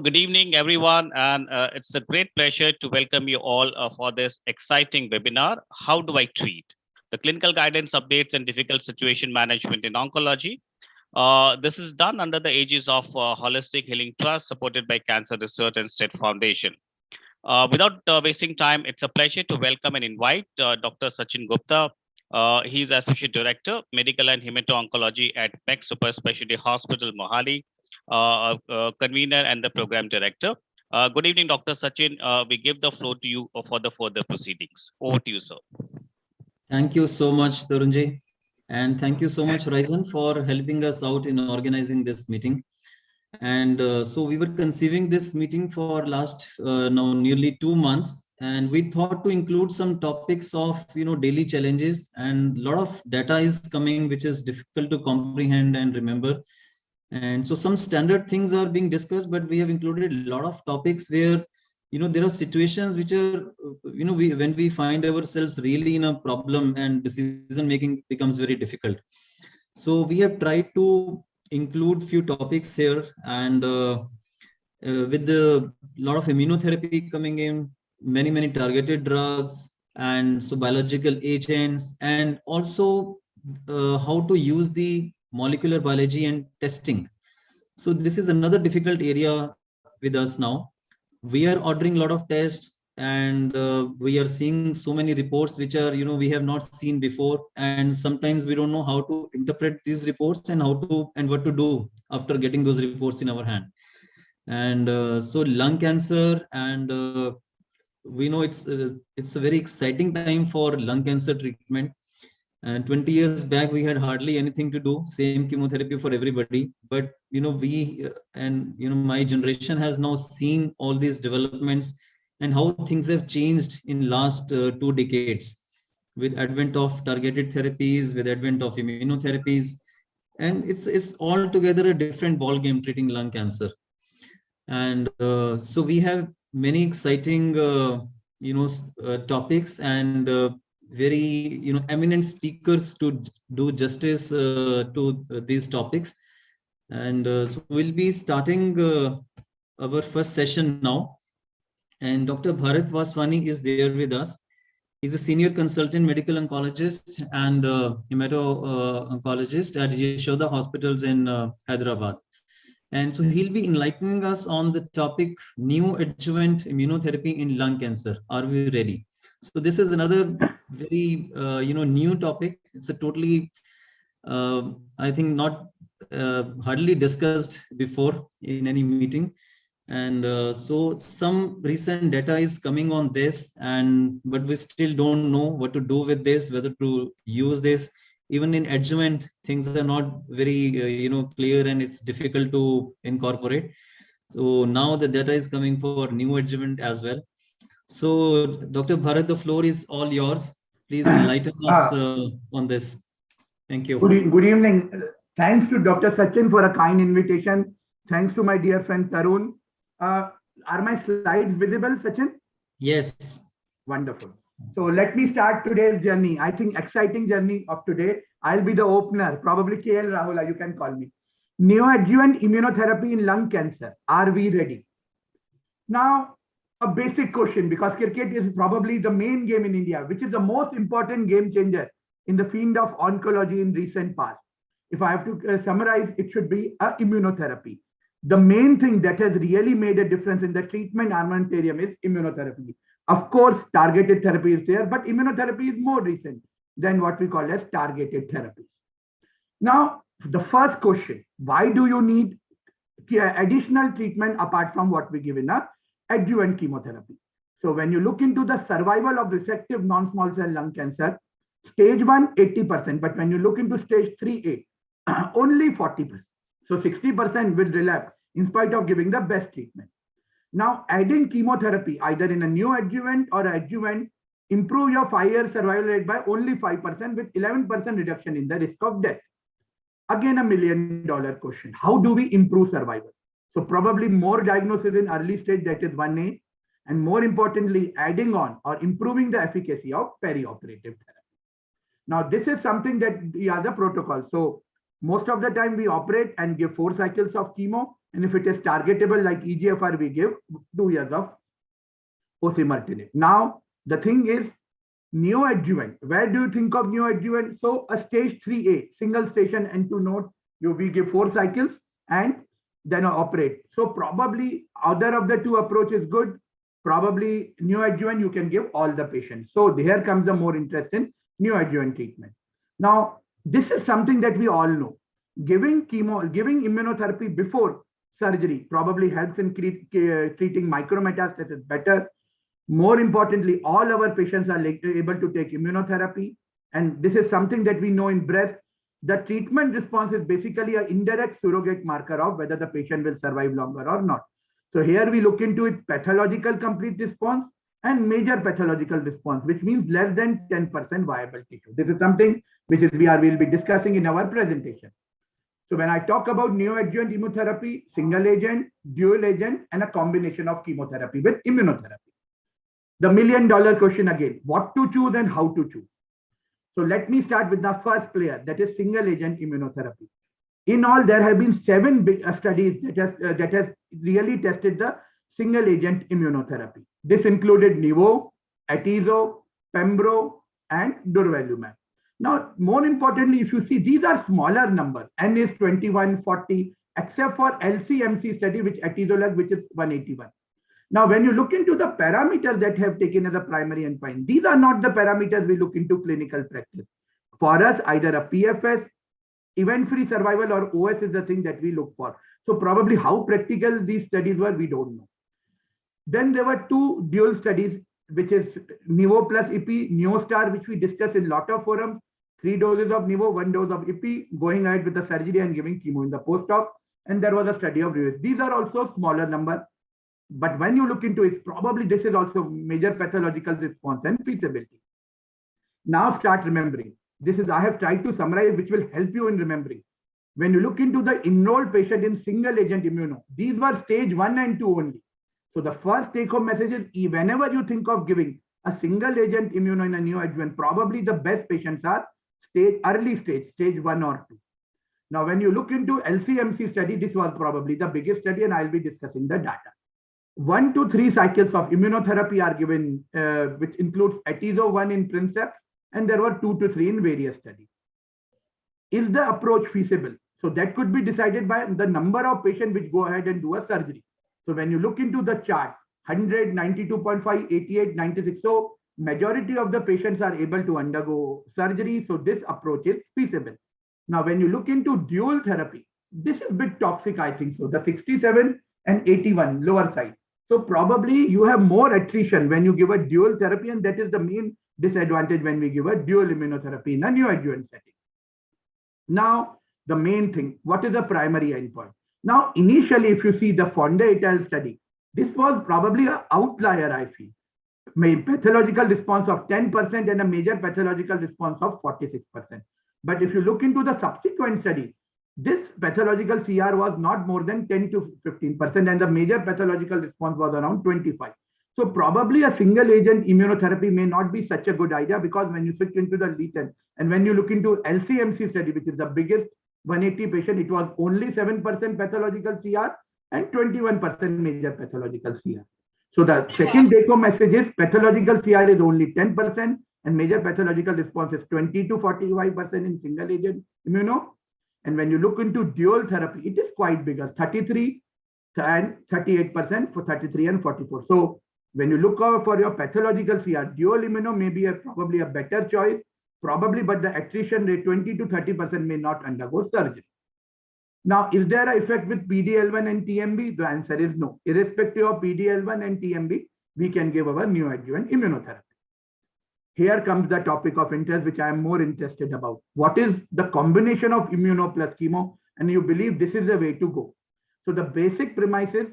Good evening, everyone, and it's a great pleasure to welcome you all for this exciting webinar, How Do I Treat? The Clinical Guidance Updates and Difficult Situation Management in Oncology. This is done under the aegis of Holistic Healing Trust, supported by Cancer Research and Statistic Foundation. Without wasting time, it's a pleasure to welcome and invite Dr. Sachin Gupta. He's Associate Director, Medical and Hemato-Oncology at MEC Super Specialty Hospital, Mohali, Convener and the Program Director. Good evening, Dr. Sachin. We give the floor to you for the further proceedings. Over to you, sir. Thank you so much, Tarunji. And thank you so much, Ryzen, for helping us out in organizing this meeting. And so we were conceiving this meeting for last now nearly 2 months, and we thought to include some topics of daily challenges, and a lot of data is coming which is difficult to comprehend and remember. And so some standard things are being discussed, but we have included a lot of topics where there are situations which are when we find ourselves really in a problem and decision making becomes very difficult. So we have tried to include few topics here, and with the lot of immunotherapy coming in, many targeted drugs, and so biological agents, and also how to use the molecular biology and testing. So this is another difficult area with us now. We are ordering a lot of tests, and we are seeing so many reports which are we have not seen before, and sometimes we don't know how to interpret these reports and what to do after getting those reports in our hand. And so lung cancer, and we know it's a very exciting time for lung cancer treatment. And 20 years back, we had hardly anything to do, same chemotherapy for everybody. But, my generation has now seen all these developments and how things have changed in last 2 decades with advent of targeted therapies, with advent of immunotherapies. And it's altogether a different ball game treating lung cancer. And so we have many exciting, topics, and very eminent speakers to do justice to these topics. And so we'll be starting our first session now, and Dr. Bharat Vaswani is there with us. He's a senior consultant medical oncologist and hemato-oncologist at Yashoda hospitals in Hyderabad. And so he'll be enlightening us on the topic new adjuvant immunotherapy in lung cancer. Are we ready? So this is another very new topic. It's a totally I think not hardly discussed before in any meeting. And so some recent data is coming on this, but we still don't know what to do with this, whether to use this. Even in adjuvant, things are not very clear, and it's difficult to incorporate. So now the data is coming for new adjuvant as well. So Dr. Bharat, the floor is all yours. Please enlighten us on this. Thank you. Good evening. Thanks to Dr. Sachin for a kind invitation. Thanks to my dear friend Tarun. Are my slides visible, Sachin? Yes. Wonderful. So let me start today's journey. I think exciting journey of today. I'll be the opener, probably KL Rahula, you can call me. Neoadjuvant immunotherapy in lung cancer. Are we ready? Now, a basic question, because cricket is probably the main game in India, which is the most important game changer in the field of oncology in recent past. If I have to summarize, it should be immunotherapy. The main thing that has really made a difference in the treatment armamentarium is immunotherapy. Of course, targeted therapy is there, but immunotherapy is more recent than what we call as targeted therapy. Now, the first question, why do you need additional treatment apart from what we give in a adjuvant chemotherapy? So when you look into the survival of resective non-small cell lung cancer, stage 1, 80%, but when you look into stage 3A, only 40%. So 60% will relapse in spite of giving the best treatment. Now, adding chemotherapy, either in a new adjuvant or adjuvant, improve your 5-year survival rate by only 5% with 11% reduction in the risk of death. Again, $1 million question. How do we improve survival? So probably more diagnosis in early stage, that is 1A, and more importantly, adding on or improving the efficacy of perioperative therapy. Now, this is something that we are the protocol. So most of the time we operate and give 4 cycles of chemo, And if it is targetable like EGFR, we give 2 years of osimertinib. Now, the thing is, neoadjuvant. Where do you think of neoadjuvant? So a stage 3A, single station N2 node, we give 4 cycles and then operate. So probably either of the two approaches good. Probably neoadjuvant, you can give all the patients. So here comes the more interest in neoadjuvant treatment. Now, this is something that we all know. Giving immunotherapy before surgery probably helps in treating micrometastasis better. More importantly, all our patients are able to take immunotherapy. And this is something that we know in breast. The treatment response is basically an indirect surrogate marker of whether the patient will survive longer or not. So here we look into it, pathological complete response and major pathological response, which means less than 10% viable tissue. This is something which is we'll be discussing in our presentation. So when I talk about neoadjuvant immunotherapy, single agent, dual agent, and a combination of chemotherapy with immunotherapy. The $1 million question again, what to choose and how to choose. So let me start with the first player, that is single agent immunotherapy. In all, there have been 7 big studies that has really tested the single agent immunotherapy. This included Nivo, Atezo, Pembro, and Durvalumab. Now, more importantly, if you see, these are smaller numbers. N is 21, 40, except for LCMC study, which Atezolizumab, which is 181. Now, when you look into the parameters that have taken as a primary endpoint, these are not the parameters we look into clinical practice. For us, either a PFS, event-free survival, or OS is the thing that we look for. So probably how practical these studies were, we don't know. Then there were 2 dual studies, which is Nivo plus Ipi, NeoStar, which we discussed in a lot of forums. 3 doses of Nivo, 1 dose of Ipi, going ahead with the surgery and giving chemo in the post-op. And there was a study of Reus. These are also smaller numbers. But when you look into it, probably this is also major pathological response and feasibility. Now start remembering. I have tried to summarize, which will help you in remembering. When you look into the enrolled patient in single agent immuno, these were stage 1 and 2 only. So the first take home message is, whenever you think of giving a single agent immuno in a neoadjuvant, probably the best patients are early stage 1 or 2. Now, when you look into LCMC study, this was probably the biggest study, and I'll be discussing the data. 1 to 3 cycles of immunotherapy are given, which includes Atezo 1 in Princeps, and there were 2 to 3 in various studies. Is the approach feasible? So that could be decided by the number of patients which go ahead and do a surgery. So when you look into the chart, 100, 92.5, 88, 96. So majority of the patients are able to undergo surgery. So this approach is feasible. Now, when you look into dual therapy, this is a bit toxic, I think so. The 67 and 81 lower side. So probably you have more attrition when you give a dual therapy, and that is the main disadvantage when we give a dual immunotherapy in a neoadjuvant setting. Now, the main thing, what is the primary endpoint? Now, initially, if you see the Fonda et al. Study, this was probably an outlier, I feel. Pathological response of 10% and a major pathological response of 46%. But if you look into the subsequent study, this pathological CR was not more than 10 to 15%, and the major pathological response was around 25. So probably a single agent immunotherapy may not be such a good idea, because when you switch into the lesion, and when you look into LCMC study, which is the biggest 180 patient, it was only 7% pathological CR and 21% major pathological CR. So the second take-home message is pathological CR is only 10% and major pathological response is 20 to 45% in single agent immuno. And when you look into dual therapy, it is quite bigger, 33 and 38% for 33 and 44. So when you look over for your pathological CR, dual immuno may be probably a better choice, probably, but the attrition rate 20 to 30% may not undergo surgery. Now, is there an effect with PD-L1 and TMB? The answer is no. Irrespective of PD-L1 and TMB, we can give our neoadjuvant immunotherapy. Here comes the topic of interest, which I am more interested about. What is the combination of immuno plus chemo? And you believe this is the way to go. So the basic premise is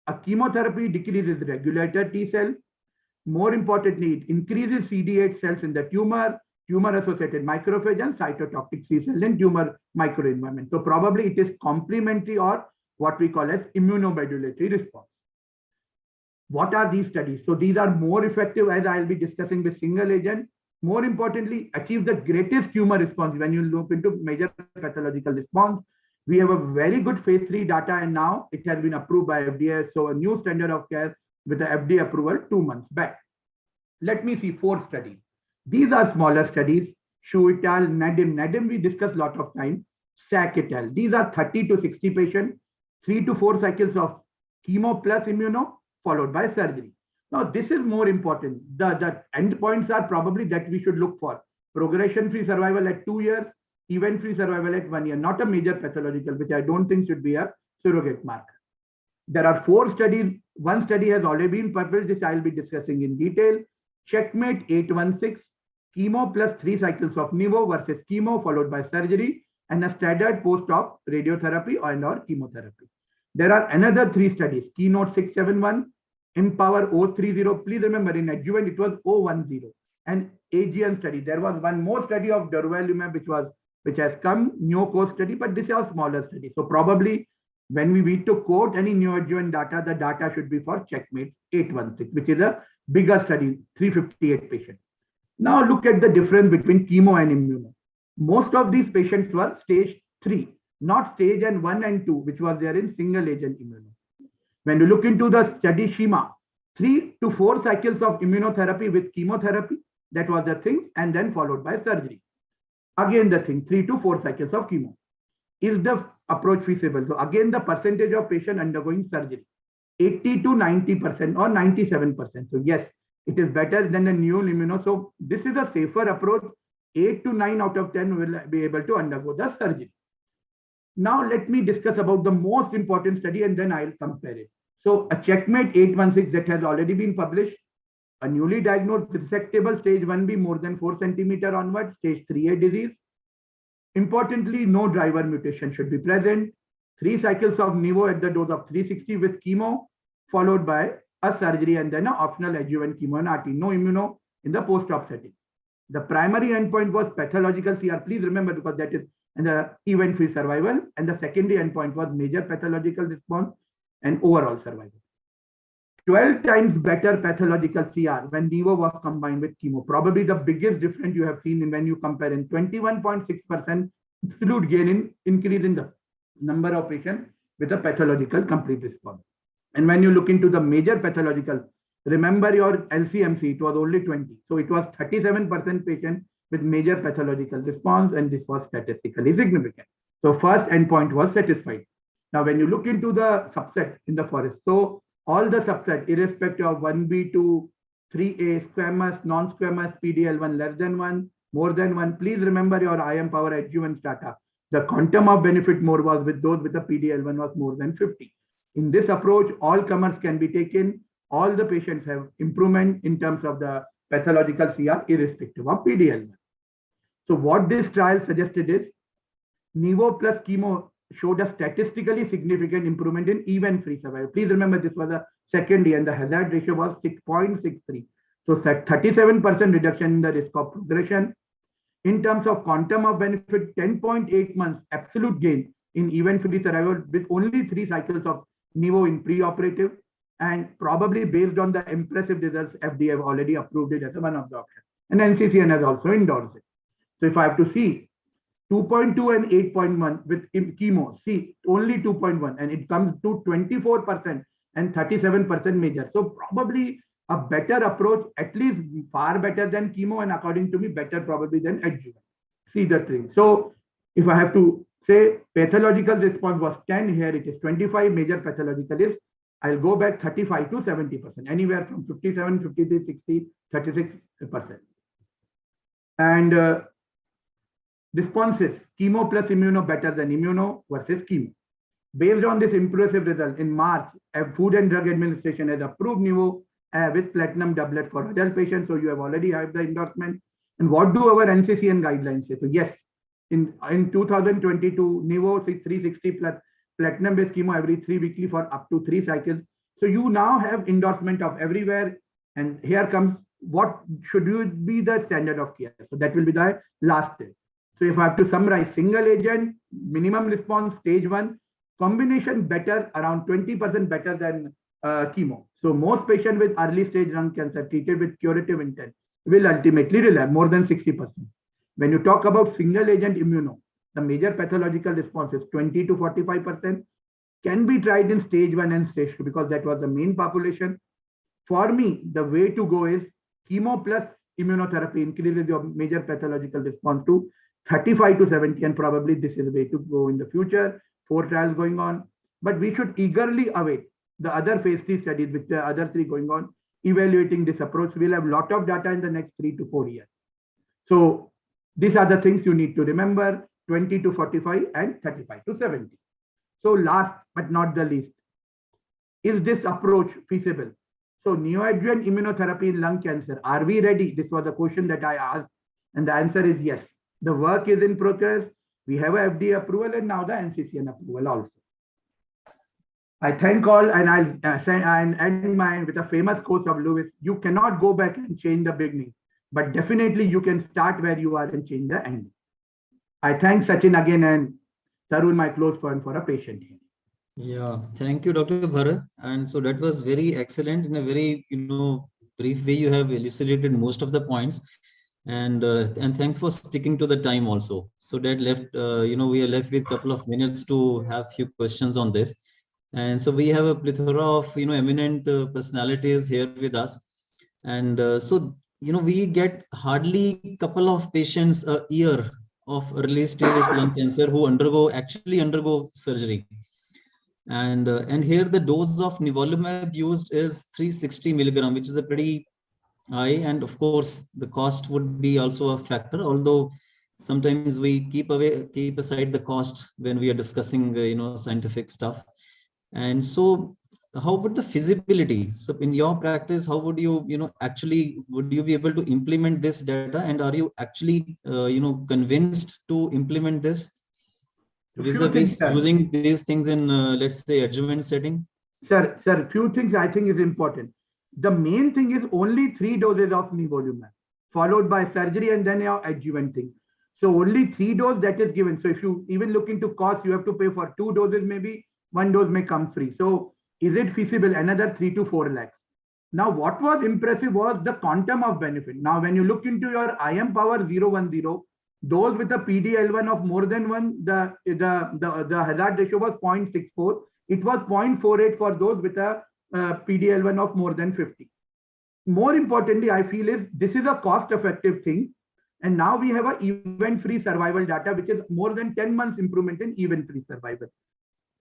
a chemotherapy decreases regulator T cell. More importantly, it increases CD8 cells in the tumor-associated macrophage and cytotoxic C cells in tumor microenvironment. So probably it is complementary or what we call as immunomodulatory response. What are these studies? So these are more effective, as I'll be discussing with single agent. More importantly, achieve the greatest tumor response when you look into major pathological response. We have a very good phase 3 data, and now it has been approved by FDA. So a new standard of care with the FDA approval 2 months back. Let me see 4 studies. These are smaller studies. Shu et al., Nadim. Nadim we discussed a lot of time. Sack et al. These are 30 to 60 patients, 3 to 4 cycles of chemo plus immuno followed by surgery. Now, this is more important. The endpoints are probably that we should look for. Progression-free survival at 2 years, event-free survival at 1 year, not a major pathological, which I don't think should be a surrogate marker. There are 4 studies. One study has already been published, which I'll be discussing in detail. Checkmate 816, chemo plus 3 cycles of nivo versus chemo followed by surgery, and a staggered post-op radiotherapy and or chemotherapy. There are another 3 studies, Keynote 671, Empower 030. Please remember, in adjuvant it was 010. And AGN study. There was one more study of durvalumab which has come, NeoCo study, but this is a smaller study. So probably when we need to quote any neoadjuvant data, the data should be for Checkmate 816, which is a bigger study, 358 patients. Now look at the difference between chemo and immuno. Most of these patients were stage 3, not stage 1 and 2, which was there in single agent immuno. When you look into the study schema, 3 to 4 cycles of immunotherapy with chemotherapy, that was the thing, and then followed by surgery. Again, the thing, 3 to 4 cycles of chemo. Is the approach feasible? So again, the percentage of patient undergoing surgery, 80 to 90% or 97%. So yes, it is better than the new immuno. So this is a safer approach. 8 to 9 out of 10 will be able to undergo the surgery. Now let me discuss about the most important study and then I'll compare it. So a Checkmate 816 that has already been published, a newly diagnosed resectable stage 1B more than 4 centimeter onward, stage 3A disease. Importantly, no driver mutation should be present. 3 cycles of nivo at the dose of 360 with chemo, followed by a surgery and then an optional adjuvant chemo and RT. No immuno in the post-op setting. The primary endpoint was pathological CR. Please remember, because that is the event-free survival, and the secondary endpoint was major pathological response and overall survival. 12 times better pathological CR when nivo was combined with chemo. Probably the biggest difference you have seen in when you compare in 21.6% absolute gain in increase in the number of patients with a pathological complete response. And when you look into the major pathological, remember your LCMC, it was only 20. So it was 37% patient with major pathological response, and this was statistically significant. So first endpoint was satisfied. Now, when you look into the subset in the forest, so all the subset, irrespective of 1B to 3A, squamous, non-squamous, PDL1 less than 1, more than 1, please remember your IM power adjuvant data. The quantum of benefit more was with those with the PDL1 was more than 50. In this approach, all comers can be taken. All the patients have improvement in terms of the pathological CR irrespective of PDL1. So what this trial suggested is nivo plus chemo showed a statistically significant improvement in event-free survival. Please remember this was a secondary and the hazard ratio was 6.63. So 37% reduction in the risk of progression. In terms of quantum of benefit, 10.8 months absolute gain in event-free survival with only 3 cycles of nivo in pre-operative, and probably based on the impressive results, FDA have already approved it as one of the options. And NCCN has also endorsed it. So if I have to see 2.2 and 8.1 with chemo, see only 2.1, and it comes to 24% and 37% major. So probably a better approach, at least far better than chemo, and according to me, better probably than adjuvant. See the thing. So if I have to say pathological response was 10, here it is 25, major pathological is, I'll go back 35 to 70%, anywhere from 57, 53, 60, 36%. And responses, chemo plus immuno better than immuno versus chemo. Based on this impressive result, in March, Food and Drug Administration has approved nivo with platinum doublet for adult patients. So you have already had the endorsement. And what do our NCCN guidelines say? So yes, in 2022, nivo 360 plus platinum-based chemo every 3 weekly for up to 3 cycles. So you now have endorsement of everywhere. And here comes what should be the standard of care. So that will be the last step. So if I have to summarize, single agent, minimum response, stage 1, combination better, around 20% better than chemo. So most patients with early stage lung cancer treated with curative intent will ultimately relapse more than 60%. When you talk about single agent immuno, the major pathological response is 20 to 45%, can be tried in stage 1 and stage 2 because that was the main population. For me, the way to go is chemo plus immunotherapy increases your major pathological response to 35 to 70, and probably this is the way to go in the future. 4 trials going on, but we should eagerly await the other phase 3 studies with the other 3 going on, evaluating this approach. We'll have a lot of data in the next 3 to 4 years. So these are the things you need to remember: 20 to 45 and 35 to 70. So last but not the least, is this approach feasible? So neoadjuvant immunotherapy in lung cancer, are we ready? This was the question that I asked, and the answer is yes. The work is in progress. We have a FDA approval and now the NCCN approval also. I thank all, and I'll end mine with a famous quote of Lewis: you cannot go back and change the beginning, but definitely you can start where you are and change the end. I thank Sachin again and Tarun, my close friend, for a patient here. Yeah, thank you, Dr. Bharat. And so that was very excellent. In a very brief way, you have elucidated most of the points, and thanks for sticking to the time also. So that left we are left with a couple of minutes to have few questions on this. And so we have a plethora of eminent personalities here with us, and so we get hardly a couple of patients a year of early stage lung cancer who actually undergo surgery. And here the dose of nivolumab used is 360 milligram, which is a pretty high, and of course the cost would be also a factor, although sometimes we keep aside the cost when we are discussing scientific stuff. And so how about the feasibility? So in your practice, how would you would you be able to implement this data, and are you actually convinced to implement this vis-a-vis using these things in let's say adjuvant setting? Sir, few things I think is important. The main thing is only 3 doses of nivolumab, followed by surgery and then your adjuvant thing. So only 3 doses that is given. So if you even look into cost, you have to pay for 2 doses, maybe 1 dose may come free. So is it feasible? Another 3 to 4 lakhs. Now, what was impressive was the quantum of benefit. Now, when you look into your IM power 010, those with a PD-L1 of more than 1, the hazard ratio was 0.64. It was 0.48 for those with a PD-L1 of more than 50. More importantly, I feel is this is a cost-effective thing. And now we have an event-free survival data, which is more than 10 months improvement in event-free survival.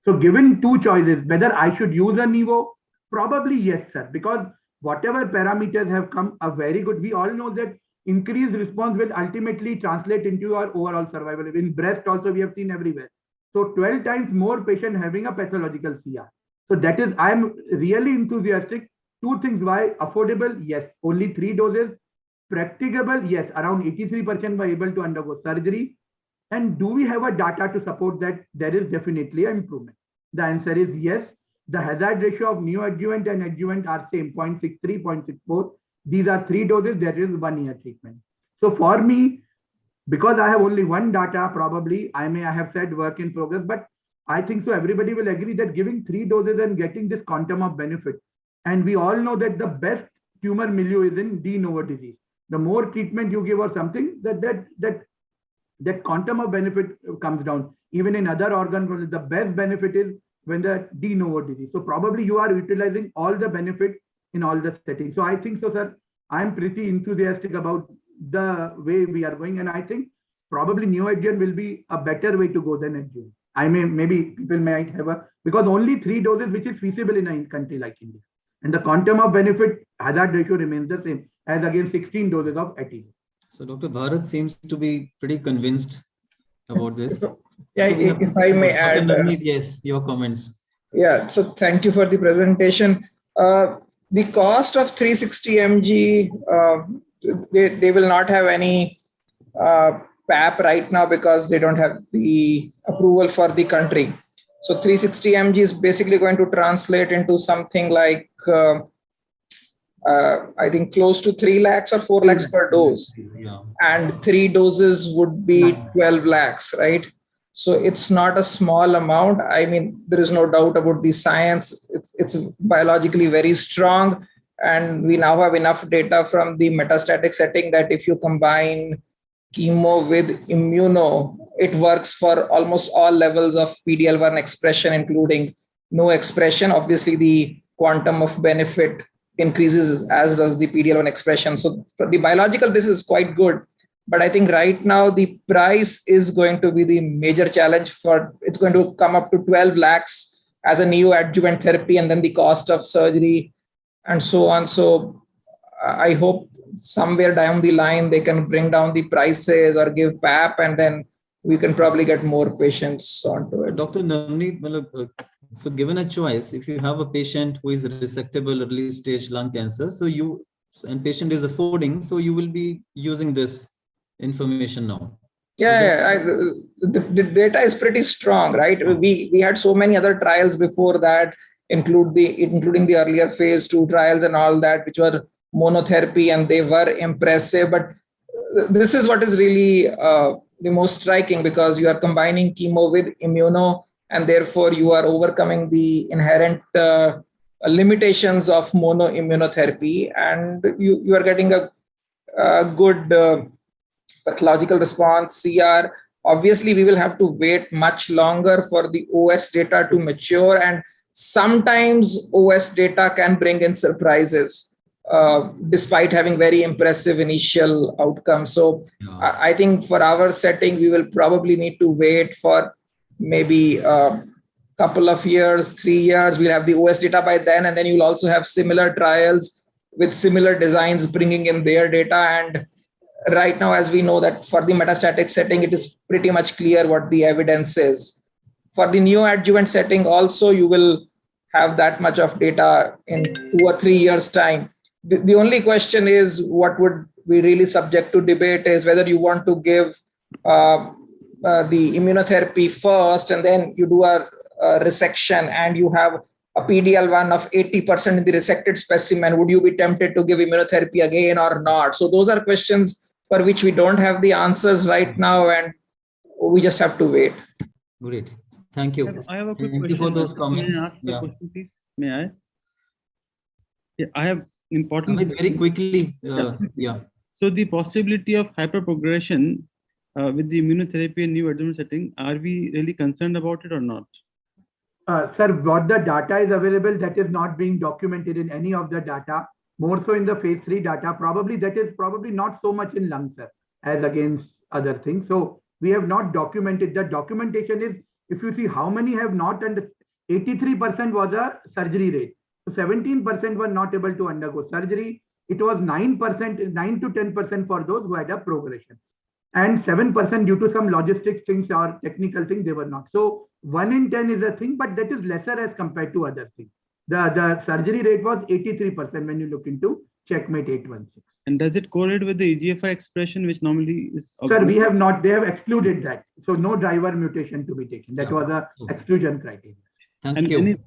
So given 2 choices, whether I should use a Nivo, probably yes, sir, because whatever parameters have come are very good. We all know that increased response will ultimately translate into our overall survival. In breast also, we have seen everywhere. So 12 times more patient having a pathological CR. So that is, I'm really enthusiastic. 2 things: why? Affordable, yes, only 3 doses. Practicable, yes, around 83% were able to undergo surgery. And do we have a data to support that there is definitely an improvement? The answer is yes. The hazard ratio of neoadjuvant and adjuvant are same, 0.63, 0.64. These are 3 doses, there is 1 year treatment. So for me, because I have only 1 data, probably I have said work in progress, but I think so everybody will agree that giving 3 doses and getting this quantum of benefit. And we all know that the best tumor milieu is in de novo disease. The more treatment you give or something, that quantum of benefit comes down. Even in other organs, the best benefit is when the de novo disease. So probably you are utilizing all the benefit in all the settings. So I think so, sir, I'm pretty enthusiastic about the way we are going. And I think probably neoadjuvant will be a better way to go than adjuvant. Maybe people might have because only 3 doses, which is feasible in a country like India. And the quantum of benefit hazard ratio remains the same as against 16 doses of ATG. So Dr. Bharat seems to be pretty convinced about this. Yeah, so if I may add, yes, your comments. Yeah, so thank you for the presentation. The cost of 360 mg, they will not have any PAP right now because they don't have the approval for the country. So 360 mg is basically going to translate into something like, I think close to 3 lakhs or 4 lakhs per dose. Yeah. And 3 doses would be 12 lakhs, right? So it's not a small amount. I mean, there is no doubt about the science. It's biologically very strong. And we now have enough data from the metastatic setting that if you combine chemo with immuno, it works for almost all levels of PD-L1 expression, including no expression. Obviously, the quantum of benefit increases as does the PD-L1 expression. So for the biological basis is quite good. But I think right now the price is going to be the major challenge. For it's going to come up to 12 lakhs as a neoadjuvant therapy, and then the cost of surgery and so on. So I hope somewhere down the line they can bring down the prices or give PAP, and then we can probably get more patients onto it. Dr. Navneet, so given a choice, if you have a patient who is resectable early stage lung cancer, so and patient is affording, so you will be using this information now. Yeah, the data is pretty strong, right? We had so many other trials before that, including the earlier phase 2 trials and all that, which were monotherapy, and they were impressive. But this is what is really the most striking, because you are combining chemo with immuno, and therefore you are overcoming the inherent limitations of monoimmunotherapy, and you are getting a good pathological response, CR. Obviously, we will have to wait much longer for the OS data to mature, and sometimes OS data can bring in surprises despite having very impressive initial outcomes. So I think for our setting, we will probably need to wait for maybe a couple of years, 3 years. We'll have the OS data by then, and then you'll also have similar trials with similar designs bringing in their data. And right now, as we know that for the metastatic setting, it is pretty much clear what the evidence is. For the neoadjuvant setting also, you will have that much of data in 2 or 3 years' time. The only question is, what would be really subject to debate is whether you want to give the immunotherapy first, and then you do a resection and you have a PD-L1 of 80% in the resected specimen. Would you be tempted to give immunotherapy again or not? So those are questions for which we don't have the answers right now, and we just have to wait. Great. Thank you. I have a quick Thank question. you for those comments. May I ask Yeah. a question, please? May I? Yeah, I have important. Amit, very quickly. Yeah. So the possibility of hyperprogression with the immunotherapy and neoadjuvant setting, are we really concerned about it or not? Sir, what the data is available, that is not being documented in any of the data, more so in the phase 3 data. Probably that is probably not so much in lung, sir, as against other things. So we have not documented. The documentation is, if you see how many have not, and 83% was a surgery rate. So 17% were not able to undergo surgery. It was 9%, 9 to 10% for those who had a progression. And 7% due to some logistics things or technical things, they were not. So 1 in 10 is a thing, but that is lesser as compared to other things. The surgery rate was 83% when you look into Checkmate 816. And does it correlate with the EGFR expression, which normally is? Sir, we have not, they have excluded that. So no driver mutation to be taken. That was a exclusion criteria. Thank you.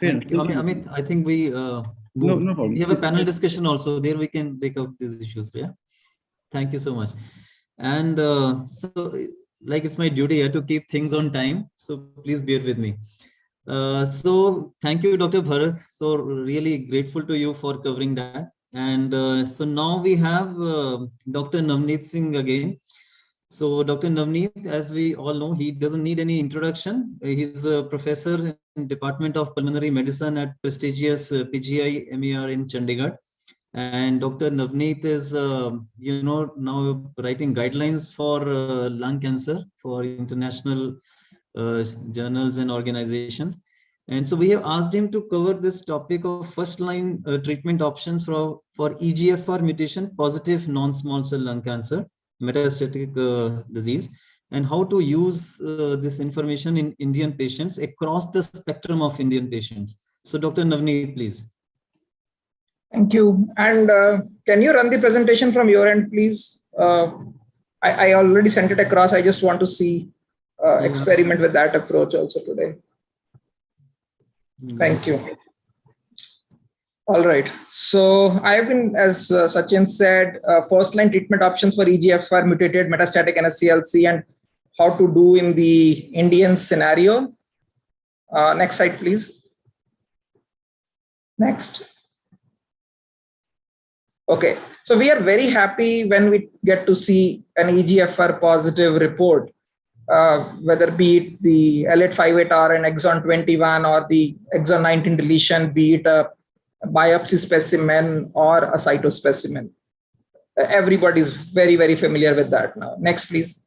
Thank you. Amit, I think we no problem. We have a panel discussion also. There we can break out these issues. Yeah. Thank you so much. And so, like, it's my duty here to keep things on time. So please bear with me. So thank you, Dr. Bharat. So really grateful to you for covering that. And so now we have Dr. Navneet Singh again. So Dr. Navneet, as we all know, he doesn't need any introduction. He's a professor in Department of Pulmonary Medicine at prestigious PGI MER in Chandigarh. And Dr. Navneet is, now writing guidelines for lung cancer for international journals and organizations. And so we have asked him to cover this topic of first-line treatment options for EGFR mutation positive non-small cell lung cancer, metastatic disease, and how to use this information in Indian patients across the spectrum of Indian patients. So Dr. Navneet, please. Thank you. And can you run the presentation from your end, please? I already sent it across. I just want to see, experiment with that approach also today. Thank you. All right. So I have been, as Sachin said, first-line treatment options for EGFR mutated metastatic NSCLC and how to do in the Indian scenario. Next slide, please. Next. Okay, so we are very happy when we get to see an EGFR positive report, whether be it the L858R and exon 21 or the exon 19 deletion, be it a biopsy specimen or a cytospecimen. Everybody's very, very familiar with that now. Next, please.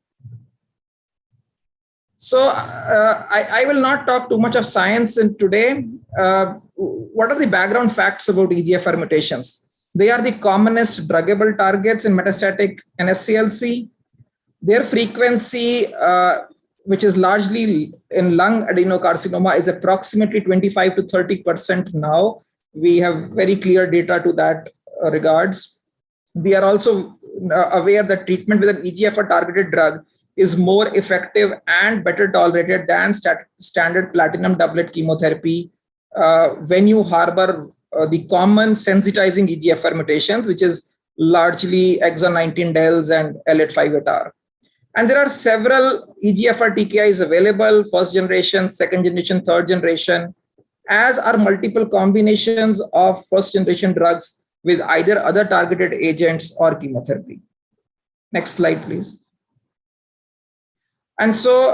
So I will not talk too much of science in today. What are the background facts about EGFR mutations? They are the commonest druggable targets in metastatic NSCLC. Their frequency, which is largely in lung adenocarcinoma, is approximately 25 to 30% now. We have very clear data to that regards. We are also aware that treatment with an EGFR targeted drug is more effective and better tolerated than standard platinum doublet chemotherapy when you harbor the common sensitizing EGFR mutations, which is largely exon 19 DELs and L858R. And there are several EGFR TKIs available, first generation, second generation, third generation, as are multiple combinations of first generation drugs with either other targeted agents or chemotherapy. Next slide, please. And so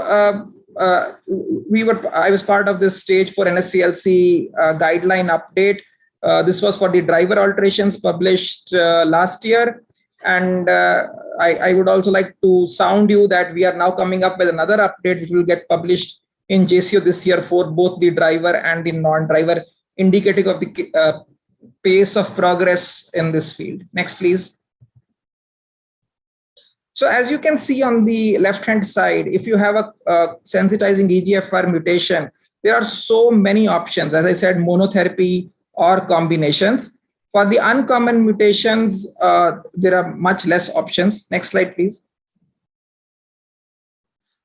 I was part of this stage for NSCLC guideline update. This was for the driver alterations published last year. And I would also like to sound you that we are now coming up with another update which will get published in JCO this year for both the driver and the non-driver, indicative of the pace of progress in this field. Next, please. So as you can see on the left-hand side, if you have a sensitizing EGFR mutation, there are so many options, as I said, monotherapy or combinations. For the uncommon mutations, there are much less options. Next slide, please.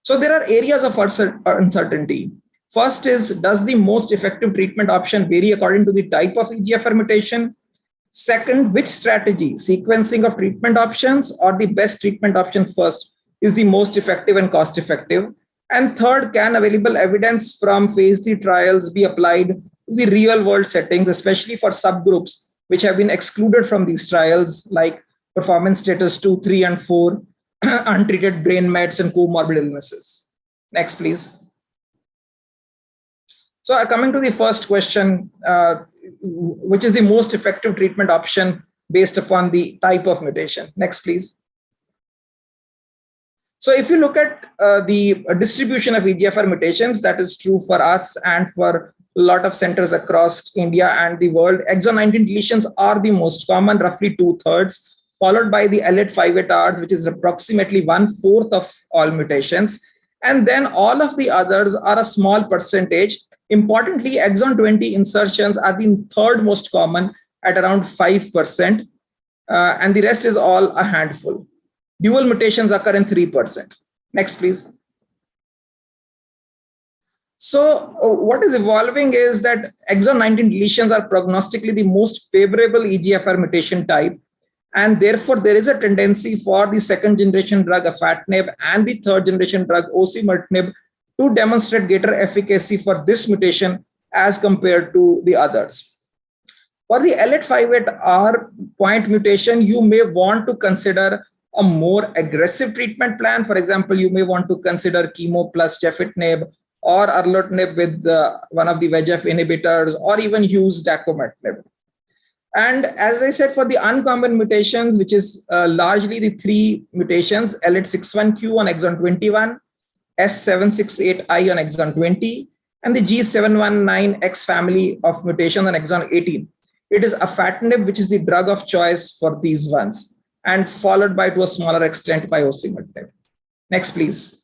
So there are areas of uncertainty. First is, does the most effective treatment option vary according to the type of EGFR mutation? Second, which strategy, sequencing of treatment options or the best treatment option first, is the most effective and cost effective? And third, can available evidence from phase 3 trials be applied to the real world settings, especially for subgroups which have been excluded from these trials, like performance status 2, 3, and 4, untreated brain mets and comorbid illnesses. Next, please. So coming to the first question, which is the most effective treatment option based upon the type of mutation? Next, please. So if you look at the distribution of EGFR mutations, that is true for us and for a lot of centers across India and the world. Exon 19 deletions are the most common, roughly 2/3, followed by the L858Rs, which is approximately 1/4 of all mutations. And then all of the others are a small percentage. Importantly, exon 20 insertions are the third most common at around 5%, and the rest is all a handful. Dual mutations occur in 3%. Next, please. So what is evolving is that exon 19 deletions are prognostically the most favorable EGFR mutation type, and therefore there is a tendency for the second generation drug afatinib and the third generation drug osimertinib to demonstrate greater efficacy for this mutation as compared to the others. For the L858R point mutation, you may want to consider a more aggressive treatment plan. For example, you may want to consider chemo plus gefitinib or erlotinib with one of the VEGF inhibitors, or even use dacometinib. And as I said, for the uncommon mutations, which is largely the 3 mutations, L861Q on exon 21, S768I on exon 20, and the G719X family of mutations on exon 18. It is afatinib, which is the drug of choice for these ones, and followed by, to a smaller extent, by osimertinib. Next, please.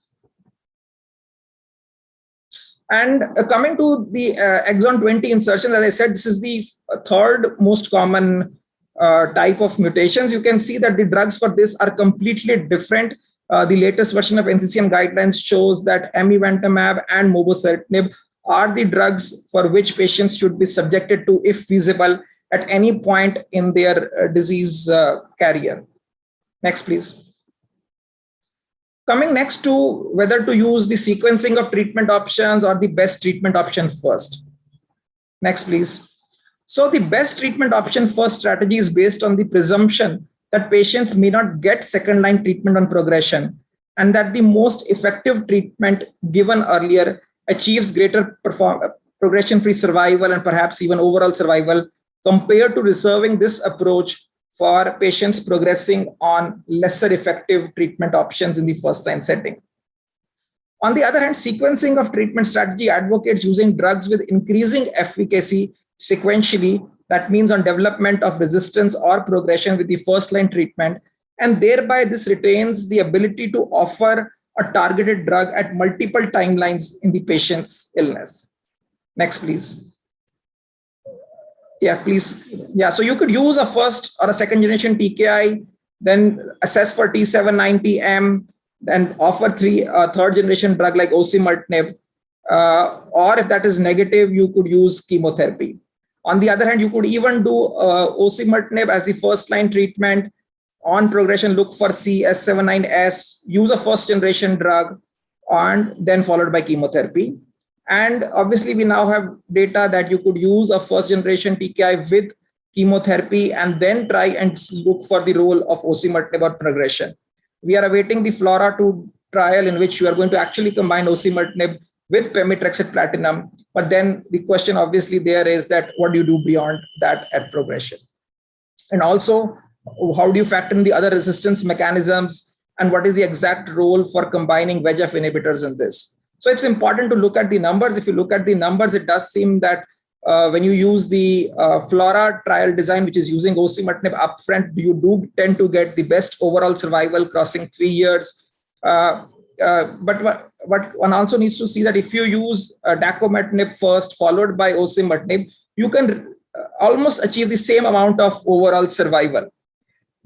And coming to the exon 20 insertions, as I said, this is the third most common type of mutations. You can see that the drugs for this are completely different. The latest version of NCCN guidelines shows that amivantamab and mobocertinib are the drugs for which patients should be subjected to, if feasible, at any point in their disease carrier. Next, please. Coming next to whether to use the sequencing of treatment options or the best treatment option first. Next, please. So the best treatment option first strategy is based on the presumption that patients may not get second-line treatment on progression, and that the most effective treatment given earlier achieves greater progression-free survival and perhaps even overall survival compared to reserving this approach for patients progressing on lesser effective treatment options in the first-line setting. On the other hand, sequencing of treatment strategy advocates using drugs with increasing efficacy sequentially, that means on development of resistance or progression with the first-line treatment, and thereby this retains the ability to offer a targeted drug at multiple timelines in the patient's illness. Next, please. Yeah, please. Yeah, so you could use a first or a second generation TKI, then assess for T790M, then offer third generation drug like osimertinib, or if that is negative, you could use chemotherapy. On the other hand, you could even do osimertinib as the first line treatment. On progression, look for CS79S, use a first generation drug, and then followed by chemotherapy. And obviously, we now have data that you could use a first generation TKI with chemotherapy and then try and look for the role of osimertinib or progression. We are awaiting the FLORA-2 trial in which you are going to actually combine osimertinib with pemetrexed platinum. But then the question obviously there is that what do you do beyond that at progression? And also, how do you factor in the other resistance mechanisms and what is the exact role for combining VEGF inhibitors in this? So it's important to look at the numbers. If you look at the numbers, it does seem that when you use the FLORA trial design, which is using osimertinib upfront, you do tend to get the best overall survival crossing 3 years. But what one also needs to see that if you use dacometinib first, followed by osimertinib, you can almost achieve the same amount of overall survival.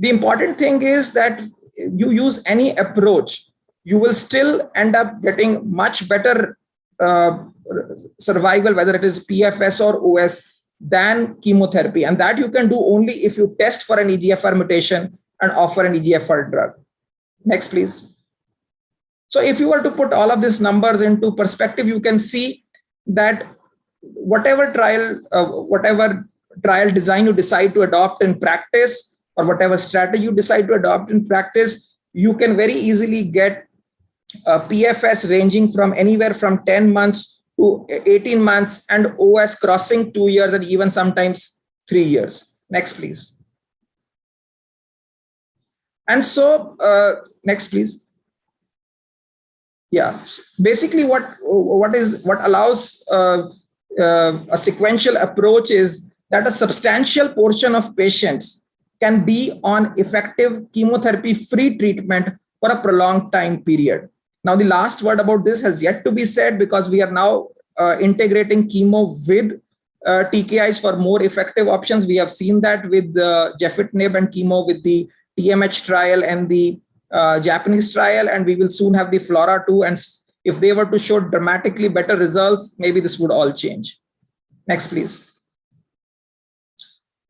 The important thing is that you use any approach, you will still end up getting much better survival, whether it is PFS or OS, than chemotherapy. And that you can do only if you test for an EGFR mutation and offer an EGFR drug. Next, please. So if you were to put all of these numbers into perspective, you can see that whatever trial design you decide to adopt in practice, or whatever strategy you decide to adopt in practice, you can very easily get PFS ranging from anywhere from 10 months to 18 months and OS crossing 2 years and even sometimes 3 years. Next, please. And so, next, please. Yeah, basically what allows a sequential approach is that a substantial portion of patients can be on effective chemotherapy-free treatment for a prolonged time period. Now, the last word about this has yet to be said because we are now integrating chemo with TKIs for more effective options. We have seen that with the gefitinib and chemo with the TMH trial and the Japanese trial, and we will soon have the FLORA-2. And if they were to show dramatically better results, maybe this would all change. Next, please.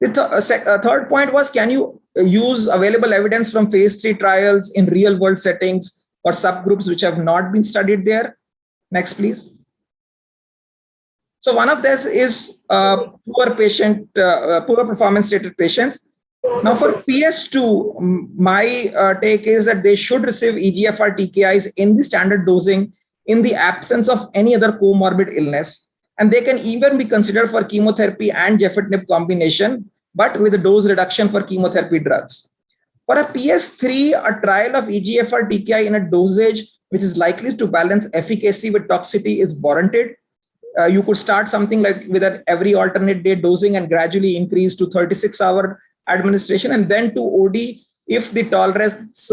The third point was, can you use available evidence from phase 3 trials in real world settings or subgroups which have not been studied there? Next, please. So one of this is poor performance rated patients. Now for PS2, my take is that they should receive EGFR TKIs in the standard dosing in the absence of any other comorbid illness. And they can even be considered for chemotherapy and gefitinib combination, but with a dose reduction for chemotherapy drugs. For a PS3, a trial of EGFR TKI in a dosage which is likely to balance efficacy with toxicity is warranted. You could start something like with an every alternate day dosing and gradually increase to 36-hour administration, and then to OD if the tolerance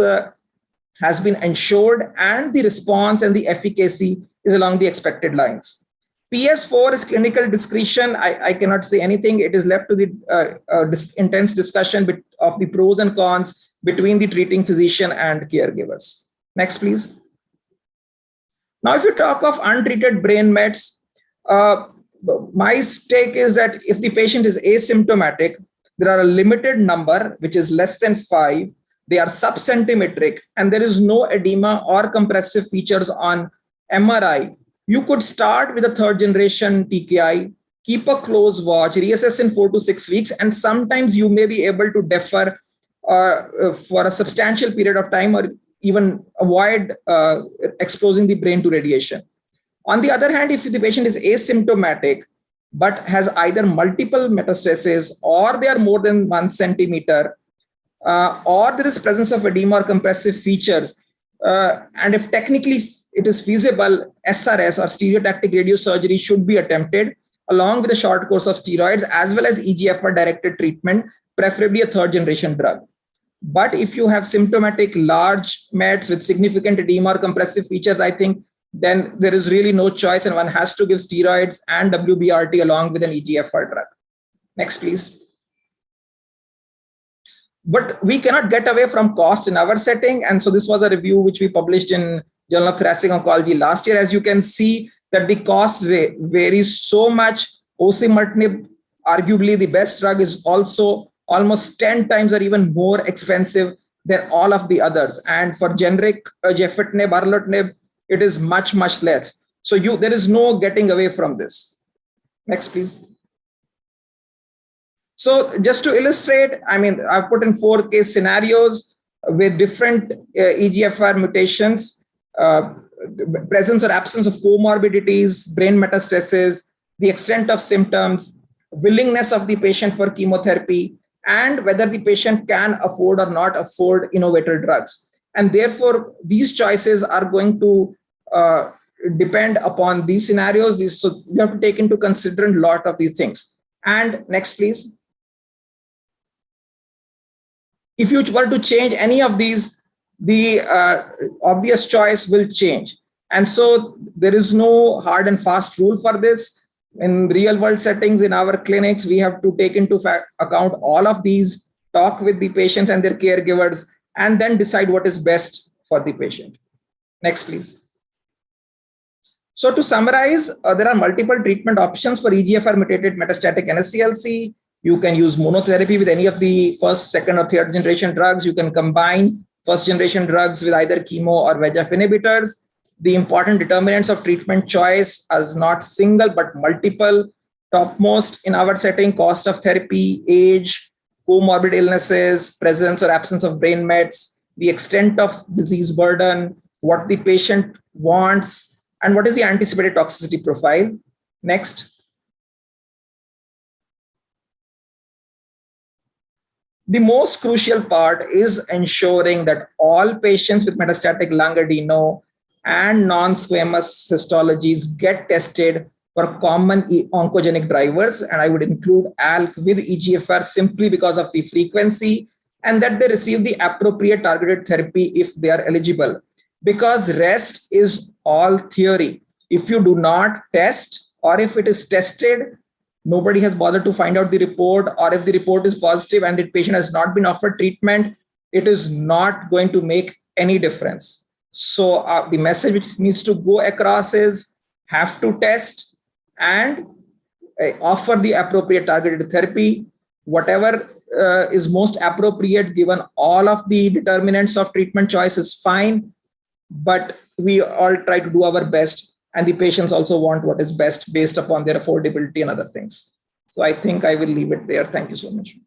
has been ensured and the response and the efficacy is along the expected lines. PS4 is clinical discretion. I cannot say anything. It is left to the intense discussion of the pros and cons between the treating physician and caregivers. Next, please. Now, if you talk of untreated brain mets, my take is that if the patient is asymptomatic, there are a limited number, which is less than 5. They are subcentimetric, and there is no edema or compressive features on MRI. You could start with a third generation TKI keep a close watch, reassess in 4 to 6 weeks, and sometimes you may be able to defer for a substantial period of time or even avoid exposing the brain to radiation. On the other hand, if the patient is asymptomatic but has either multiple metastases or they are more than 1 centimeter, or there is presence of edema or compressive features, and if technically it is feasible, SRS or stereotactic radiosurgery should be attempted along with a short course of steroids as well as EGFR directed treatment, preferably a third generation drug. But if you have symptomatic large mets with significant edema or compressive features, I think then there is really no choice and one has to give steroids and WBRT along with an EGFR drug. Next, please. But we cannot get away from cost in our setting. And so this was a review which we published in Journal of Thoracic Oncology last year. As you can see that the cost varies so much. Osimertinib, arguably the best drug, is also almost 10 times or even more expensive than all of the others. And for generic gefitinib, erlotinib, it is much, much less. So there is no getting away from this. Next, please. So just to illustrate, I mean, I've put in 4 case scenarios with different EGFR mutations, presence or absence of comorbidities, brain metastasis, the extent of symptoms, willingness of the patient for chemotherapy, and whether the patient can afford or not afford innovator drugs. And therefore, these choices are going to depend upon these scenarios. So you have to take into consideration a lot of these things. And next, please. If you were to change any of these, the obvious choice will change. And so there is no hard and fast rule for this. In real world settings, in our clinics, we have to take into account all of these, talk with the patients and their caregivers, and then decide what is best for the patient. Next, please. So to summarize, there are multiple treatment options for EGFR mutated metastatic NSCLC. You can use monotherapy with any of the first, second, or third generation drugs. You can combine first generation drugs with either chemo or VEGF inhibitors. The important determinants of treatment choice is not single, but multiple. Topmost in our setting, cost of therapy, age, comorbid illnesses, presence or absence of brain mets, the extent of disease burden, what the patient wants, and what is the anticipated toxicity profile. Next. The most crucial part is ensuring that all patients with metastatic lung adeno and non-squamous histologies get tested for common oncogenic drivers, and I would include ALK with EGFR simply because of the frequency, and that they receive the appropriate targeted therapy if they are eligible. Because rest is all theory. If you do not test, or if it is tested, nobody has bothered to find out the report, or if the report is positive and the patient has not been offered treatment, it is not going to make any difference. So the message which needs to go across is have to test and offer the appropriate targeted therapy, whatever is most appropriate given all of the determinants of treatment choice is fine, but we all try to do our best. And the patients also want what is best based upon their affordability and other things. So I think I will leave it there. Thank you so much.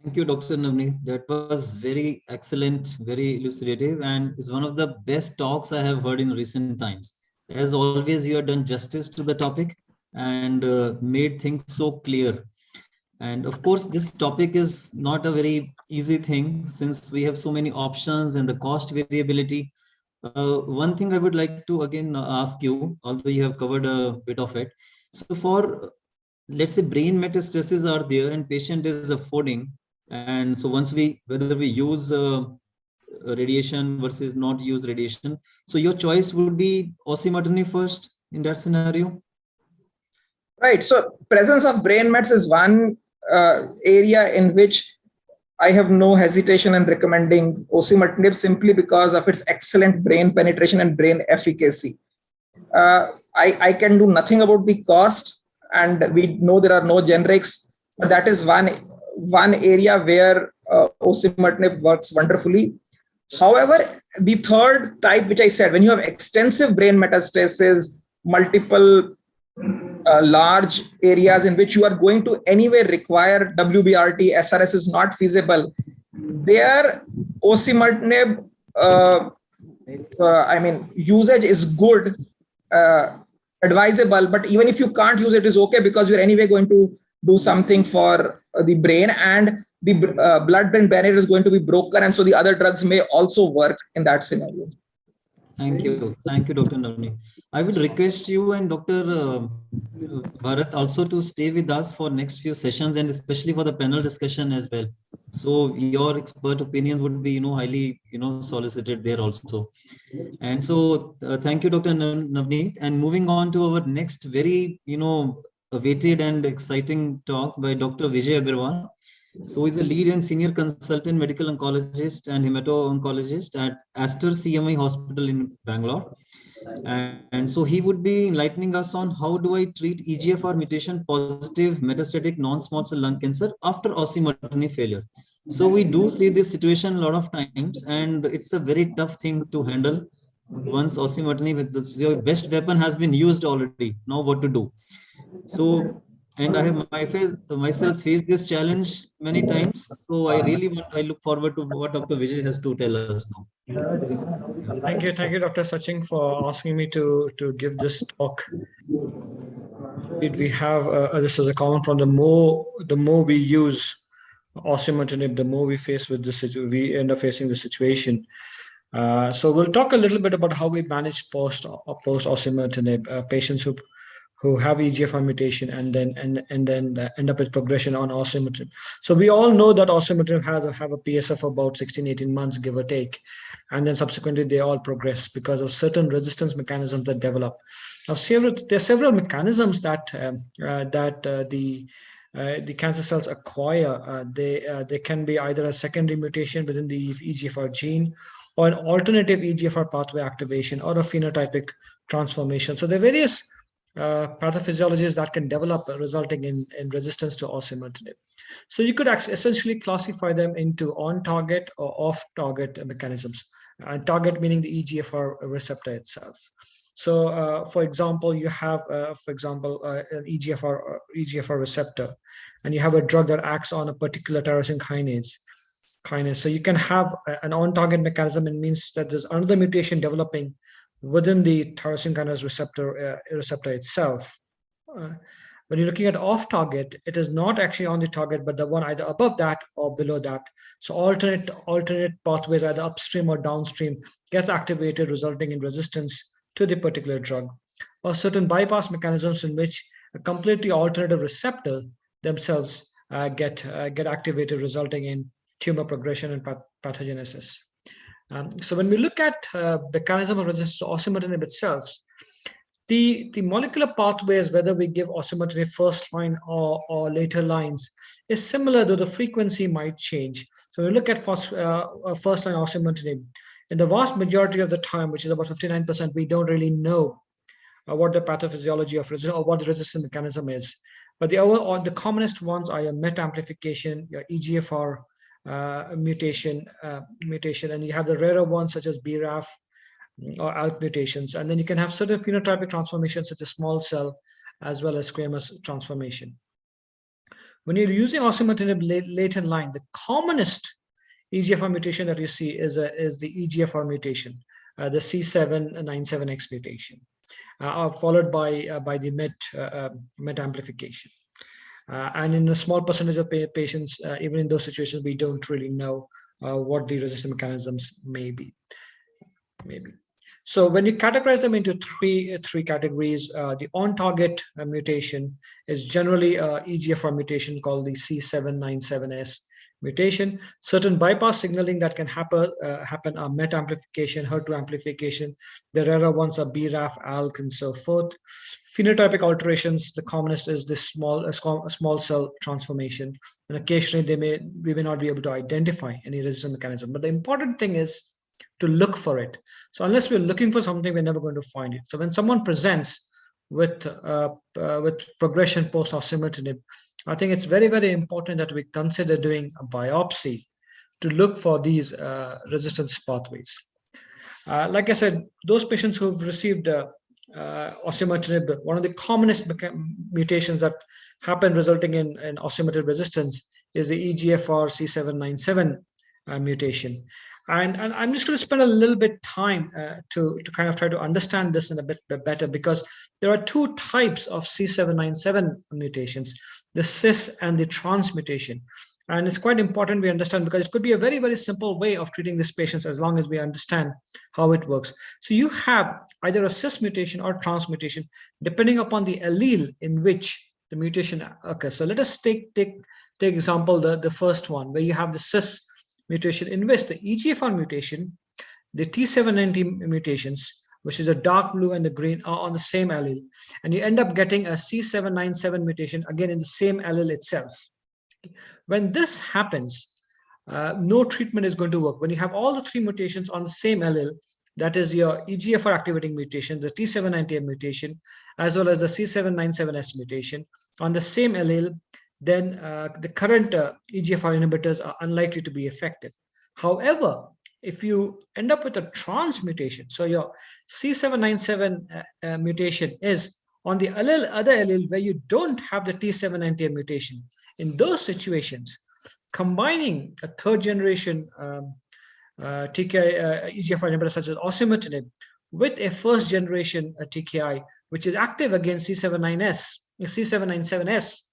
Thank you, Dr. Navneet. That was very excellent, very elucidative, and is one of the best talks I have heard in recent times. As always, you have done justice to the topic and made things so clear. And of course, this topic is not a very easy thing since we have so many options and the cost variability. One thing I would like to again ask you, although you have covered a bit of it. So for, let's say, brain metastases are there and patient is affording. And so once whether we use radiation versus not use radiation. So your choice would be osimertinib first in that scenario? Right. So presence of brain mets is one area in which I have no hesitation in recommending osimertinib simply because of its excellent brain penetration and brain efficacy. I can do nothing about the cost, and we know there are no generics, but that is one area where osimertinib works wonderfully. However, the third type, which I said, when you have extensive brain metastasis, multiple large areas in which you are going to anyway require WBRT, SRS is not feasible, there osimertinib, usage is good, advisable, but even if you can't use it, is okay, because you're anyway going to do something for the brain, and the blood-brain barrier is going to be broken, and so the other drugs may also work in that scenario. Thank you, Dr. Navneet. I will request you and Dr. Bharat also to stay with us for next few sessions, and especially for the panel discussion as well. So your expert opinions would be, highly, solicited there also. And so thank you, Dr. Navneet. And moving on to our next very, awaited and exciting talk by Dr. Vijay Agarwal. So he's a lead and senior consultant medical oncologist and hemato-oncologist at Aster CMI Hospital in Bangalore. And so he would be enlightening us on how do I treat EGFR mutation positive metastatic non-small cell lung cancer after osimertinib failure. So we do see this situation a lot of times, and it's a very tough thing to handle. Once osimertinib, your best weapon, has been used already, now what to do? So, and I have myself faced this challenge many times. So I look forward to what Dr. Vijay has to tell us now. Thank you, Dr. Sachin, for asking me to give this talk. We have this is a comment from the more we use osimertinib, the more we face with we end up facing the situation. So we'll talk a little bit about how we manage post osimertinib patients who have EGFR mutation and then end up with progression on osimertinib. So we all know that osimertinib have a PSF of about 16-18 months, give or take, and then subsequently they all progress because of certain resistance mechanisms that develop. Now, there are several mechanisms that the cancer cells acquire. They can be either a secondary mutation within the EGFR gene, or an alternative EGFR pathway activation, or a phenotypic transformation. So there are various pathophysiologies that can develop, resulting in resistance to osimertinib. So you could essentially classify them into on-target or off-target mechanisms. Target meaning the EGFR receptor itself. So, for example, you have, an EGFR receptor, and you have a drug that acts on a particular tyrosine kinase. So you can have an on-target mechanism. It means that there's another mutation developing within the tyrosine kinase receptor itself. When you're looking at off-target, it is not actually on the target, but the one either above that or below that. So alternate pathways, either upstream or downstream, gets activated, resulting in resistance to the particular drug. Or certain bypass mechanisms in which a completely alternative receptor themselves get activated, resulting in tumor progression and pathogenesis. So when we look at mechanism of resistance to osimertinib itself, the molecular pathways, whether we give osimertinib first line or later lines, is similar, though the frequency might change. So we look at first line osimertinib. In the vast majority of the time, which is about 59%, we don't really know what the pathophysiology of resistance or what the resistance mechanism is. But the commonest ones are your MET amplification, your EGFR mutation, and you have the rarer ones such as BRAF or ALK mutations, and then you can have certain phenotypic transformations such as small cell as well as squamous transformation. When you're using osimertinib late in line, the commonest EGFR mutation that you see is the EGFR mutation, the C797X mutation, followed by the MET amplification. And in a small percentage of patients, even in those situations, we don't really know what the resistance mechanisms may be. So when you categorize them into three categories, the on-target mutation is generally a EGFR mutation called the C797S mutation. Certain bypass signaling that can happen are MET amplification, HER2 amplification. The rarer ones are BRAF, ALK, and so forth. Phenotypic alterations, the commonest is this small cell transformation, and occasionally we may not be able to identify any resistance mechanism. But the important thing is to look for it. So unless we're looking for something, we're never going to find it. So when someone presents with progression post osimertinib, I think it's very, very important that we consider doing a biopsy to look for these resistance pathways. Like I said, those patients who've received osimertinib, one of the commonest mutations that happen resulting in osimertinib resistance is the EGFR C797 mutation. And I'm just going to spend a little bit time to kind of try to understand this in a bit better, because there are two types of C797 mutations, the cis and the trans mutation. And it's quite important we understand, because it could be a very, very simple way of treating these patients as long as we understand how it works. So you have either a cis mutation or trans mutation, depending upon the allele in which the mutation occurs. So let us take example, the first one, where you have the cis mutation in which the EGFR mutation, the T790 mutations, which is the dark blue and the green, are on the same allele. And you end up getting a C797 mutation, again in the same allele itself. When this happens, no treatment is going to work. When you have all the three mutations on the same allele, that is your EGFR activating mutation, the T790M mutation, as well as the C797S mutation on the same allele, then the current EGFR inhibitors are unlikely to be effective. However, if you end up with a trans mutation, so your C797 mutation is on the other allele where you don't have the T790M mutation, in those situations, combining a third generation TKI EGFR inhibitor such as osimertinib with a first generation TKI, which is active against C797S,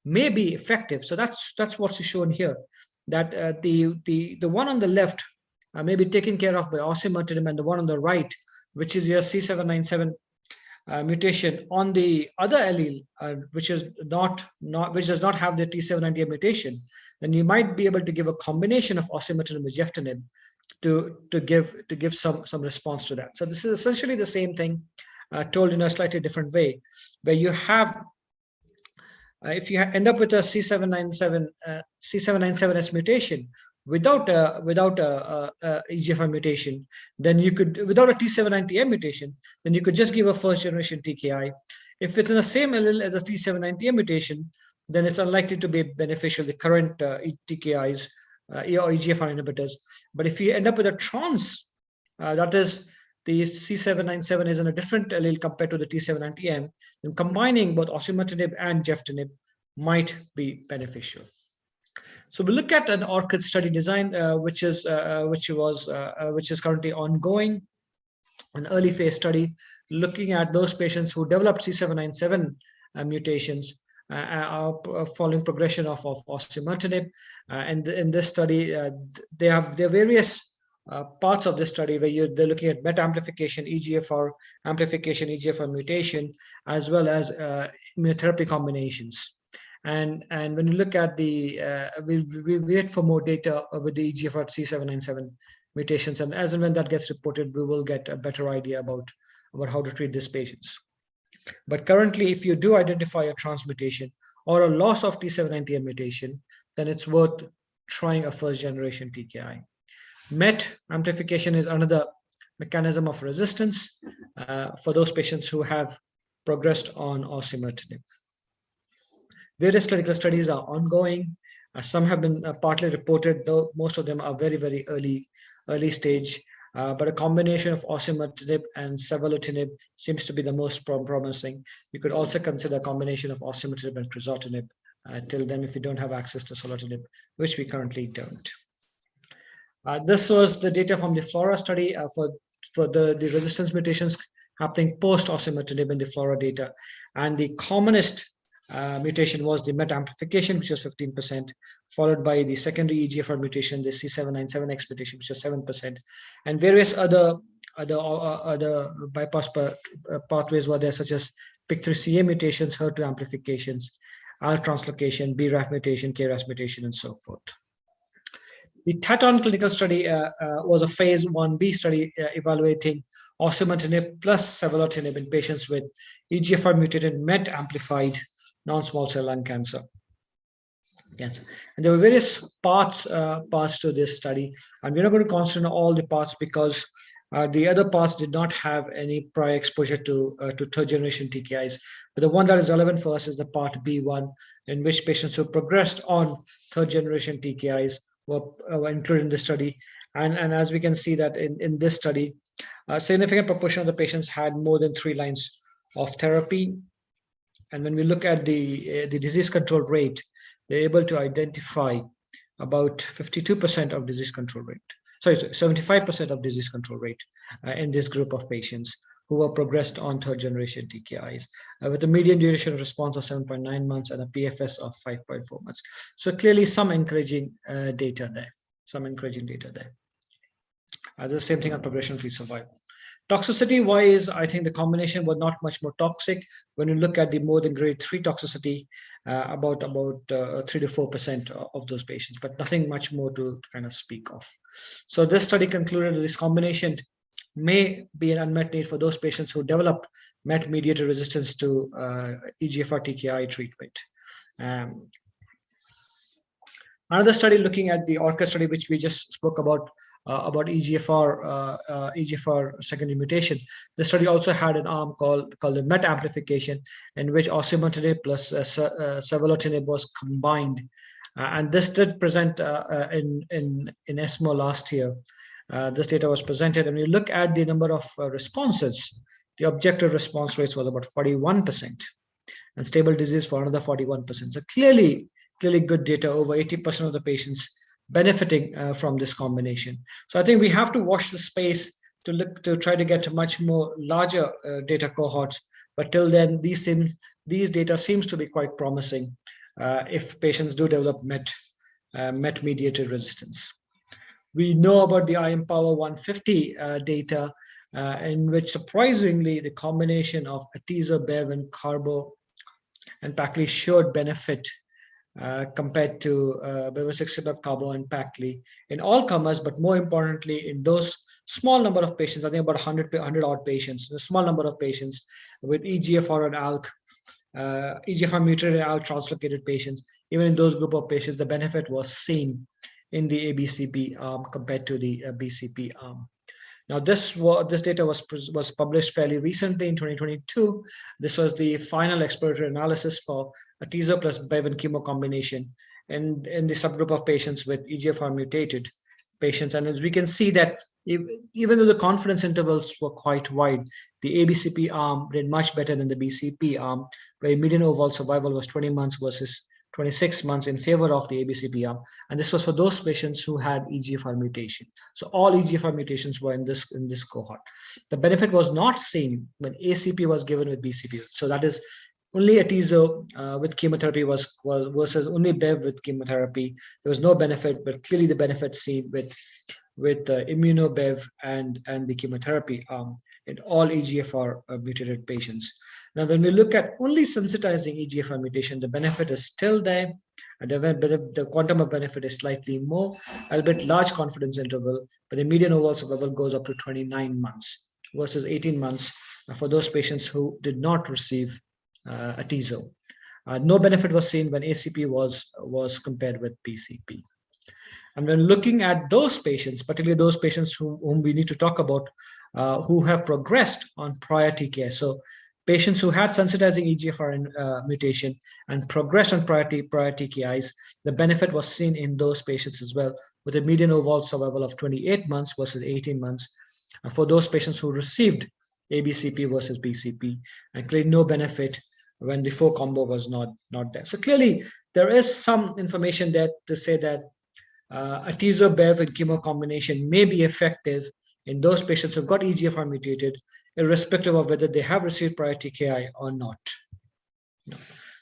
may be effective. So that's what's shown here, that the one on the left may be taken care of by osimertinib, and the one on the right, which is your C797 mutation on the other allele, which does not have the T790M mutation, then you might be able to give a combination of osimertinib with geftinib to give some response to that. So this is essentially the same thing told in a slightly different way, where you have if you end up with a C797S mutation without a EGFR mutation, then you could, without a T790M mutation, then you could just give a first generation TKI. If it's in the same allele as a T790M mutation, then it's unlikely to be beneficial, the current TKIs or EGFR inhibitors. But if you end up with a trans, that is, the C797 is in a different allele compared to the T790M, then combining both osimertinib and geftinib might be beneficial. So we look at an ORCID study design, which is currently ongoing, an early phase study looking at those patients who developed C797 mutations following progression of osimertinib. And in this study, there are various parts of this study where they're looking at MET amplification, EGFR amplification, EGFR mutation, as well as immunotherapy combinations. And when you look at the, we wait for more data with the EGFR C797 mutations, and as and when that gets reported, we will get a better idea about how to treat these patients. But currently, if you do identify a transmutation or a loss of T790M mutation, then it's worth trying a first generation TKI. MET amplification is another mechanism of resistance for those patients who have progressed on osimertinib. Various clinical studies are ongoing. Some have been partly reported, though most of them are very, very early stage. But a combination of osimertinib and savolitinib seems to be the most promising. You could also consider a combination of osimertinib and crizotinib till then, if you don't have access to solotinib, which we currently don't. This was the data from the FLORA study for the resistance mutations happening post osimertinib in the FLORA data. And the commonest mutation was the MET amplification, which was 15%, followed by the secondary EGFR mutation, the C797X mutation, which was 7%, and various other bypass pathways were there, such as PIK3CA mutations, HER2 amplifications, ALK translocation, BRAF mutation, KRAS mutation, and so forth. The TATON clinical study was a phase 1b study evaluating osimertinib plus savolitinib in patients with EGFR mutated MET amplified non-small cell lung cancer. And there were various parts to this study, and we're not going to concentrate on all the parts because the other parts did not have any prior exposure to third generation TKIs. But the one that is relevant for us is the part B1, in which patients who progressed on third generation TKIs were included in the study. And as we can see that in this study, A significant proportion of the patients had more than 3 lines of therapy. And when we look at the disease control rate, they're able to identify about 52% of disease control rate. Sorry, 75% of disease control rate in this group of patients who were progressed on third generation TKIs, with a median duration of response of 7.9 months and a PFS of 5.4 months. So clearly some encouraging data there, the same thing on progression-free survival. Toxicity-wise, I think the combination was not much more toxic. When you look at the more than grade 3 toxicity, about 3 to 4% of those patients, but nothing much more to kind of speak of. So this study concluded that this combination may be an unmet need for those patients who develop MET-mediated resistance to EGFR TKI treatment. Another study looking at the ORCA study, which we just spoke about EGFR secondary mutation. The study also had an arm called the MET amplification, in which osimertinib plus savolitinib was combined, and this did present in ESMO last year. This data was presented, and we look at the number of responses. The objective response rates was about 41%, and stable disease for another 41%. So clearly good data. Over 80% of the patients benefiting from this combination. So I think we have to watch the space to try to get much more larger data cohorts. But till then, these data seems to be quite promising if patients do develop MET-mediated resistance. We know about the IMpower 150 data, in which surprisingly the combination of atezo, bev, and carbo and pacli showed benefit compared to bevacizumab, carbo, and pacli in all comers, but more importantly in those small number of patients, I think about 100 odd patients, a small number of patients with EGFR and ALK, EGFR mutated ALK translocated patients. Even in those group of patients, the benefit was seen in the ABCP arm compared to the BCP arm. Now, this data was published fairly recently in 2022. This was the final exploratory analysis for atezo plus bev and chemo combination in the subgroup of patients with EGFR mutated patients. And as we can see that even though the confidence intervals were quite wide, the ABCP arm did much better than the BCP arm, where median overall survival was 20 months versus 26 months in favor of the ABCP arm, and this was for those patients who had EGFR mutation. So all EGFR mutations were in this cohort. The benefit was not seen when ACP was given with BCP. So that is only atezo with chemotherapy was versus only bev with chemotherapy. There was no benefit, but clearly the benefit seen with immunobev and the chemotherapy arm in all EGFR mutated patients. Now, when we look at only sensitizing EGFR mutation, the benefit is still there, and the quantum of benefit is slightly more, albeit large confidence interval, but the median overall survival goes up to 29 months versus 18 months for those patients who did not receive atezo. No benefit was seen when ACP was compared with BCP. And when looking at those patients, particularly those patients whom we need to talk about, who have progressed on prior TKI, so patients who had sensitizing EGFR mutation and progressed on prior TKIs, the benefit was seen in those patients as well, with a median overall survival of 28 months versus 18 months. And for those patients who received ABCP versus BCP, and clearly no benefit when the 4 combo was not there. So clearly there is some information there to say that atezo, bev, and chemo combination may be effective in those patients who've got EGFR mutated, irrespective of whether they have received prior TKI or not.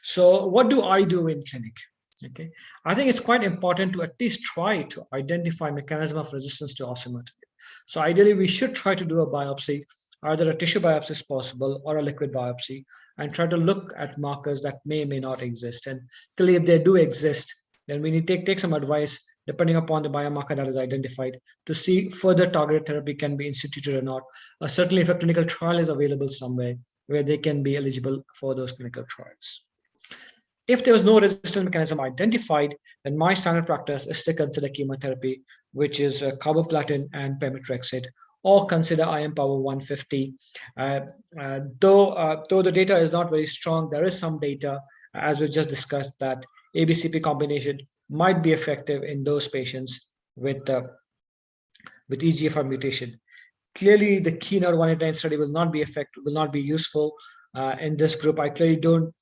So what do I do in clinic? Okay, I think it's quite important to at least try to identify mechanism of resistance to osimertinib. So ideally, we should try to do a biopsy, either a tissue biopsy is possible or a liquid biopsy, and try to look at markers that may not exist. And clearly, if they do exist, then we need to take some advice depending upon the biomarker that is identified to see further targeted therapy can be instituted or not. Certainly, if a clinical trial is available somewhere where they can be eligible for those clinical trials. If there was no resistance mechanism identified, then my standard practice is to consider chemotherapy, which is carboplatin and pemetrexed, or consider IMpower 150. Though the data is not very strong, there is some data, as we just discussed, that ABCP combination might be effective in those patients with EGFR mutation. clearly the Keynote 189 study will not be effective, will not be useful in this group. I clearly don't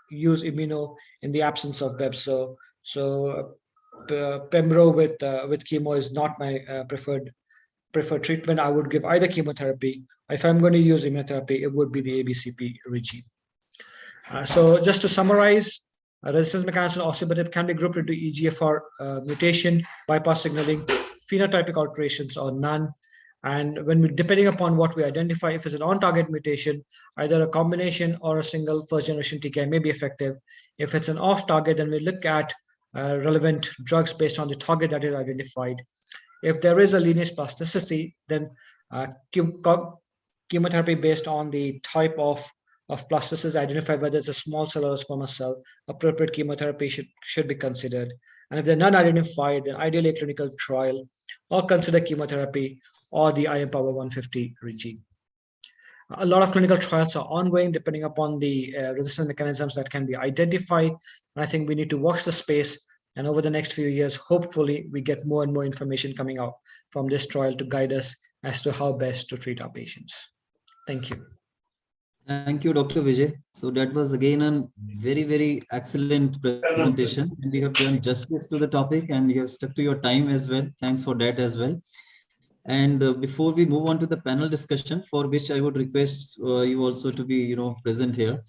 use immuno in the absence of BEP. So Pembro with chemo is not my preferred treatment. I would give either chemotherapy. If I'm going to use immunotherapy, it would be the ABCP regime. So just to summarize, resistance mechanism of osimertinib can be grouped into EGFR mutation, bypass signaling, phenotypic alterations, or none. And when we, depending upon what we identify, if it's an on-target mutation, either a combination or a single first-generation TKI may be effective. If it's an off-target, then we look at relevant drugs based on the target that is identified. If there is a lineage plasticity, then chemotherapy based on the type of plasticis identified, whether it's a small cell or a squamous cell, appropriate chemotherapy should be considered. And if they're not identified, then ideally a clinical trial, or consider chemotherapy or the IM power 150 regime. A lot of clinical trials are ongoing depending upon the resistance mechanisms that can be identified. And I think we need to watch the space. And over the next few years, hopefully we get more and more information coming out from this trial to guide us as to how best to treat our patients. Thank you. Thank you, Dr. Vijay. So that was again a very, very excellent presentation. And you have done justice to the topic and you have stuck to your time as well. Thanks for that as well. And before we move on to the panel discussion, for which I would request you also to be, present here.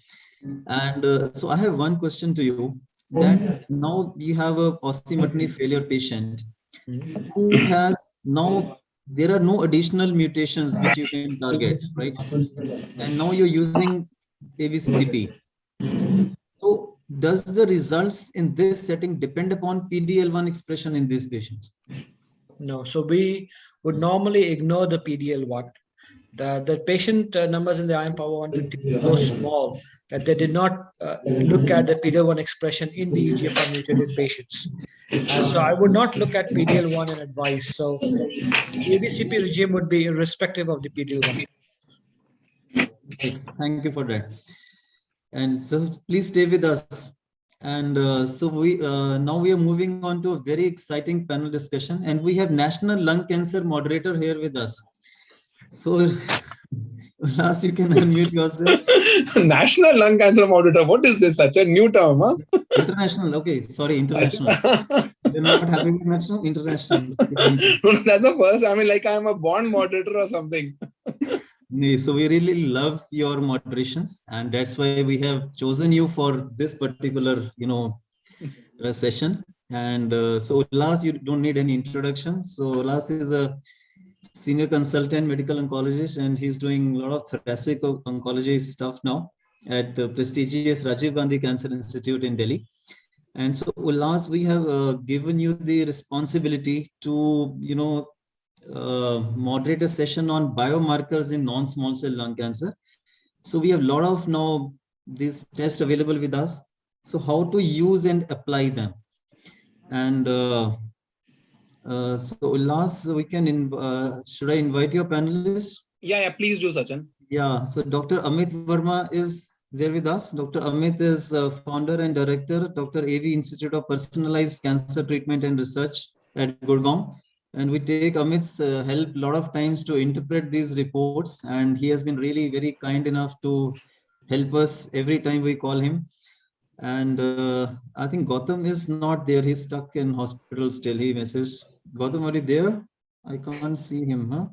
And so I have one question to you, that now you have a osimertinib failure patient who has now, there are no additional mutations which you can target, right? And now you're using ABCP. So does the results in this setting depend upon PD-L1 expression in these patients? No, so we would normally ignore the PD-L1. The patient numbers in the IM power 150 are so small that they did not look at the PD-L1 expression in the EGFR mutated patients. So I would not look at PD-L1 and advise. So the ABCP regime would be irrespective of the PD-L1. Right. Thank you for that. And so please stay with us. And so we now we are moving on to a very exciting panel discussion, and we have National Lung Cancer Moderator here with us. So Last, you can unmute yourself. National Lung Cancer Moderator. What is this? Such a new term, huh? International. Okay, sorry, international. You're not happy with national? International. That's the first. I mean, like I'm a bond moderator or something. So we really love your moderations, and that's why we have chosen you for this particular, session. And so Last, you don't need any introduction. So Last is a senior consultant medical oncologist, and he's doing a lot of thoracic oncology stuff now at the prestigious Rajiv Gandhi Cancer Institute in Delhi. And so Ullas, we have given you the responsibility to, moderate a session on biomarkers in non-small cell lung cancer. So we have a lot of now these tests available with us. So how to use and apply them. And so Ullas, we can, should I invite your panelists? Yeah, please do, Sachin. Yeah, so Dr. Amit Verma is there with us. Dr. Amit is founder and director, Dr. AV Institute of Personalized Cancer Treatment and Research at Gurgaon. And we take Amit's help a lot of times to interpret these reports. And he has been really very kind enough to help us every time we call him. And I think Gautam is not there. He's stuck in hospital still. He messaged. Gautam, are you there? I can't see him, huh?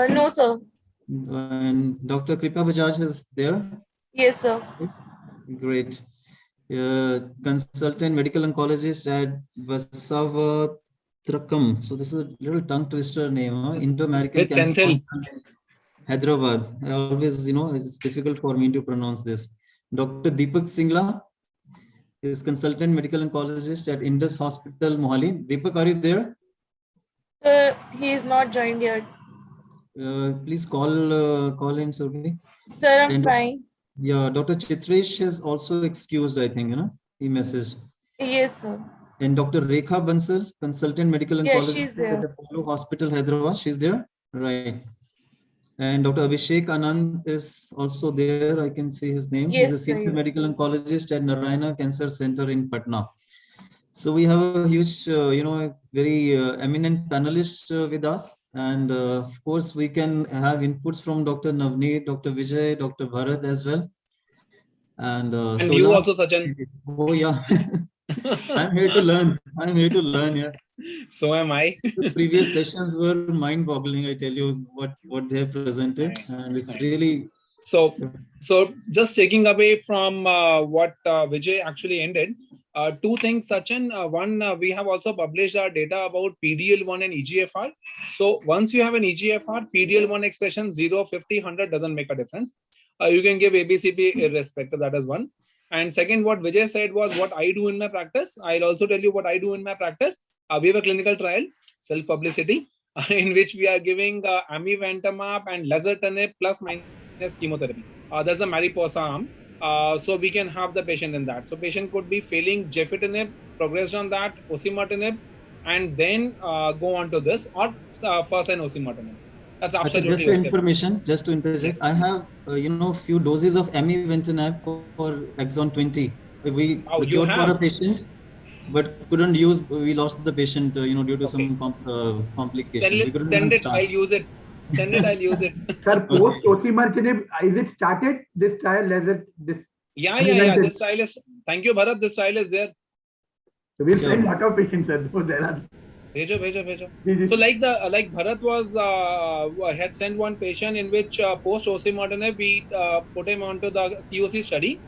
No, sir. And Dr. Kripa Bajaj is there? Yes, sir. Great. Consultant medical oncologist at Basavathrakam. So this is a little tongue twister name, huh? Indo-American Cancer Hyderabad. I always, it's difficult for me to pronounce this. Dr. Deepak Singla is consultant medical oncologist at Indus Hospital, Mohali. Deepak, are you there? He is not joined yet. Please call him, Surbi. Sir, I'm trying. Yeah, Dr. Chitresh is also excused, I think, he messaged. Yes, sir. And Dr. Rekha Bansal, consultant medical oncologist she's there. at Apollo Hospital, Hyderabad. She's there? Right. And Dr. Abhishek Anand is also there. I can see his name. Yes, He's a senior medical oncologist at Narayana Cancer Center in Patna. So we have a huge, very eminent panelist with us. And of course, we can have inputs from Dr. Navneet, Dr. Vijay, Dr. Bharat as well. And And so you last, also, Sachin. oh yeah, I'm here to learn. I'm here to learn. Yeah. So am I. The previous sessions were mind-boggling. I tell you what they have presented, and it's really. So just taking away from what Vijay actually ended, two things, Sachin. One, we have also published our data about PDL1 and EGFR. So once you have an EGFR, PDL1 expression 0, 50, 100 doesn't make a difference. You can give ABCP irrespective. That is one. And second, what Vijay said was what I do in my practice. I'll also tell you what I do in my practice. We have a clinical trial, self-publicity, in which we are giving amivantamab and lazertinib plus minus chemotherapy. There's a Mariposa arm. So we can have the patient in that. So patient could be failing gefitinib, progressed on that, osimertinib, and then go on to this, or first line osimertinib. That's absolutely just okay. information, just to interject, yes. I have few doses of amivantamab for exon 20. We procured for a patient, but couldn't use. We lost the patient, due to some complication. Send it. I'll use it. Send it. I'll use it. Sir, post osimertinib, is it started? This trial, this. Yeah. This trial is. Thank you, Bharat. This trial is there. So we'll send lot of patients, sir. So there are. Bhejo. So like Bharat was had sent one patient in which post osimertinib we put him onto the COC study.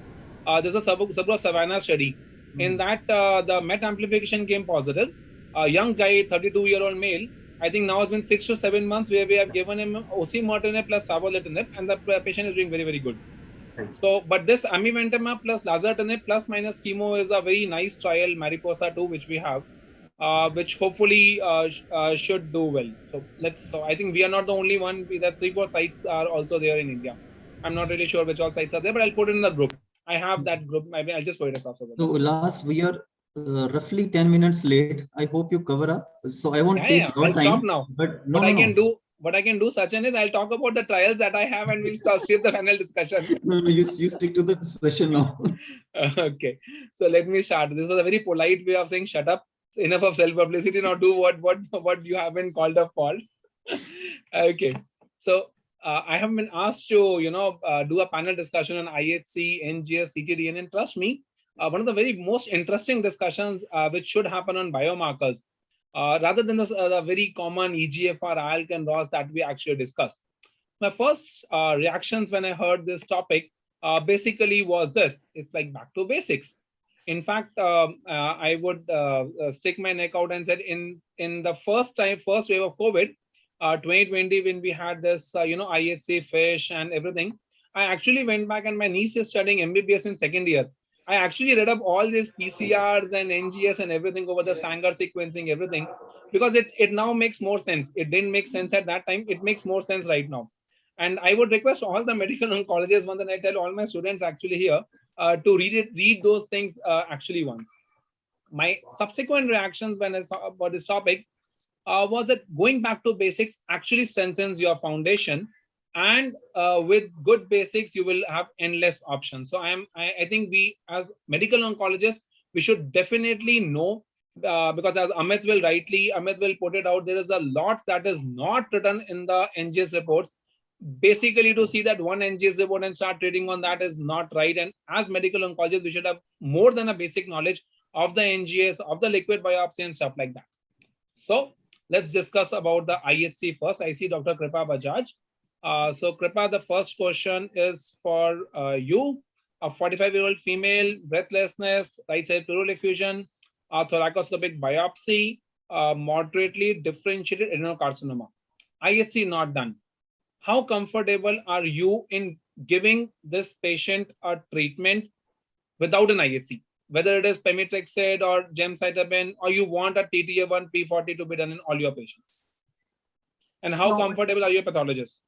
There's a Sabra Savannah study. In that the MET amplification came positive. A young guy, 32-year-old male. I think now it's been 6 to 7 months where we have given him osimertinib plus savolitinib, and the patient is doing very, very good. So, but this amivantamab plus lazertinib plus minus chemo is a very nice trial, Mariposa 2, which we have. Which hopefully should do well. So I think we are not the only one. The 3-4 sites are also there in India. I'm not really sure which all sites are there, but I'll put it in the group. I have that group. Maybe I'll just put it across. So last, we are roughly 10 minutes late. I hope you cover up. So I won't take your I'll time. Stop now. But what I can do, Sachin, is I'll talk about the trials that I have, and we'll skip the panel discussion. No, you stick to the session now. Okay. So let me start. This was a very polite way of saying shut up. Enough of self-publicity. Now do what you have been called a fault. Okay. So I have been asked to do a panel discussion on IHC, NGS, ctDNA, and trust me, one of the very most interesting discussions which should happen on biomarkers rather than the very common EGFR, ALK, and ROS that we actually discuss. My first reactions when I heard this topic basically was this: it's like back to basics. In fact, I would stick my neck out and said in the first wave of COVID, 2020, when we had this, IHC, FISH and everything, I actually went back, and my niece is studying MBBS in second year. I actually read up all these PCRs and NGS and everything over the Sanger sequencing, everything, because it now makes more sense. It didn't make sense at that time. It makes more sense right now. And I would request all the medical oncologists, one that I tell all my students actually here, to read those things actually once. My subsequent reactions when I saw about this topic was that going back to basics actually strengthens your foundation, and with good basics you will have endless options. So I think we as medical oncologists, we should definitely know, because as Amit will put it out, there is a lot that is not written in the NGS reports. Basically, to see that one NGS report and start trading on that is not right. And as medical oncologists, we should have more than a basic knowledge of the NGS, of the liquid biopsy and stuff like that. So let's discuss about the IHC first. I see Dr. Kripa Bajaj. So Kripa, the first question is for you. A 45-year-old female, breathlessness, right side pleural effusion, thoracoscopic biopsy, moderately differentiated adenocarcinoma. IHC not done. How comfortable are you in giving this patient a treatment without an IHC, whether it is pemetrexed or gemcitabine, or you want a TTA1 P40 to be done in all your patients? And how comfortable are your pathologists?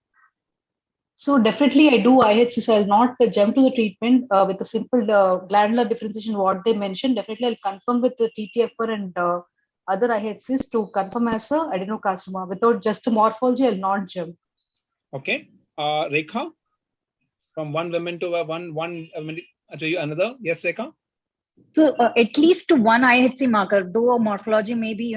So definitely I do IHC, so I'll not jump to the treatment with the simple glandular differentiation, what they mentioned. Definitely I'll confirm with the TTFR and other IHCs to confirm as a adenocarcinoma. Without just a morphology, I'll not jump. Okay. Rekha, from one woman to another. Yes, Rekha? So at least one IHC marker, though morphology may be,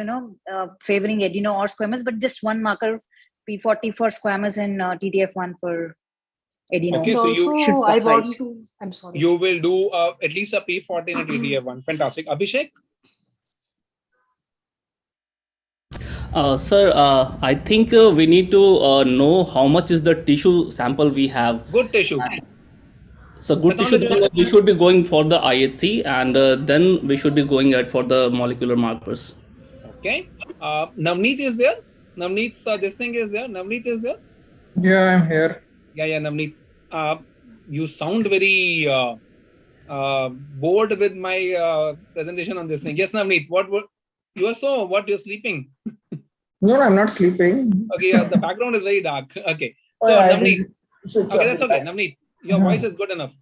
favoring adeno or squamous, but just one marker, P40 for squamous and TTF1 for adeno. Okay, And so you also, should I want suffice. to. I'm sorry. You will do at least a P40 and a TTF1. Fantastic. Abhishek? Sir, I think we need to know how much is the tissue sample we have. Good tissue. So good tissue, then we should be going for the IHC, and then we should be going at for the molecular markers. Okay. Navneet is there? Navneet's this thing is there? Navneet is there? Yeah, I'm here. Yeah, Navneet. You sound very bored with my presentation on this thing. Yes, Navneet. What you are so what you're sleeping? No, I'm not sleeping. Okay, the background is very dark. Okay. Oh, So yeah, Navneet. switch Okay, off that's the okay. light. Navneet, your voice is good enough.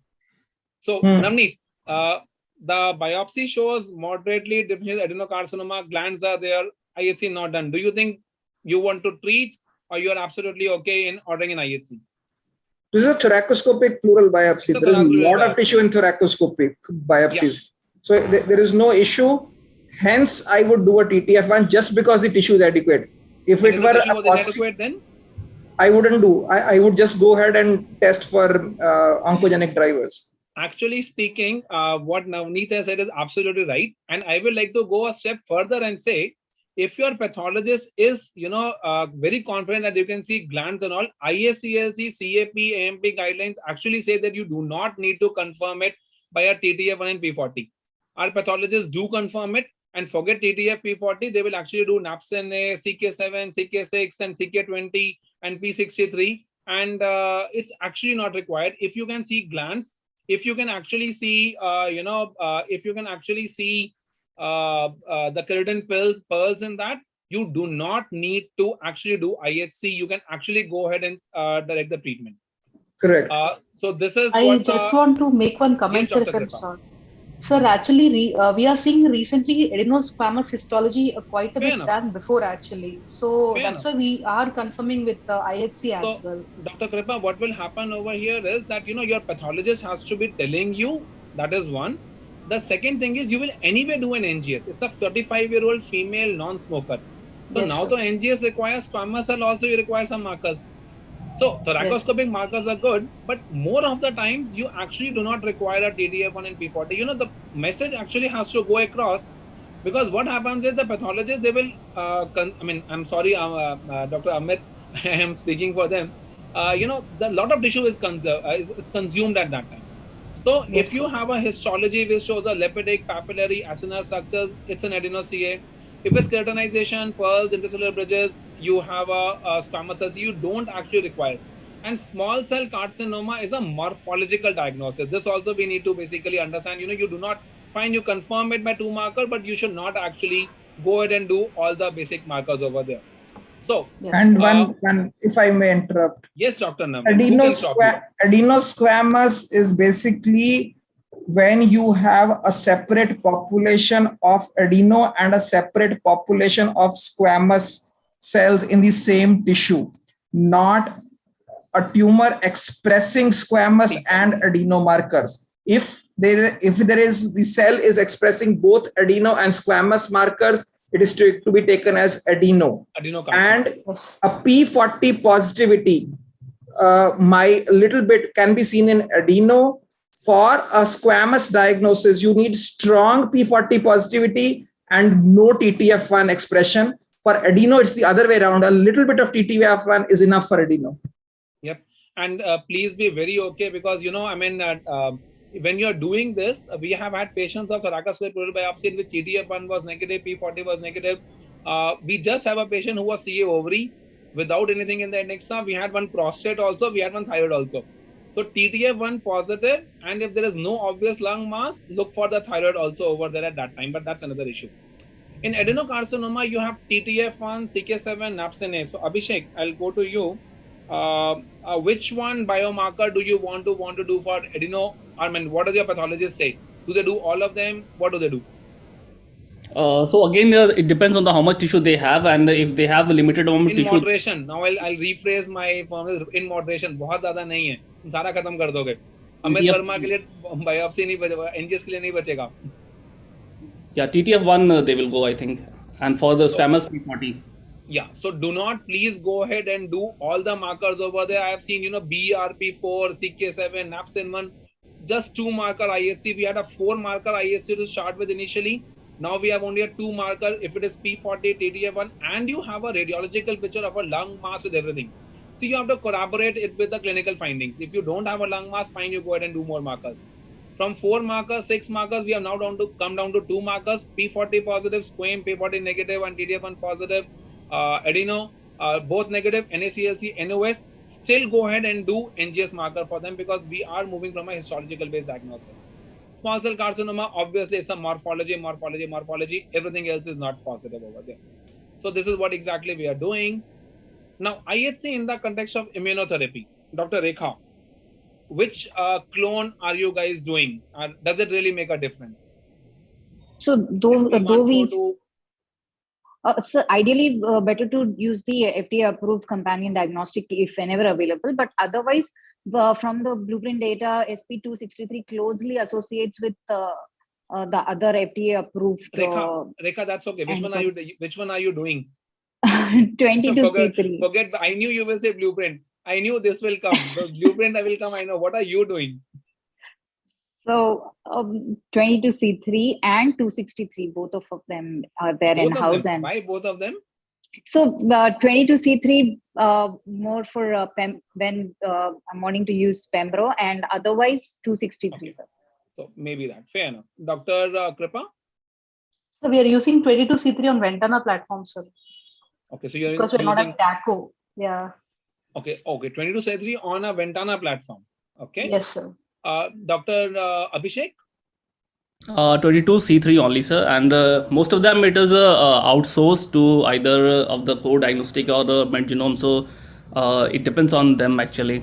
So Navneet, the biopsy shows moderately differential adenocarcinoma, glands are there, IHC not done. Do you think you want to treat, or you are absolutely okay in ordering an IHC? This is a thoracoscopic pleural biopsy. There is a lot of tissue in thoracoscopic biopsies. So there is no issue. Hence, I would do a TTF1 just because the tissue is adequate. If it were inadequate, then I wouldn't do. I would just go ahead and test for oncogenic drivers. Actually speaking, what Navneet has said is absolutely right. And I would like to go a step further and say, if your pathologist is, very confident that you can see glands and all, ISCLC, CAP, AMP guidelines actually say that you do not need to confirm it by a TTF1 and P40. Our pathologists do confirm it, and forget TTF, P40. They will actually do NAPSN-A, CK7, CK6, and CK20 and P63. And it's actually not required. If you can see glands, if you can actually see, if you can actually see the keratin pearls in that, you do not need to actually do IHC. You can actually go ahead and direct the treatment. Correct. So this is I just want to make one comment, yes, sir, if I'm sorry. Sir, actually, we are seeing recently adenosquamous histology quite a bit than before, actually. So that's why we are confirming with the IHC as well. Dr. Kripa, what will happen over here is that, your pathologist has to be telling you, that is one. The second thing is you will anyway do an NGS. It's a 35-year-old female non-smoker. So now the NGS requires squamous cell, also you require some markers. So thoracoscopic markers are good, but more of the times you actually do not require a TTF1 and P40. The message actually has to go across, because what happens is the pathologist, they will, I'm sorry, Dr. Amit, I am speaking for them. The lot of tissue is consumed at that time. So if you have a histology which shows a lipidic, papillary, acinar structures, it's an adeno-CA. If it's keratinization, pearls, intercellular bridges, you have a squamous cells, you don't actually require. And small cell carcinoma is a morphological diagnosis. This also we need to basically understand. You do not find, you confirm it by 2 marker, but you should not actually go ahead and do all the basic markers over there. So, and one, if I may interrupt. Yes, Dr. Nam. Adenosquamous is basically when you have a separate population of adeno and a separate population of squamous cells in the same tissue, not a tumor expressing squamous and adeno markers. If there is, the cell is expressing both adeno and squamous markers, it is to be taken as adeno. And a P40 positivity, my little bit can be seen in adeno. For a squamous diagnosis, you need strong P40 positivity and no TTF1 expression. For adeno, it's the other way around. A little bit of TTF1 is enough for adeno. Yep. And please be very okay, because, when you're doing this, we have had patients of thoracoscopic pleural biopsy in which TTF1 was negative, P40 was negative. We just have a patient who was CA ovary without anything in the adnexa. We had one prostate also, we had one thyroid also. So TTF1 positive, and if there is no obvious lung mass, look for the thyroid also over there at that time, but that's another issue. In adenocarcinoma, you have TTF1, CK7, NAPSN-A. So Abhishek, I'll go to you. Which one biomarker do you want to do for adeno? I mean, what does your pathologist say? Do they do all of them? What do they do? So again, it depends on how much tissue they have, and if they have a limited amount of tissue. In moderation. Now I'll rephrase my promise. In moderation. बहुत ज़्यादा नहीं है. सारा खत्म कर दोगे. अमित वर्मा के लिए biopsy नहीं बचेगा. NGS के लिए नहीं बचेगा. Yeah, TTF1 they will go, I think, and for the squamous P40. Yeah, so do not please go ahead and do all the markers over there. I have seen, BRP4, CK7, NAPSIN1, just 2 marker IHC. We had a 4 marker IHC to start with initially. Now we have only a 2 marker if it is P40, TTF1, and you have a radiological picture of a lung mass with everything. So you have to corroborate it with the clinical findings. If you don't have a lung mass, fine, you go ahead and do more markers. From 4 markers, 6 markers, we have now come down to 2 markers, P40 positive, squam, P40 negative, and TTF1 positive. Adeno, both negative, NaClC, NOS, still go ahead and do NGS marker for them because we are moving from a histological based diagnosis. Small cell carcinoma, obviously it's a morphology. Everything else is not positive over there. So this is what exactly we are doing. Now, IHC in the context of immunotherapy, Dr. Rekha, which clone are you guys doing? Does it really make a difference? So though we so ideally better to use the FDA approved companion diagnostic if whenever available, but otherwise from the blueprint data, SP263 closely associates with the other FDA approved. Rekha, that's okay. Which one are you doing? 22C3. Forget. I knew you will say blueprint. I knew this will come. The blueprint I will come. I know. What are you doing? So 22C3 and 263, both of them are there in house. And why both of them? So 22C3 more for when I'm wanting to use Pembro, and otherwise 263. Okay. Sir. So maybe that. Fair enough. Dr. Kripa? So we are using 22C3 on Ventana platform, sir. Okay, so you're because we're not having DACO. Yeah. Okay. 22C3 on a Ventana platform. Okay. Yes, sir. Dr. Abhishek? 22C3 only, sir, and most of them it is outsourced to either of the core diagnostic or the genome, so it depends on them actually,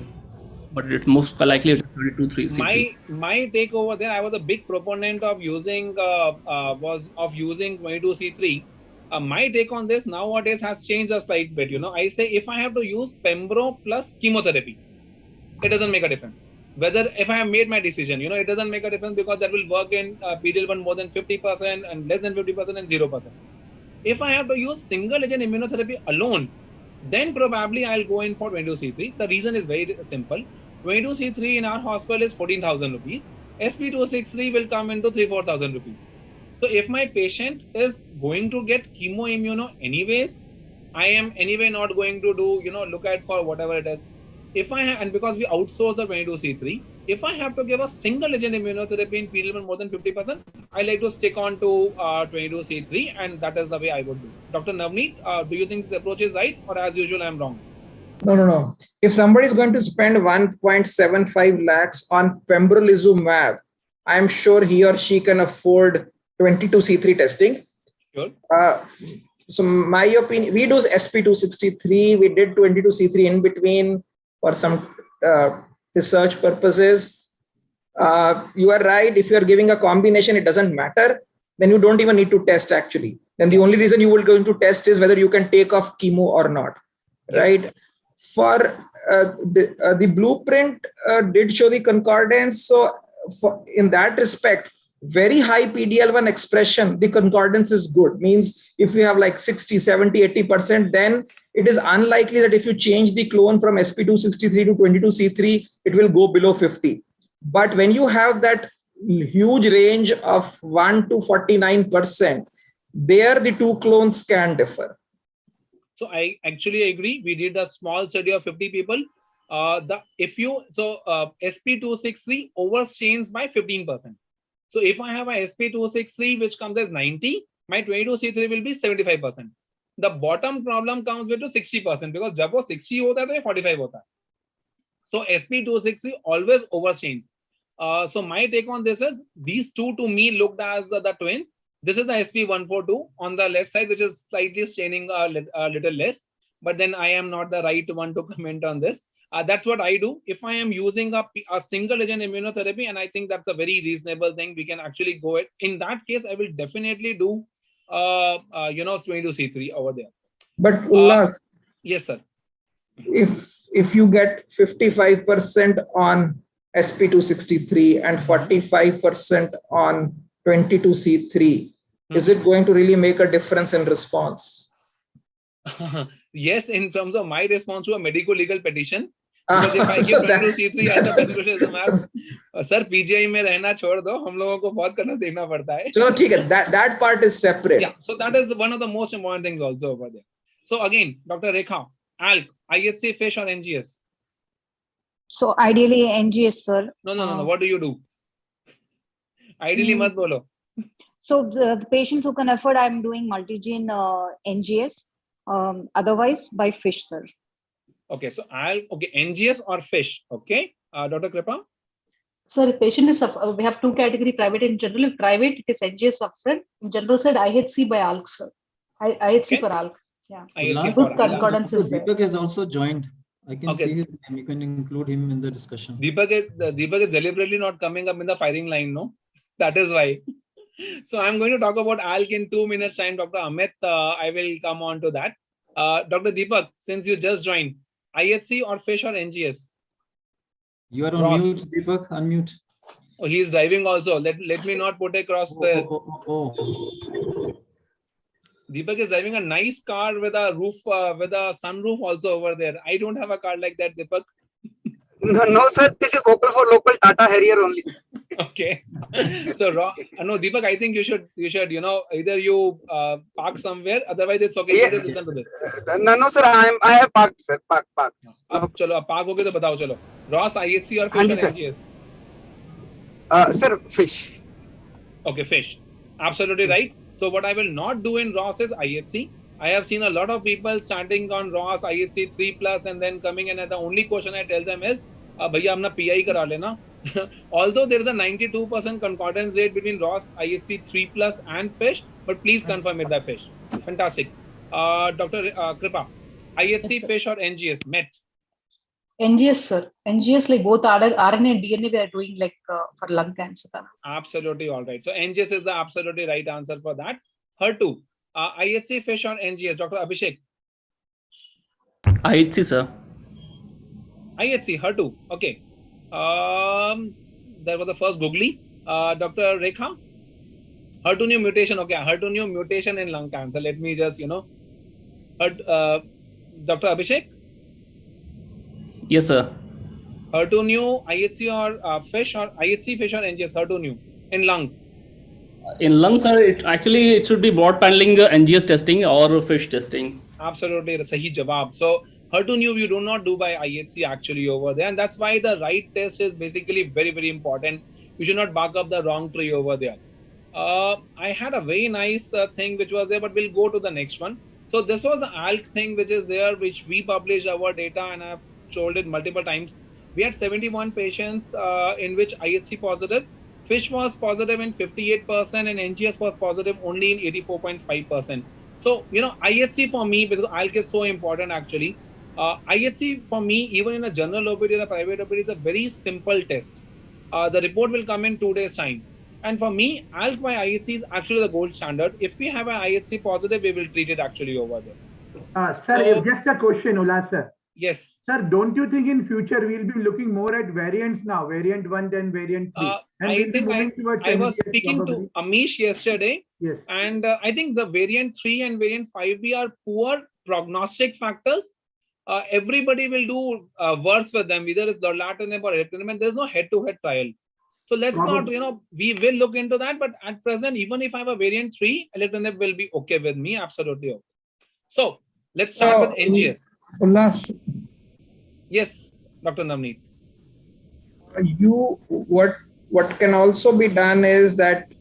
but it most likely it is 22C3. My take over there, I was a big proponent of using 22C3. My take on this nowadays has changed a slight bit. I say if I have to use Pembro plus chemotherapy, it doesn't make a difference. Whether if I have made my decision, it doesn't make a difference because that will work in PD-L1 more than 50% and less than 50% and 0%. If I have to use single agent immunotherapy alone, then probably I'll go in for 22C3. The reason is very simple. 22C3 in our hospital is 14,000 rupees. SP263 will come into 3,000-4,000 rupees. So if my patient is going to get chemo immuno anyways, I am anyway not going to do, look at for whatever it is. If I have, and because we outsource the 22C3, if I have to give a single agent immunotherapy in PD-L1 more than 50%, I like to stick on to 22C3, and that is the way I would do. Dr. Navneet, do you think this approach is right, or as usual, I'm wrong? No. If somebody is going to spend 1.75 lakhs on pembrolizumab, I'm sure he or she can afford 22C3 testing. Sure. So my opinion, we do SP263, we did 22C3 in between for some research purposes. You are right. If you are giving a combination, it doesn't matter. Then you don't even need to test actually. Then the only reason you will go into test is whether you can take off chemo or not, right? For the blueprint did show the concordance. So in that respect, very high PD-L1 expression, the concordance is good. Means if you have like 60, 70, 80%, then it is unlikely that if you change the clone from SP263 to 22C3, it will go below 50. But when you have that huge range of 1 to 49%, there the two clones can differ. So I actually agree. We did a small study of 50 people. SP263 overstains by 15%. So if I have a SP263 which comes as 90, my 22C3 will be 75%. The bottom problem comes with to 60% because जब वो 60 होता है तो ये 45 होता है. So SP263 always overstains. So my take on this is these two to me looked as the twins. This is the SP142 on the left side, which is slightly staining a little less. But then I am not the right one to comment on this. That's what I do. If I am using a single agent immunotherapy, and I think that's a very reasonable thing, we can actually go it. In that case, I will definitely do 22C3 over there. But Ullas, yes, sir. If you get 55% on SP263 and 45% on 22C3, is it going to really make a difference in response? Yes, in terms of my response to a medico-legal petition. Because if I give So that- pembrolizumab as a pembrolizumab, sir, PGI में रहना छोड़ दो, हम लोगों को बहुत करना देखना पड़ता है. चलो ठीक है, that part is separate. Yeah, so that is one of the most important things also over there. So again, Dr. Rekha, ALK, IHC, FISH or NGS? So ideally NGS, sir. No. What do you do? Ideally, mat bolo. So the patients who can afford, I'm doing multi-gene NGS. Otherwise, by FISH, sir. Okay, so NGS or FISH. Okay, Dr. Kripa. Sir, patient is we have two category, private and general. In private, it is NGS upfront. In general side, IHC by ALK, sir. IHC for ALK. Yeah. IHC Last, for concordance is there. Deepak has also joined. I can Okay. see his name. You can include him in the discussion. Deepak is deliberately not coming up in the firing line, no? That is why. So I'm going to talk about ALK in 2 minutes time. Dr. Amit, I will come on to that. Dr. Deepak, since you just joined, IHC or FISH or NGS? You are on Ross. mute, Deepak. Unmute. Oh, he is driving also. Let me not put across the. Deepak is driving a nice car with a roof, with a sunroof also over there. I don't have a car like that, Deepak. No, sir. This is vocal for local Tata Harrier only. Okay. So, no, Deepak, I think you should, either you park somewhere. Otherwise, it's okay. You just listen to this. No, sir. I have parked, sir. Park. Chalo, park hoge to batao chalo. Ross, IHC or FISH or NGS? Sir, FISH. Okay, FISH. Absolutely right. So what I will not do in Ross is IHC. I have seen a lot of people starting on Ross, IHC 3+, and then coming in, and the only question I tell them is, bhaiya apna PI kara lena. Although there is a 92% concordance rate between Ross, IHC 3+ and FISH, but please confirm it by FISH. Fantastic. Dr. Kripa, IHC, Yes, FISH or NGS, MET? NGS, sir. NGS, like both RNA and DNA, we are doing like for lung cancer. Absolutely all right. So NGS is the absolutely right answer for that. HER2, IHC, FISH or NGS? Dr. Abhishek? IHC, sir. IHC, HER2. Okay. That was the first googly. Dr. Rekha? HER2 new mutation. Okay, HER2 new mutation in lung cancer. Let me just, Dr. Abhishek? Yes, sir. HER2 new, IHC or FISH or IHC, FISH or NGS? HER2 new in lung. In lungs, sir, it should be broad paneling NGS testing or FISH testing. Absolutely, sahi jawab. So HER2 new you do not do by IHC actually over there, and that's why the right test is basically very, very important. You should not bark up the wrong tree over there. I had a very nice thing which was there, but we'll go to the next one. So this was the ALK thing which is there, which we published our data, and I've told it multiple times. We had 71 patients in which IHC positive, FISH was positive in 58%, and NGS was positive only in 84.5%. So, IHC for me, because ALK is so important actually, IHC for me, even in a general OPD or a private OPD, is a very simple test. The report will come in 2 days' time. And for me, ALK by IHC is actually the gold standard. If we have an IHC positive, we will treat it actually over there. Sir, just a question, Ullas sir. Yes. Sir, don't you think in future we'll be looking more at variants now, variant 1 then variant 3? And I think I was speaking to Amish yesterday, yes, and I think the variant 3 and variant 5B are poor prognostic factors. Everybody will do worse with them, either it's lorlatinib or erlotinib, and there's no head-to-head trial. So let's not, we will look into that, but at present, even if I have a variant 3, erlotinib will be okay with me, absolutely okay. So let's start with NGS. Ullas, yes, Dr. Navneet. What can also be done is that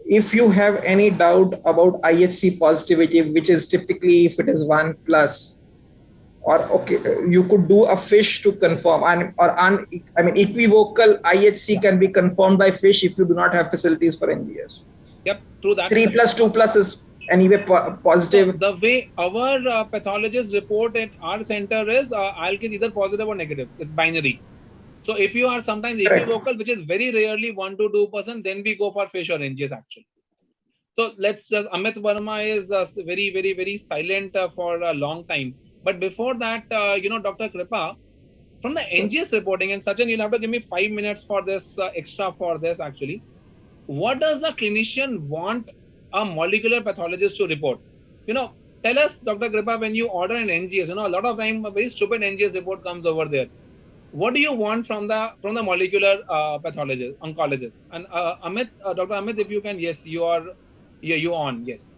if you have any doubt about IHC positivity, which is typically if it is 1+, or you could do a FISH to confirm, equivocal IHC can be confirmed by FISH if you do not have facilities for NGS. Yep, true that. 3+, 2+ is anyway positive. So the way our pathologists report at our center is ALK is either positive or negative. It's binary. So if you are sometimes equivocal, which is very rarely 1 to 2%, then we go for FISH or NGS actually. So let's just, Amit Verma is very, very, very silent for a long time. But before that, Dr. Kripa, from the NGS reporting, and Sachin, you'll have to give me 5 minutes for this extra for this actually. What does the clinician want a molecular pathologist to report. Tell us, Dr. Kripa, when you order an NGS, a lot of time a very stupid NGS report comes over there. What do you want from the molecular pathologist, oncologist? And Amit, Dr. Amit, if you can, yes, you on, yes.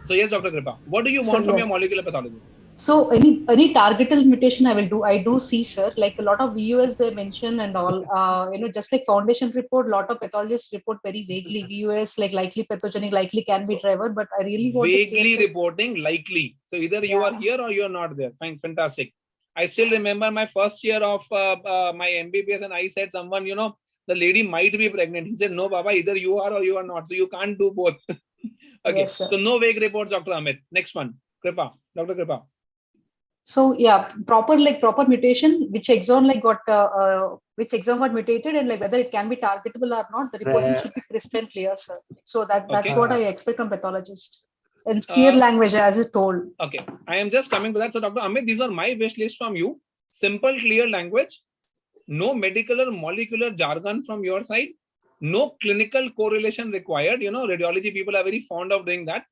So yes, Dr. Kripa, what do you want from your molecular pathologist? So any targeted mutation I will do. I do see, sir, like a lot of VUS they mention and all. Just like foundation report, lot of pathologists report very vaguely. VUS like likely pathogenic, likely can be driver, but I really want vaguely to reporting likely. So either you are here or you are not there. Fine, fantastic. I still remember my first year of my MBBS, and I said someone, the lady might be pregnant. He said, no, Baba, either you are or you are not. So you can't do both. Okay. Yes, so no vague reports, Dr. Amit. Next one, Kripa, Dr. Kripa. So yeah, proper mutation, which exon got mutated, and like whether it can be targetable or not, the reporting should be crystal clear, sir. So that's what I expect from pathologist. And clear language, as is told. Okay, I am just coming to that. So Dr. Amit, these are my wish list from you. Simple, clear language, no medical or molecular jargon from your side, no clinical correlation required. Radiology people are very fond of doing that.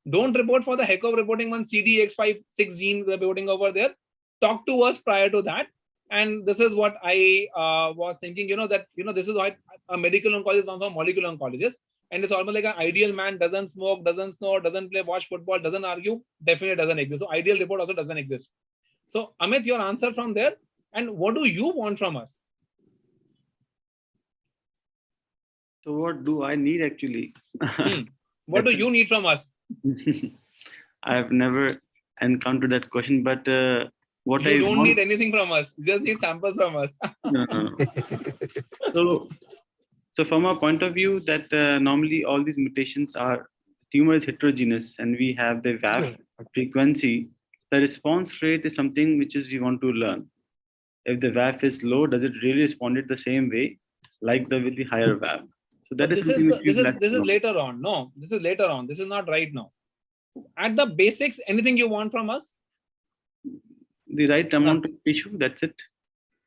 Don't report for the heck of reporting one CDX56 gene reporting over there. Talk to us prior to that. And this is what I was thinking, this is why a medical oncologist comes from molecular oncologist. And it's almost like an ideal man, doesn't smoke, doesn't snore, doesn't watch football, doesn't argue, definitely doesn't exist. So ideal report also doesn't exist. So Amit, your answer from there. And what do you want from us? So what do I need actually? What do you need from us? I've never encountered that question, but what you don't need anything from us. You just need samples from us. No. So from our point of view, that normally all these mutations are, tumor is heterogeneous, and we have the VAF frequency. The response rate is something which is we want to learn. If the VAF is low, does it really respond the same way like with the higher VAF? So that is something this is later on. No, this is later on. This is not right now. At the basics, anything you want from us? The right amount of tissue, that's it.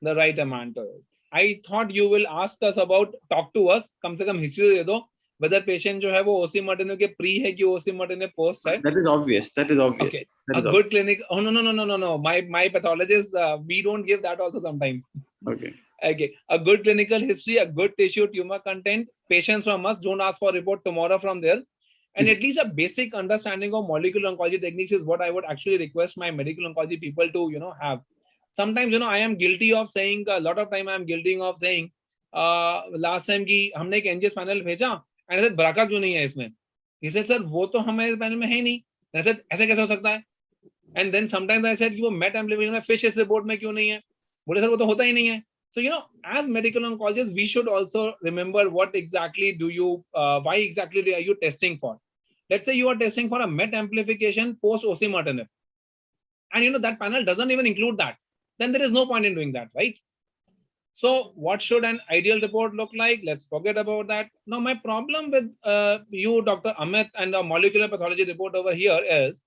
The right amount of it. I thought you will ask us about, talk to us, कम से कम history दे दो, whether patient जो है वो OC Martinez के pre है कि OC Martinez post है. That is obvious. That is obvious. Okay. Good clinic. Oh no. My pathologist, we don't give that also sometimes. Okay. Okay. A good clinical history, a good tissue tumor content. Patients from us, don't ask for a report tomorrow from there. And at least a basic understanding of molecular oncology techniques is what I would actually request my medical oncology people to, have. Sometimes, I am guilty of saying, a lot of time I am guilty of saying, last time ki हमने एक NGS panel भेजा, and I said, BRCA क्यों नहीं है इसमें? He said, sir, वो तो हमारे panel में है ही नहीं. I said, ऐसे कैसे हो सकता है? And then sometimes I said, वो MET amplification में FISH इस report में क्यों नहीं है? बोले सर वो तो होता ही नहीं है. So, as medical oncologists, we should also remember what exactly why exactly are you testing for? Let's say you are testing for a MET amplification post OC Martinez. And that panel doesn't even include that. Then there is no point in doing that, right? So what should an ideal report look like? Let's forget about that. Now, my problem with you, Dr. Amit, and the molecular pathology report over here is,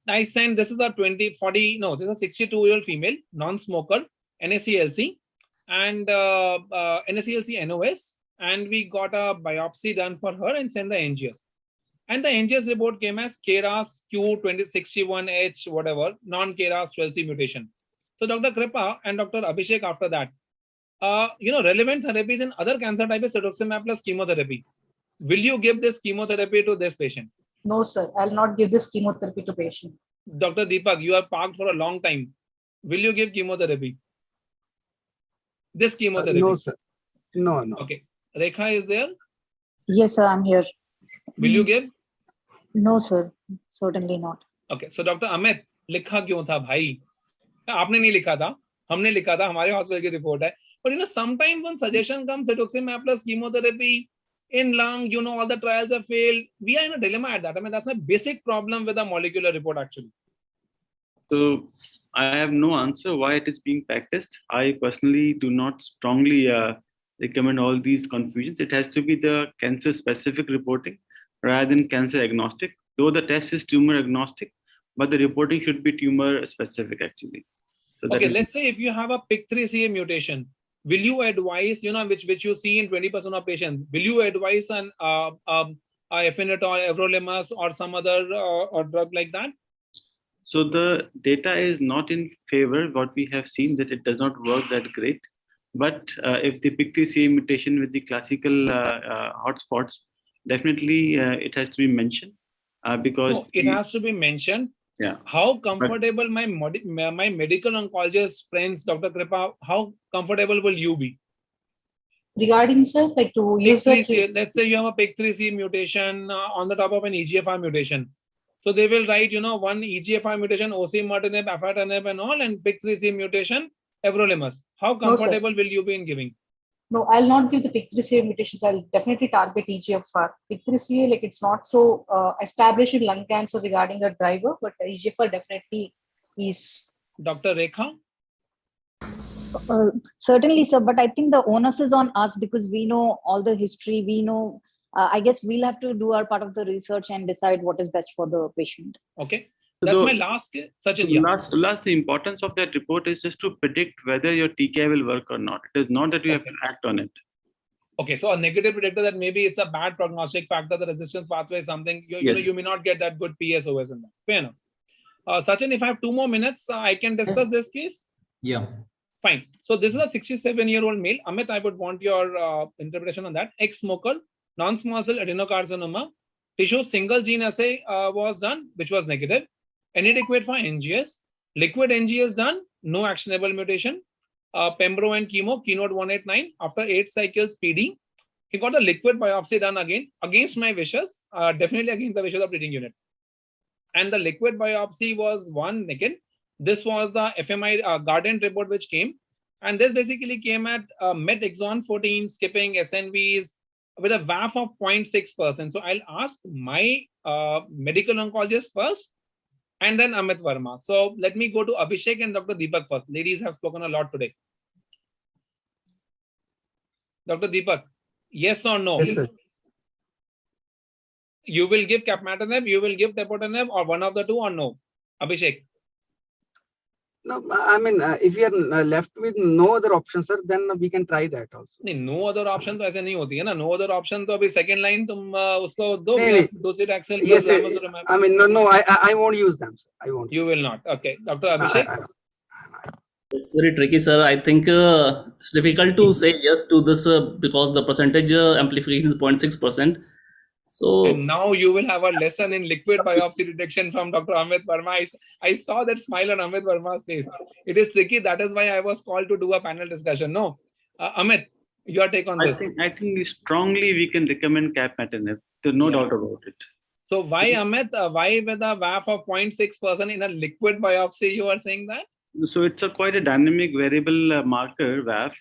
I sent, this is a 62-year-old female, non-smoker, NSCLC, and NSCLC NOS, and we got a biopsy done for her and sent the NGS. And the NGS report came as KRAS Q2061H, whatever, non-KRAS 12C mutation. So Dr. Kripa and Dr. Abhishek after that, relevant therapies in other cancer types, cetuximab plus chemotherapy. Will you give this chemotherapy to this patient? No, sir. I'll not give this chemotherapy to patient. Dr. Deepak, you are parked for a long time. Will you give chemotherapy? This chemotherapy? No, sir. No. Okay. Rekha is there? Yes, sir, I'm here. Will you give? No, sir. Certainly not. Okay. So Dr. Amit, लिखा क्यों था भाई? आपने नहीं लिखा था, हमने लिखा था, हमारे हॉस्पिटल की रिपोर्ट है. But sometimes when suggestion comes, cetuximab plus chemotherapy in lung, all the trials have failed. We are in a dilemma at that. I mean, that's my basic problem with the molecular report actually. So I have no answer why it is being practiced. I personally do not strongly recommend all these confusions. It has to be the cancer specific reporting rather than cancer agnostic. Though the test is tumor agnostic, but the reporting should be tumor specific actually. So okay, let's say if you have a PIK3CA mutation, will you advise, which you see in 20% of patients, will you advise an afinitor, everolimus, or some other or drug like that? So the data is not in favor. What we have seen that it does not work that great. But if the PIK3CA mutation with the classical hotspots, definitely it has to be mentioned because it has to be mentioned. Yeah. How comfortable my medical oncologist friends, Dr. Kripa, how comfortable will you be? Regarding, sir, like to use the... Let's say you have a PIK3CA mutation on the top of an EGFR mutation. So they will write, one EGFR mutation, osimertinib, afatinib and all, and PIK3CA mutation, everolimus. How comfortable will you be in giving? No, I'll not give the PIK3CA mutations. I'll definitely target EGFR. PIK3CA, like it's not so established in lung cancer regarding the driver, but EGFR definitely is. Dr. Rekha? Certainly, sir, but I think the onus is on us because we know all the history. We know, I guess we'll have to do our part of the research and decide what is best for the patient. Okay. That's my last, Sachin. Yeah. Last, the importance of that report is just to predict whether your TKI will work or not. It is not that you have to act on it. Okay, so a negative predictor that maybe it's a bad prognostic factor, the resistance pathway is something, you may not get that good PSOS in that. Fair enough. Sachin, if I have 2 more minutes, I can discuss this case? Yeah. Fine. So this is a 67-year-old male. Amit, I would want your interpretation on that. Ex-smoker, non-small cell adenocarcinoma, tissue single gene assay was done, which was negative. Inadequate for NGS. Liquid NGS done, no actionable mutation. Pembro and chemo, keynote 189. After 8 cycles PD, he got a liquid biopsy done again, against my wishes, definitely against the wishes of treating unit. And the liquid biopsy was one again. This was the FMI Guardian report which came. And this basically came at met exon 14, skipping SNVs with a VAF of 0.6%. So I'll ask my medical oncologist first, and then Amit Verma. So let me go to Abhishek and Dr. Deepak first. Ladies have spoken a lot today. Dr. Deepak, yes or no? Yes, sir. You will give capmatinib, you will give tepotinib, or one of the two, or no? Abhishek. No, I mean, if we are left with no other option, sir, then we can try that also. No other option तो ऐसे नहीं होती है ना. No other option तो अभी second line तुम उसको दो docetaxel plus ramucirumab. I mean, no, I won't use them, sir. I won't. You will not. Okay, Dr. Abhishek. It's very tricky, sir. I think it's difficult to say yes to this because the percentage amplification is 0.6%. So and now you will have a lesson in liquid biopsy detection from Dr. Amit Verma. I saw that smile on Amit Verma's face. It is tricky. That is why I was called to do a panel discussion. No, Amit, your take on this? I think strongly we can recommend capmatinib. There's no doubt about it. So why, Amit? Why with a VAF of 0.6% in a liquid biopsy? You are saying that? So it's quite a dynamic variable marker VAF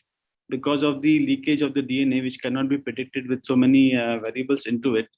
because of the leakage of the DNA, which cannot be predicted with so many variables into it.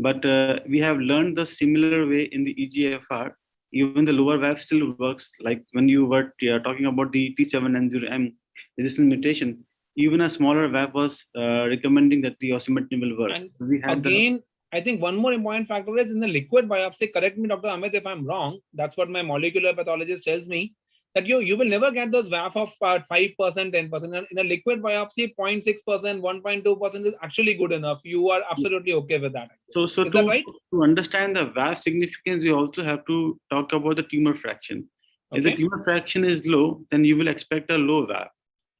But we have learned the similar way in the EGFR. Even the lower VAF still works. Like when you were talking about the T790M resistant mutation, even a smaller VAF was recommending that the osimertinib will work. And we had again, I think one more important factor is in the liquid biopsy. Correct me, Dr. Amit, if I'm wrong. That's what my molecular pathologist tells me. That you will never get those VAF of 5%, 10%. In a liquid biopsy, 0.6%, 1.2% is actually good enough. You are absolutely okay with that. So is that right? To understand the VAF significance, you also have to talk about the tumor fraction. If the tumor fraction is low, then you will expect a low VAF.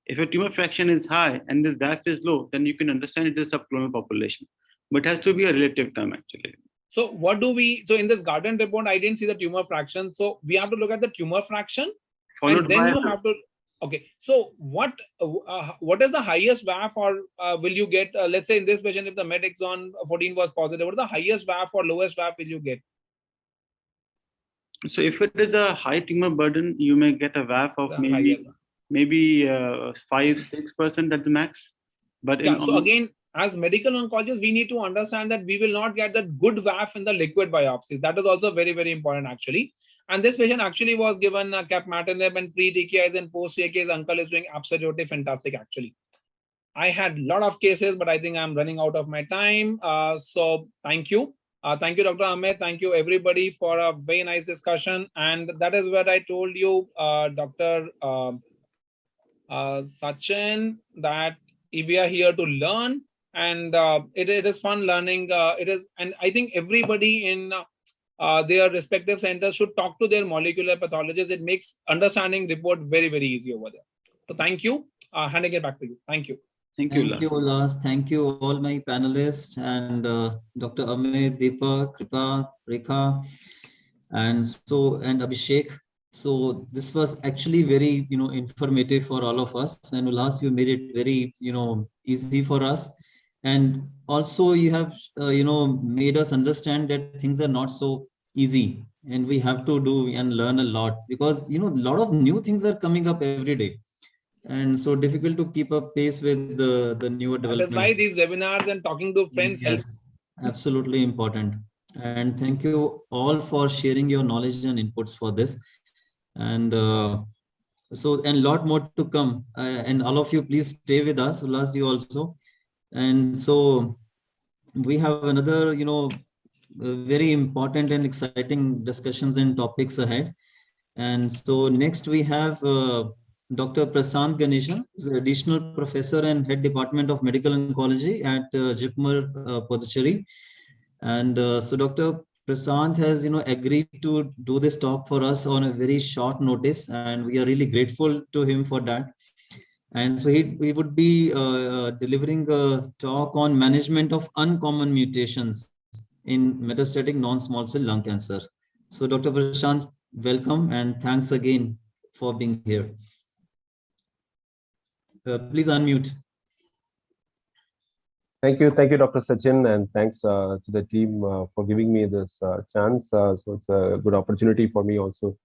If your tumor fraction is high and the VAF is low, then you can understand it is a subclonal population. But it has to be a relative term actually. So what do we, so in this Guardian report, I didn't see the tumor fraction. So we have to look at the tumor fraction. And then you have to, okay. So what is the highest VAF or will you get, let's say in this patient, if the MET exon 14 was positive, what is the highest VAF or lowest VAF will you get? So if it is a high tumor burden, you may get a VAF of maybe 5-6% at the max. But yeah, so again, as medical oncologists, we need to understand that we will not get that good VAF in the liquid biopsies. That is also very, very important actually. And this patient actually was given capmatinib and pre-TKIs and post-TKIs. Uncle is doing absolutely fantastic actually. I had a lot of cases, but I think I'm running out of my time. So thank you. Thank you, Dr. Amit. Thank you, everybody, for a very nice discussion. And that is what I told you, Dr. Sachin, that we are here to learn, and it is fun learning. It is, and I think everybody in their respective centers should talk to their molecular pathologists. It makes understanding report very, very easy over there. So thank you. Handing it back to you. Thank you. Thank you, Thank you, Lars. Lars. Thank you, all my panelists, and Dr. Amit, Deepak, Kripa, Rekha, and Abhishek. So this was actually very, informative for all of us. And Lars, you made it very, easy for us. And also you have, made us understand that things are not so easy, and we have to do and learn a lot, because, a lot of new things are coming up every day, and so difficult to keep up pace with the newer That is why developments. these webinars and talking to friends help. Yes, absolutely important. And thank you all for sharing your knowledge and inputs for this. And and lot more to come. And all of you, please stay with us. Last, you also. And so we have another, very important and exciting discussions and topics ahead. And so next we have Dr. Prasant Ganeshan, who's an additional professor and head department of medical oncology at JIPMER, Puducherry. And so Dr. Prasant has, agreed to do this talk for us on a very short notice, and we are really grateful to him for that. And so he would be delivering a talk on management of uncommon mutations in metastatic non-small cell lung cancer. So Dr. Prashant, welcome, and thanks again for being here. Please unmute. Thank you, Dr. Sachin, and thanks to the team for giving me this chance. So it's a good opportunity for me also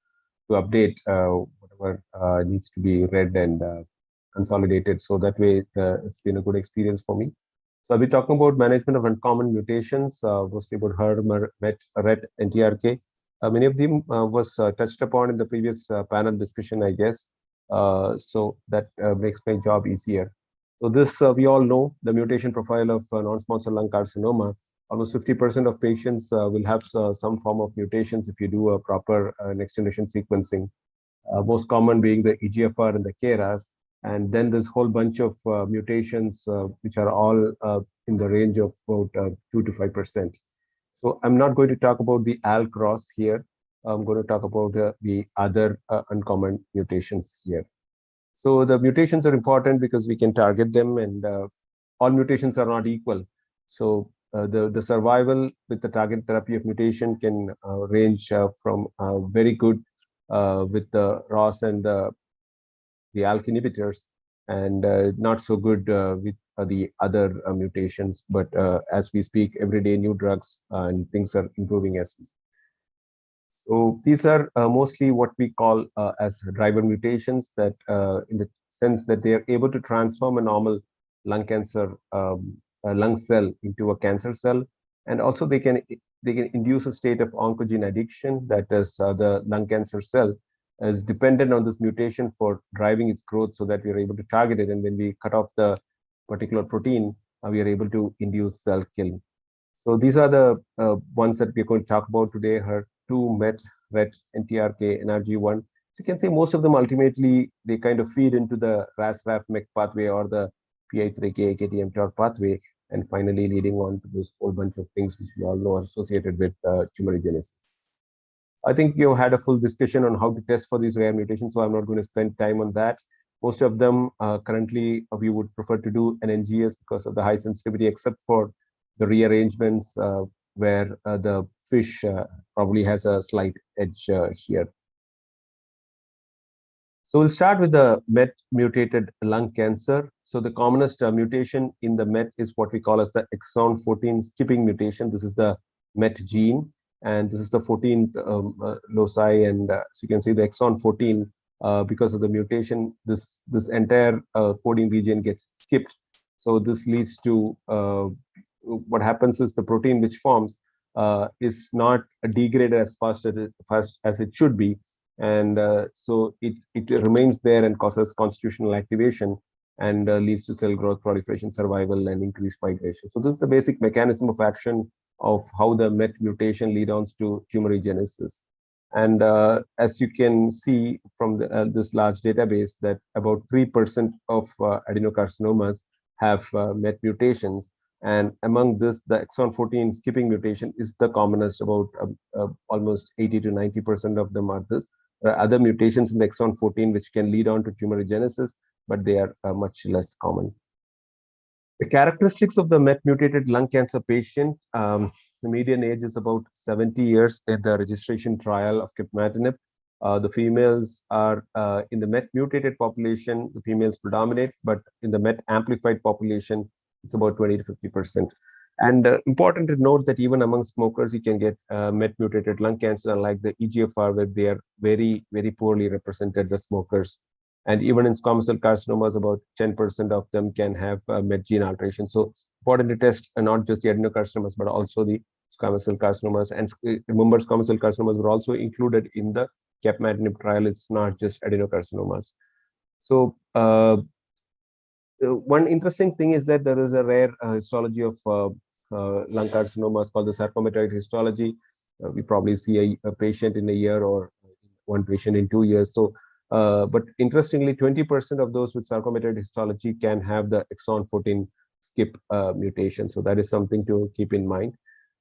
to update whatever needs to be read and consolidated. So that way, it's been a good experience for me. So I'll be talking about management of uncommon mutations, mostly about HER, MET, RET, NTRK. Many of them was touched upon in the previous panel discussion, I guess. So that makes my job easier. So this, we all know the mutation profile of non-small cell lung carcinoma. Almost 50% of patients will have some form of mutations if you do a proper next generation sequencing. Most common being the EGFR and the KRAS. And then there's a whole bunch of mutations which are all in the range of about 2 to 5%. So I'm not going to talk about the AL-cross here. I'm going to talk about the other uncommon mutations here. So the mutations are important because we can target them, and all mutations are not equal. So the survival with the target therapy of mutation can range from very good with the ROS and the ALK inhibitors, and not so good with the other mutations. But as we speak, every day new drugs and things are improving as we speak. So these are mostly what we call as driver mutations, that in the sense that they are able to transform a normal lung cancer lung cell into a cancer cell, and also they can induce a state of oncogene addiction, that is the lung cancer cell is dependent on this mutation for driving its growth, so that we are able to target it, and when we cut off the particular protein, we are able to induce cell killing. So these are the ones that we're going to talk about today: HER2, MET, RET, NTRK, NRG1. So you can say most of them ultimately they kind of feed into the RAS-RAF-MEK pathway or the PI3K, AKT, mTOR pathway, and finally leading on to this whole bunch of things which we all know are associated with tumorigenesis. I think you had a full discussion on how to test for these rare mutations, so I'm not going to spend time on that. Most of them currently we would prefer to do an NGS because of the high sensitivity, except for the rearrangements where the fish probably has a slight edge here. So we'll start with the MET mutated lung cancer. So the commonest mutation in the MET is what we call as the exon 14 skipping mutation. This is the MET gene, and this is the 14th loci. And so you can see the exon 14, because of the mutation, this entire coding region gets skipped. So this leads to what happens is the protein which forms is not degraded as fast as it should be, and so it remains there and causes constitutional activation, and leads to cell growth, proliferation, survival, and increased migration. So this is the basic mechanism of action of how the MET mutation leads on to tumorigenesis. And as you can see from this large database, that about 3% of adenocarcinomas have MET mutations. And among this, the exon 14 skipping mutation is the commonest. About almost 80 to 90% of them are this. There are other mutations in the exon 14 which can lead on to tumorigenesis, but they are much less common. The characteristics of the MET mutated lung cancer patient, the median age is about 70 years in the registration trial of capmatinib. The females are in the MET mutated population, the females predominate, but in the MET amplified population, it's about 20 to 50%. And important to note that even among smokers, you can get MET mutated lung cancer, unlike the EGFR, where they are very, very poorly represented, the smokers. And even in squamous cell carcinomas, about 10% of them can have MET gene alteration. So important to test not just the adenocarcinomas, but also the squamous cell carcinomas. And remember, squamous cell carcinomas were also included in the capmatinib trial. It's not just adenocarcinomas. So one interesting thing is that there is a rare histology of lung carcinomas called the sarcomatoid histology. We probably see a patient in a year or one patient in 2 years. So but interestingly, 20% of those with sarcomatoid histology can have the exon 14 skip mutation. So that is something to keep in mind.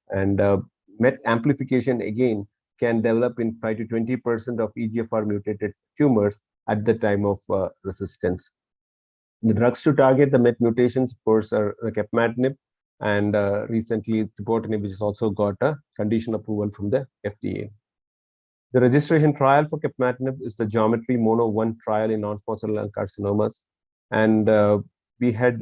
And MET amplification, again, can develop in 5 to 20% of EGFR mutated tumors at the time of resistance. The drugs to target the MET mutations, of course, are capmatinib, and recently tepotinib, which has also got a conditional approval from the FDA. The registration trial for capmatinib is the Geometry Mono 1 trial in non-small cell lung carcinomas. And we had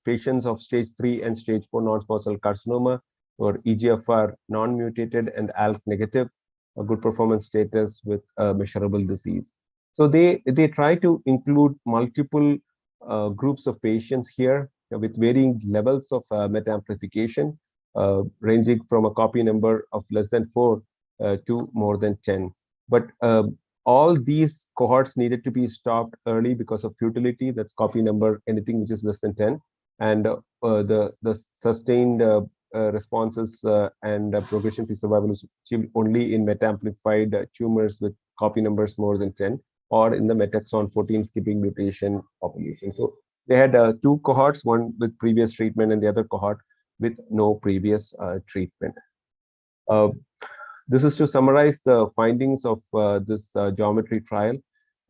patients of stage 3 and stage 4 non-small cell carcinoma or EGFR non-mutated and ALK negative, a good performance status with measurable disease. So they try to include multiple groups of patients here with varying levels of MET amplification, ranging from a copy number of less than 4 to more than 10. But all these cohorts needed to be stopped early because of futility. That's copy number, anything which is less than 10. And the sustained responses and progression-free survival is achieved only in MET amplified tumors with copy numbers more than 10, or in the MET exon 14 skipping mutation population. So they had 2 cohorts, one with previous treatment and the other cohort with no previous treatment. This is to summarize the findings of this geometry trial.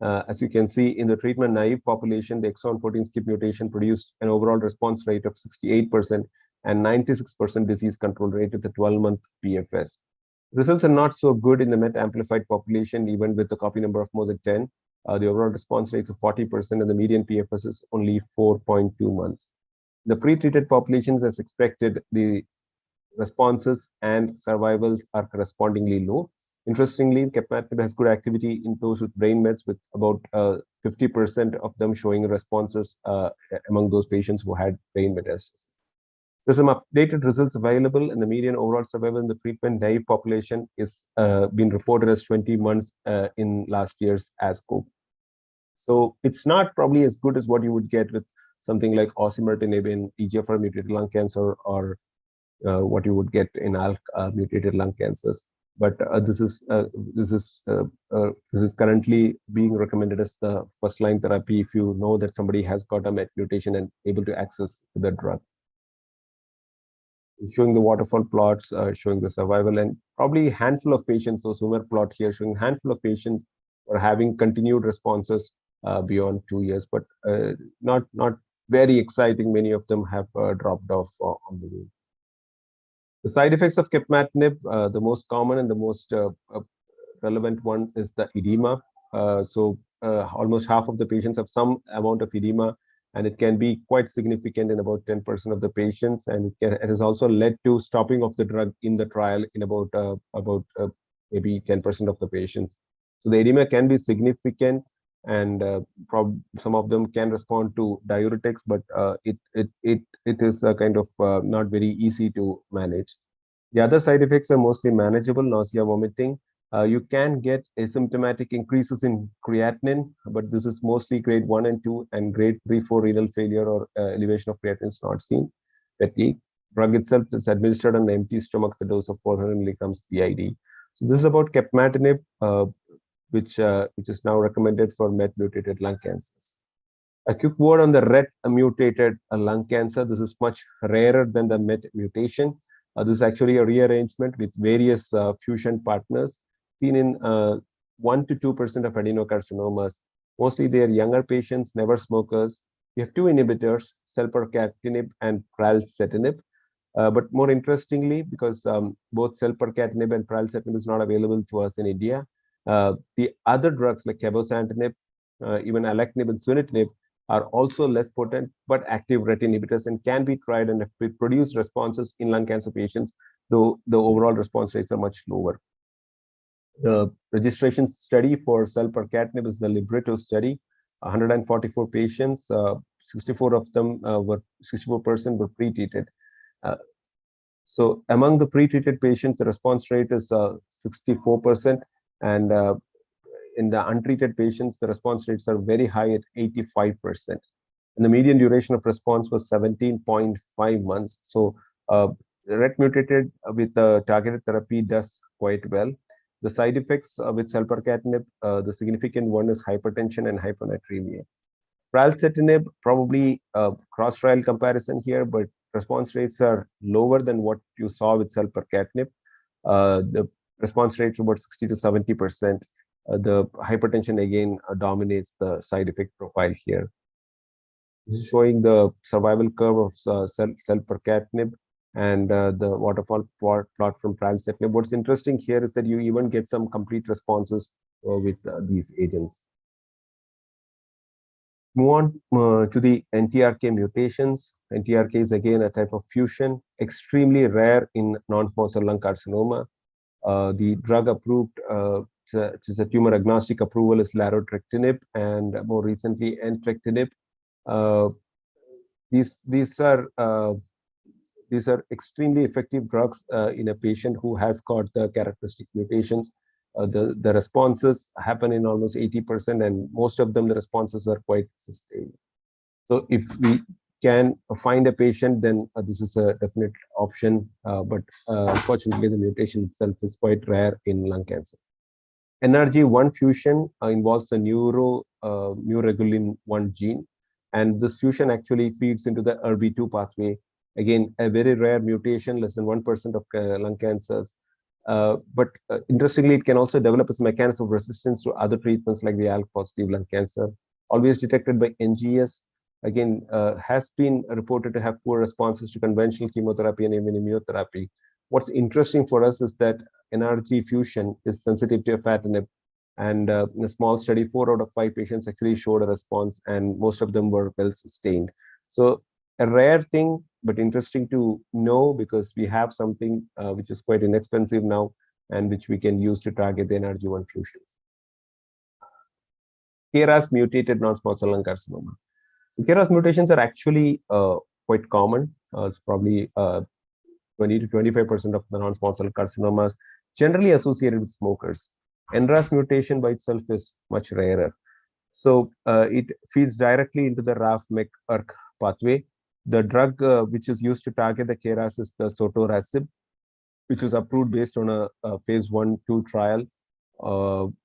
As you can see, in the treatment naive population, the exon 14 skip mutation produced an overall response rate of 68% and 96% disease control rate at the 12-month PFS. Results are not so good in the MET amplified population, even with the copy number of more than 10. The overall response rate is 40%, and the median PFS is only 4.2 months. The pre-treated populations, as expected, the responses and survivals are correspondingly low. Interestingly, capmatinib has good activity in those with brain mets, with about 50% of them showing responses among those patients who had brain metastasis. There's some updated results available, and the median overall survival in the treatment naive population is been reported as 20 months in last year's ASCO. So it's not probably as good as what you would get with something like osimertinib in EGFR mutated lung cancer, or what you would get in ALK mutated lung cancers. But this is currently being recommended as the first line therapy if you know that somebody has got a MET mutation and able to access the drug. Showing the waterfall plots, showing the survival, and probably a handful of patients, so swimmer plot here showing a handful of patients are having continued responses beyond 2 years, but not very exciting. Many of them have dropped off on the way. The side effects of capmatinib, the most common and the most relevant one is the edema. Almost half of the patients have some amount of edema, and it can be quite significant in about 10% of the patients, and it has also led to stopping of the drug in the trial in about maybe 10% of the patients. So the edema can be significant, and some of them can respond to diuretics, but it is kind of not very easy to manage. The other side effects are mostly manageable: nausea, vomiting. You can get asymptomatic increases in creatinine, but this is mostly grade 1 and 2, and grade 3, 4 renal failure or elevation of creatinine is not seen. Fatigue. Drug itself is administered on an empty stomach, the dose of 400 milligrams BID. So this is about capmatinib, which is now recommended for MET mutated lung cancers. A quick word on the RET mutated lung cancer. This is much rarer than the MET mutation. This is actually a rearrangement with various fusion partners seen in 1 to 2% of adenocarcinomas. Mostly they are younger patients, never smokers. We have two inhibitors, selpercatinib and pralsetinib. But more interestingly, because both selpercatinib and pralsetinib is not available to us in India, the other drugs like cabozantinib, even alectinib and sunitinib are also less potent but active RET inhibitors and can be tried and produce responses in lung cancer patients, though the overall response rates are much lower. The registration study for selpercatinib is the Libretto study. 144 patients, 64 of them 64% were pre-treated. So among the pre-treated patients, the response rate is 64%, and in the untreated patients, the response rates are very high at 85%. And the median duration of response was 17.5 months. So RET mutated with the targeted therapy does quite well. The side effects with selpercatinib, the significant one is hypertension and hyponatremia. Pralsetinib, probably cross-trial comparison here, but response rates are lower than what you saw with selpercatinib. The response rates are about 60 to 70%. The hypertension again dominates the side effect profile here. This is showing the survival curve of selpercatinib and the waterfall plot from pralsetinib. What's interesting here is that you even get some complete responses with these agents. Move on to the NTRK mutations. NTRK is again a type of fusion, extremely rare in non-small cell lung carcinoma. The drug approved, which is a tumor agnostic approval, is larotrectinib, and more recently entrectinib. These are extremely effective drugs in a patient who has got the characteristic mutations. The responses happen in almost 80%, and most of them, the responses are quite sustained. So if we can find a patient, then this is a definite option, but unfortunately, the mutation itself is quite rare in lung cancer. NRG1 fusion involves the neuroregulin 1 gene, and this fusion actually feeds into the ERB2 pathway. Again, a very rare mutation, less than 1% of lung cancers. But interestingly, it can also develop as a mechanism of resistance to other treatments like the ALK-positive lung cancer. Always detected by NGS, again, has been reported to have poor responses to conventional chemotherapy and even immunotherapy. What's interesting for us is that NRG fusion is sensitive to afatinib, and in a small study, 4 out of 5 patients actually showed a response, and most of them were well sustained. So a rare thing, but interesting to know, because we have something which is quite inexpensive now and which we can use to target the NRG1 fusions. KRAS mutated non-small cell lung carcinoma. KRAS mutations are actually quite common. It's probably 20 to 25% of the non-small cell carcinomas generally associated with smokers. NRAS mutation by itself is much rarer. So it feeds directly into the RAF-MEK-ERK pathway. The drug which is used to target the KRAS is the sotorasib, which was approved based on a phase 1-2 trial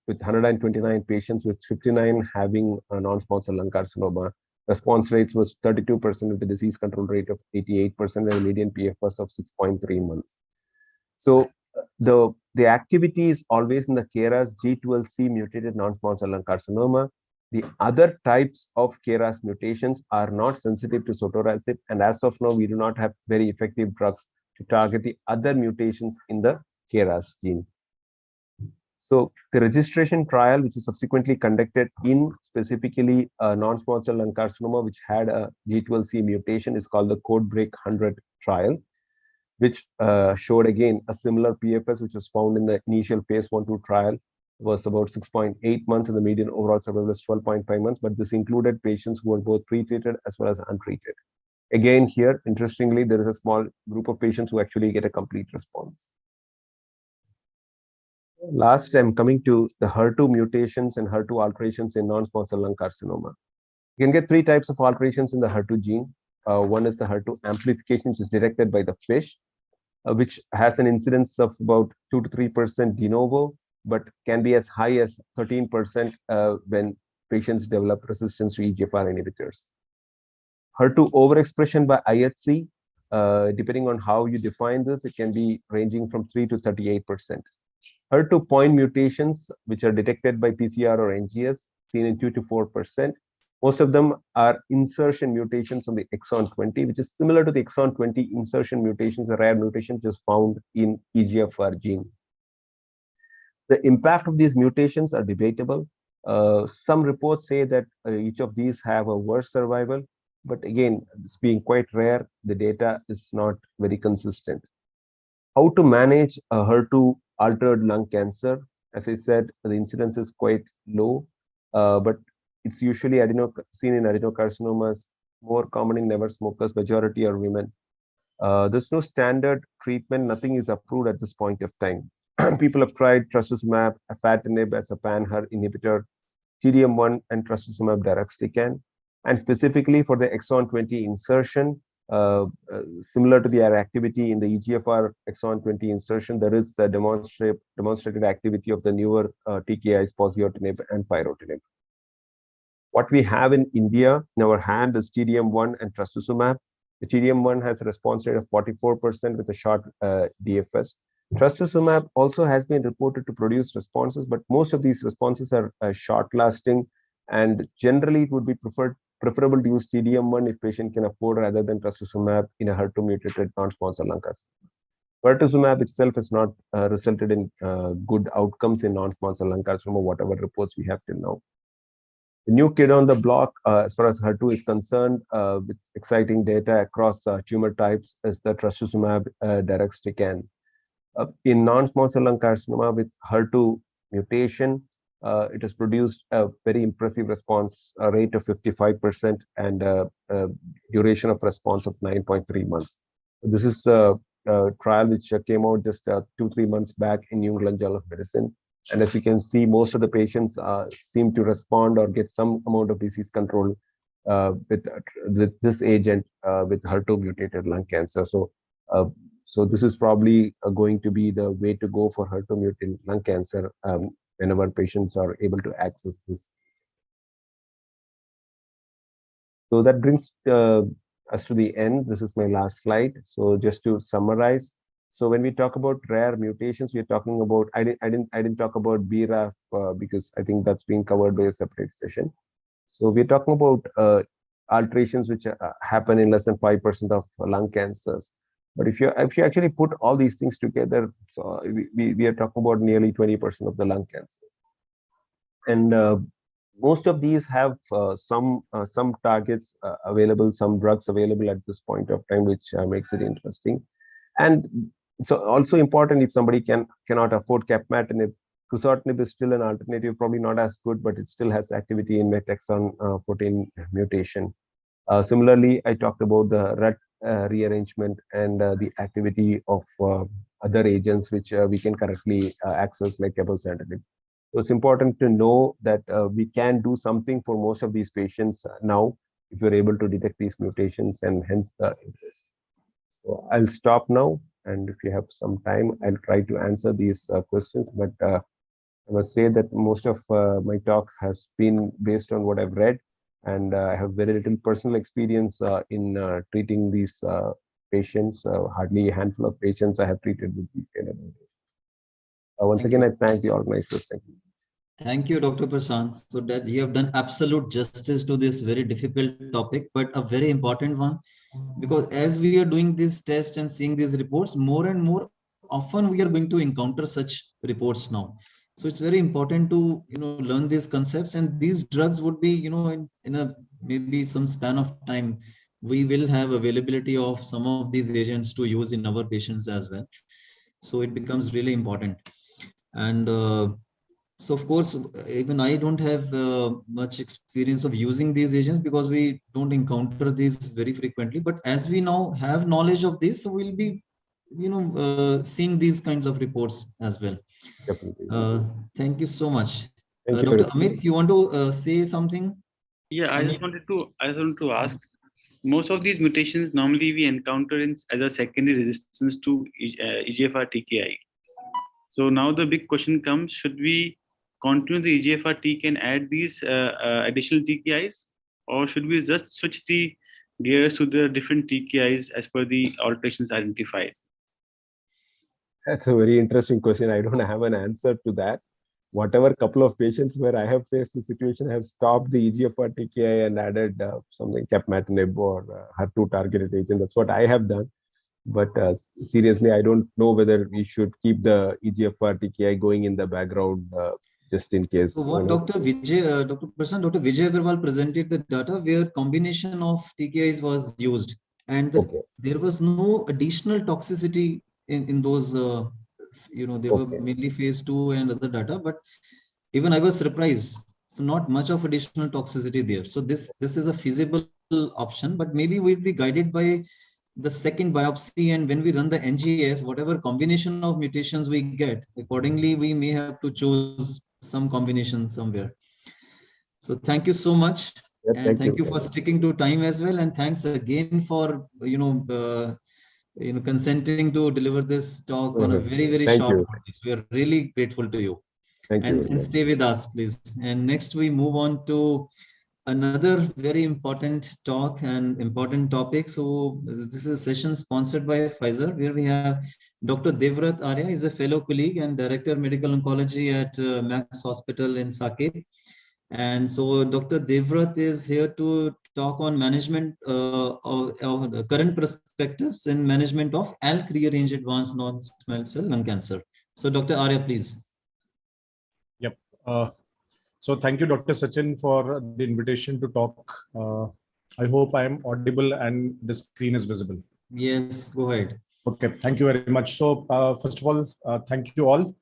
with 129 patients, with 59 having a non-small cell lung carcinoma. Response rates was 32% with the disease control rate of 88% and a median PFS of 6.3 months. So the activity is always in the KRAS G12C mutated non-small cell lung carcinoma. The other types of KRAS mutations are not sensitive to sotorasib, and as of now, we do not have very effective drugs to target the other mutations in the KRAS gene. So the registration trial, which was subsequently conducted in specifically non-small cell lung carcinoma, which had a G12C mutation, is called the CodeBreak 100 trial, which showed again a similar PFS, which was found in the initial phase 1-2 trial, was about 6.8 months, and the median overall survival was 12.5 months. But this included patients who were both pre-treated as well as untreated. Again, here, interestingly, there is a small group of patients who actually get a complete response. Last, I'm coming to the HER2 mutations and HER2 alterations in non-small cell lung carcinoma. You can get 3 types of alterations in the HER2 gene. One is the HER2 amplification, which is directed by the FISH. which has an incidence of about 2 to 3% de novo, but can be as high as 13% when patients develop resistance to EGFR inhibitors. HER2 overexpression by IHC, depending on how you define this, it can be ranging from 3 to 38%. HER2 point mutations, which are detected by PCR or NGS, seen in 2 to 4%. Most of them are insertion mutations on the exon 20, which is similar to the exon 20 insertion mutations, a rare mutation just found in EGFR gene. The impact of these mutations are debatable. Some reports say that each of these have a worse survival, but again, it's being quite rare. The data is not very consistent. How to manage a HER2 altered lung cancer? As I said, the incidence is quite low, but it's usually seen in adenocarcinomas, more common in never smokers, majority are women. There's no standard treatment, nothing is approved at this point of time. People have tried trastuzumab, afatinib as a pan-HER inhibitor, TDM1 and trastuzumab deruxtecan, and specifically for the exon 20 insertion, similar to the activity in the EGFR exon 20 insertion, there is a demonstrated activity of the newer TKIs, posidotinib and pyrotinib. What we have in India in our hand is TDM1 and trastuzumab. The TDM1 has a response rate of 44% with a short DFS. Trastuzumab also has been reported to produce responses, but most of these responses are short-lasting, and generally it would be preferable to use TDM1 if patient can afford rather than trastuzumab in a HER2 mutated non-small cell lung cancer. Pertuzumab itself has not resulted in good outcomes in non-small cell lung carcinoma, whatever reports we have till now. The new kid on the block, as far as HER2 is concerned, with exciting data across tumor types, is the trastuzumab deruxtecan. In non-small cell lung carcinoma with HER2 mutation, it has produced a very impressive response rate of 55% and a duration of response of 9.3 months. This is a trial which came out just 2-3 months back in New England Journal of Medicine. And as you can see, most of the patients seem to respond or get some amount of disease control with this agent with HER2 mutated lung cancer. So this is probably going to be the way to go for HER2 mutant lung cancer whenever patients are able to access this. So that brings us to the end. This is my last slide. So just to summarize, so when we talk about rare mutations, we are talking about, I didn't talk about BRAF because I think that's being covered by a separate session. So we're talking about alterations which happen in less than 5% of lung cancers. But if you actually put all these things together, so we are talking about nearly 20% of the lung cancers. And most of these have some targets available, some drugs available at this point of time, which makes it interesting. And so also important, if somebody cannot afford capmatinib, crizotinib is still an alternative, probably not as good, but it still has activity in MET exon 14 mutation. Similarly, I talked about the RUT rearrangement and the activity of other agents which we can correctly access, like cabozantinib. So it's important to know that we can do something for most of these patients now if we're able to detect these mutations, and hence the interest. So I'll stop now, and if you have some time, I'll try to answer these questions. But I must say that most of my talk has been based on what I've read, and I have very little personal experience in treating these patients. Hardly a handful of patients I have treated with these kind of mutations. Once again, I thank the organizers. Thank you. Thank you, Dr. Prashant. So that you have done absolute justice to this very difficult topic, but a very important one, because as we are doing this test and seeing these reports, more and more often we are going to encounter such reports now. So it's very important to learn these concepts, and these drugs would be in a maybe some span of time we will have availability of some of these agents to use in our patients as well. So it becomes really important. And so of course, even I don't have much experience of using these agents because we don't encounter these very frequently. But as we now have knowledge of this, so we'll be, seeing these kinds of reports as well. Definitely. Thank you so much. Thank you. Dr. Amit, you want to say something? Yeah, I just wanted to ask most of these mutations normally we encounter as a secondary resistance to EGFR TKI. So now the big question comes: should we continue the EGFR TK and add these additional TKIs, or should we just switch the gears to the different TKIs as per the alterations identified? That's a very interesting question. I don't have an answer to that. Whatever couple of patients where I have faced the situation, I have stopped the EGFR TKI and added something capmatinib or HER2 targeted agent. That's what I have done. But seriously, I don't know whether we should keep the EGFR TKI going in the background just in case. So what Dr. Vijay Agarwal presented the data where combination of TKIs was used, and there was no additional toxicity in those. They were mainly phase 2 and other data, but even I was surprised. So not much of additional toxicity there. So this is a feasible option, but maybe we'll be guided by the second biopsy, and when we run the NGS, whatever combination of mutations we get, accordingly we may have to choose some combination somewhere. So thank you so much, and thank you for sticking to time as well, and thanks again for consenting to deliver this talk on a very short notice. We are really grateful to you. And stay with us, please. And next we move on to another very important talk and important topic. So this is a session sponsored by Pfizer, where we have Dr. Devrat Arya, is a fellow colleague and director of medical oncology at Max Hospital in Saket. And so Dr. Devrat is here to talk on management of the current perspectives in management of ALK rearranged advanced non-small cell lung cancer. So Dr. Arya, please. Yep. So thank you, Dr. Sachin, for the invitation to talk. I hope I am audible and the screen is visible. Yes, go ahead. Okay, thank you very much. So first of all, thank you all.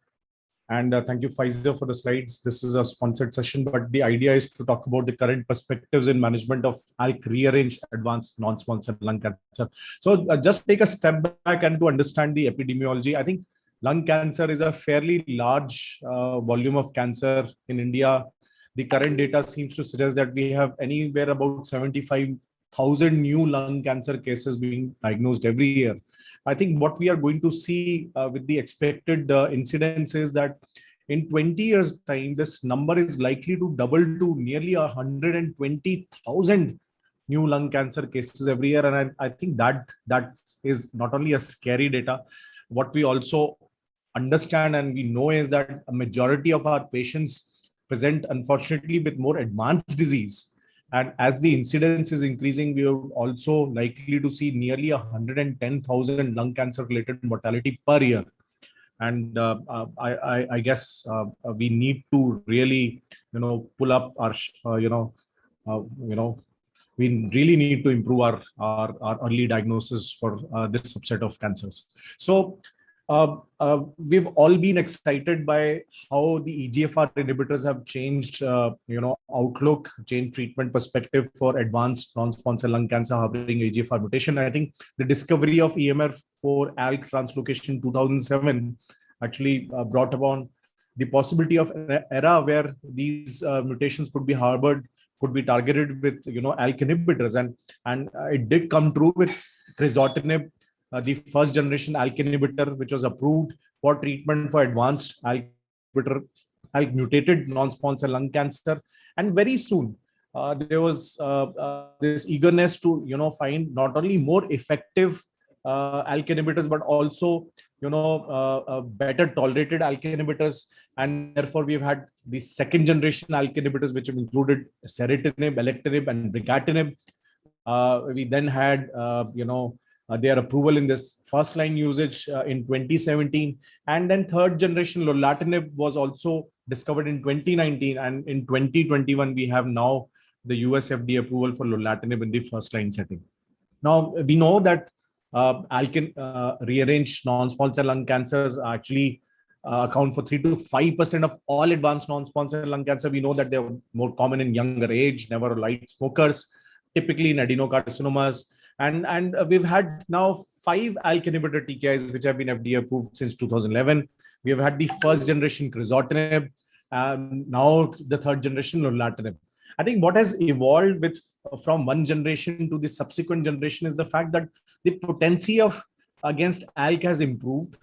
And thank you, Pfizer, for the slides. This is a sponsored session, but the idea is to talk about the current perspectives in management of ALK rearranged advanced non-small cell lung cancer. So just take a step back and to understand the epidemiology. I think lung cancer is a fairly large volume of cancer in India. The current data seems to suggest that we have anywhere about 75,000 new lung cancer cases being diagnosed every year. I think what we are going to see with the expected incidence is that in 20 years' time, this number is likely to double to nearly 120,000 new lung cancer cases every year. And I think that is not only a scary data. What we also understand and we know is that a majority of our patients present, unfortunately, with more advanced disease. And as the incidence is increasing, we are also likely to see nearly 110,000 lung cancer related mortality per year. And I guess we need to really, pull up our, we really need to improve our early diagnosis for this subset of cancers. So we've all been excited by how the EGFR inhibitors have changed, outlook, changed treatment perspective for advanced non-small cell lung cancer harboring EGFR mutation. I think the discovery of EMF for ALK translocation in 2007 actually brought upon the possibility of an era where these mutations could be harbored, could be targeted with, ALK inhibitors, and it did come true with crizotinib, the first generation ALK inhibitor, which was approved for treatment for advanced ALK mutated non-small cell lung cancer. And very soon, there was this eagerness to, find not only more effective ALK inhibitors, but also, better tolerated ALK inhibitors. And therefore, we've had the second generation ALK inhibitors, which have included ceritinib, alectinib, and brigatinib. We then had, their approval in this first line usage in 2017. And then third generation lorlatinib was also discovered in 2019. And in 2021, we have now the US FDA approval for lorlatinib in the first line setting. Now, we know that ALK rearranged non-small cell lung cancers actually account for 3 to 5% of all advanced non-small cell lung cancer. We know that they're more common in younger age, never light smokers, typically in adenocarcinomas. And we've had now 5 ALK inhibitor TKIs, which have been FDA approved since 2011. We have had the first generation crizotinib, now the third generation lorlatinib. I think what has evolved with from one generation to the subsequent generation is the fact that the potency of against ALK has improved,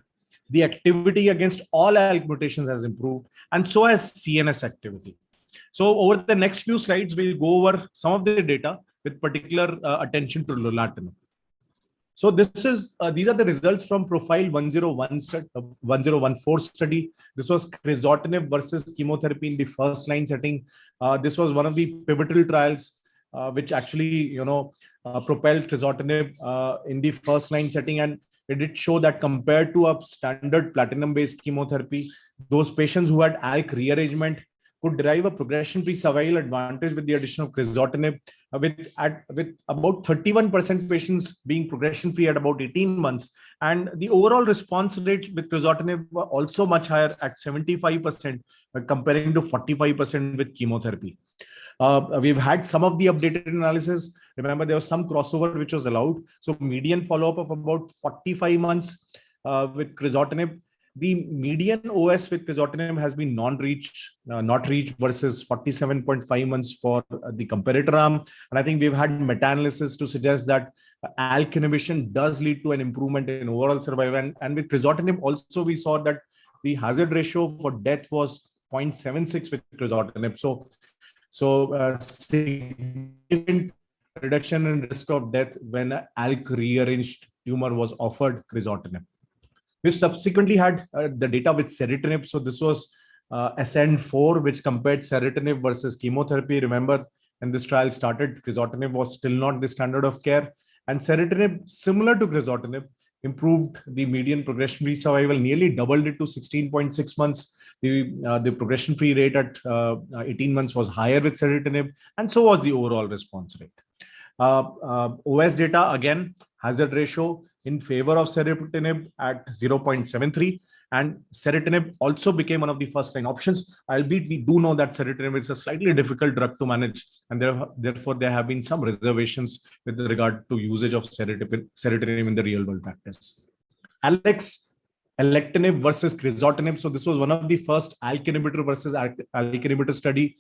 the activity against all ALK mutations has improved, and so has CNS activity. So over the next few slides, we'll go over some of the data with particular attention to lorlatinib. So these are the results from Profile 1014 study. This was crizotinib versus chemotherapy in the first line setting. This was one of the pivotal trials which actually propelled crizotinib in the first line setting, and it did show that compared to a standard platinum-based chemotherapy, those patients who had ALK rearrangement could derive a progression-free survival advantage with the addition of crizotinib, with about 31% patients being progression-free at about 18 months. And the overall response rate with crizotinib were also much higher at 75%, comparing to 45% with chemotherapy. We've had some of the updated analysis. Remember, there was some crossover which was allowed. So median follow-up of about 45 months with crizotinib. The median OS with crizotinib has been not reached versus 47.5 months for the comparator arm. And I think we've had meta-analysis to suggest that ALK inhibition does lead to an improvement in overall survival. And with crizotinib also, we saw that the hazard ratio for death was 0.76 with crizotinib. So significant reduction in risk of death when ALK rearranged tumor was offered crizotinib. We've subsequently had the data with ceritinib. So this was Ascend-4, which compared ceritinib versus chemotherapy. Remember, when this trial started, crizotinib was still not the standard of care. And ceritinib, similar to crizotinib, improved the median progression-free survival, nearly doubled it to 16.6 months. The progression-free rate at 18 months was higher with ceritinib, and so was the overall response rate. OS data, again, hazard ratio in favor of ceritinib at 0.73, and ceritinib also became one of the first line options, albeit we do know that ceritinib is a slightly difficult drug to manage, and therefore there have been some reservations with regard to usage of ceritinib in the real world practice. Alex, alectinib versus crizotinib. So this was one of the first ALK inhibitor versus ALK inhibitor study,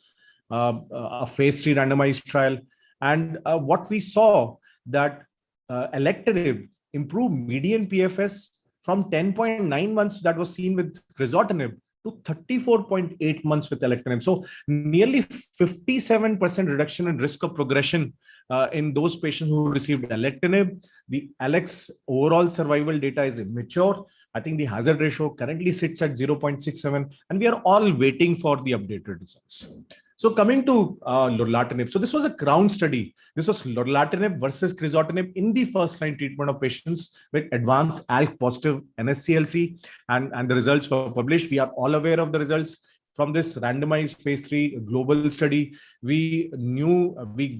a phase 3 randomized trial. And what we saw that alectinib improved median PFS from 10.9 months that was seen with crizotinib to 34.8 months with alectinib. So nearly 57% reduction in risk of progression in those patients who received alectinib. The ALEX overall survival data is immature. I think the hazard ratio currently sits at 0.67, and we are all waiting for the updated results. So coming to lorlatinib. So this was a CROWN study. This was lorlatinib versus crizotinib in the first line treatment of patients with advanced ALK positive NSCLC, and the results were published. We are all aware of the results from this randomized phase 3 global study. We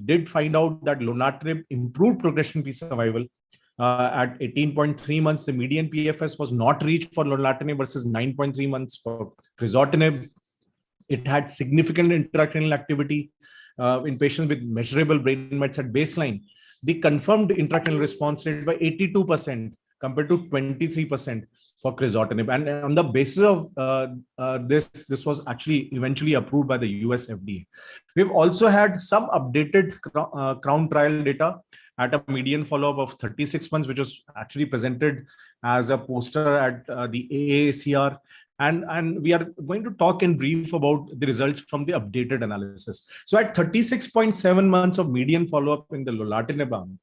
did find out that lorlatinib improved progression-free survival. At 18.3 months, the median PFS was not reached for lorlatinib versus 9.3 months for crizotinib. It had significant intracranial activity in patients with measurable brain mets at baseline. The confirmed intracranial response rate by 82% compared to 23% for crizotinib. And on the basis of this was actually eventually approved by the US FDA. We've also had some updated CROWN trial data at a median follow-up of 36 months, which was actually presented as a poster at the AACR. And we are going to talk in brief about the results from the updated analysis. So at 36.7 months of median follow-up in the lorlatinib arm,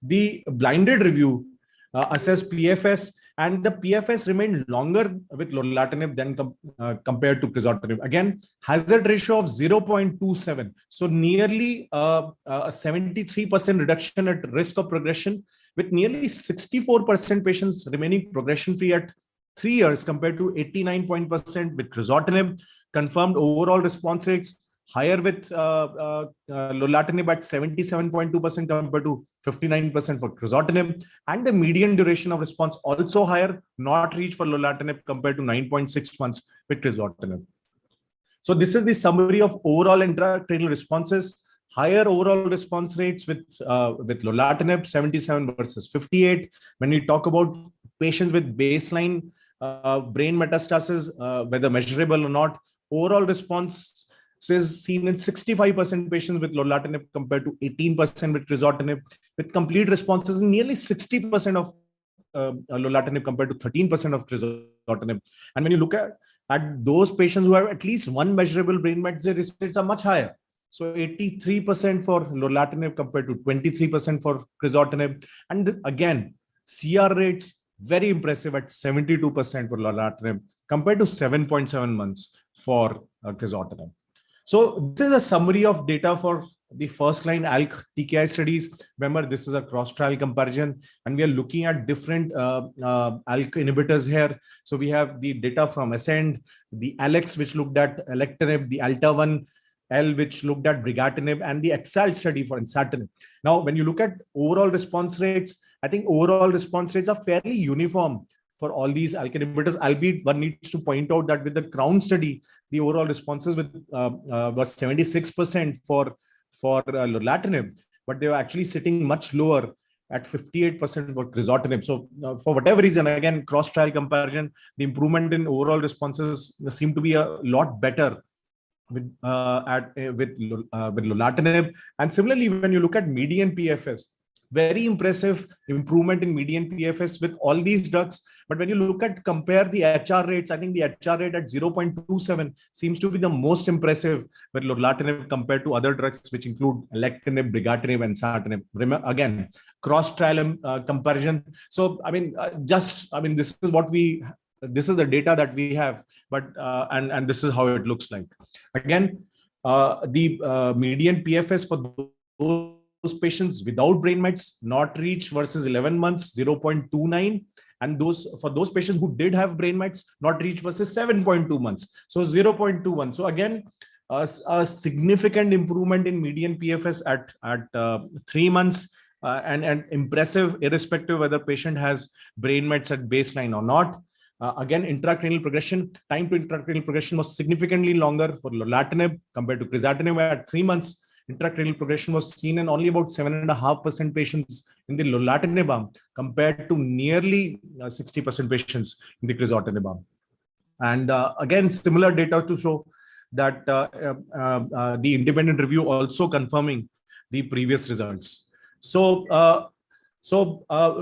the blinded review assessed PFS, and the PFS remained longer with lorlatinib than compared to crizotinib. Again, hazard ratio of 0.27. So nearly a 73% reduction at risk of progression, with nearly 64% patients remaining progression-free at 3 years compared to 89% with crizotinib. Confirmed overall response rates higher with lorlatinib at 77.2% compared to 59% for crizotinib, and the median duration of response also higher, not reached for lorlatinib compared to 9.6 months with crizotinib. So this is the summary of overall intracranial responses. Higher overall response rates with lorlatinib, 77 versus 58. When we talk about patients with baseline brain metastasis, whether measurable or not, overall response is seen in 65% patients with lorlatinib compared to 18% with crizotinib, with complete responses in nearly 60% of lorlatinib compared to 13% of crizotinib. And when you look at those patients who have at least one measurable brain mets, their response rates are much higher. So 83% for lorlatinib compared to 23% for crizotinib. And again, CR rates very impressive at 72% for lorlatinib compared to 7.7 months for crizotinib. So this is a summary of data for the first line ALK TKI studies. Remember, this is a cross trial comparison, and we are looking at different ALK inhibitors here. So we have the data from Ascend, the ALEX, which looked at alectinib, the ALTA-1 L, which looked at brigatinib, and the EXALT study for ensatinib. Now, when you look at overall response rates, I think overall response rates are fairly uniform for all these ALK inhibitors, albeit one needs to point out that with the CROWN study, the overall responses was 76% for lorlatinib, but they were actually sitting much lower at 58% for crizotinib. So for whatever reason, again, cross-trial comparison, the improvement in overall responses seem to be a lot better with lorlatinib. And similarly, when you look at median PFS, very impressive improvement in median PFS with all these drugs. But when you look at compare the HR rates, I think the HR rate at 0.27 seems to be the most impressive with lorlatinib compared to other drugs, which include alectinib, brigatinib, and ensatinib. Again, cross-trial comparison. So, this is what this is the data that we have, but and this is how it looks like. Again, the median PFS for those patients without brain mets not reached versus 11 months, 0.29, and for those patients who did have brain mets not reached versus 7.2 months, so 0.21. So again, a significant improvement in median PFS at 3 months, and impressive irrespective whether patient has brain mets at baseline or not. Again, intracranial progression, time to intracranial progression was significantly longer for lorlatinib compared to crizotinib. At 3 months, intracranial progression was seen in only about 7.5% patients in the lorlatinib arm compared to nearly 60% patients in the crizotinib arm. And again, similar data to show that the independent review also confirming the previous results. So,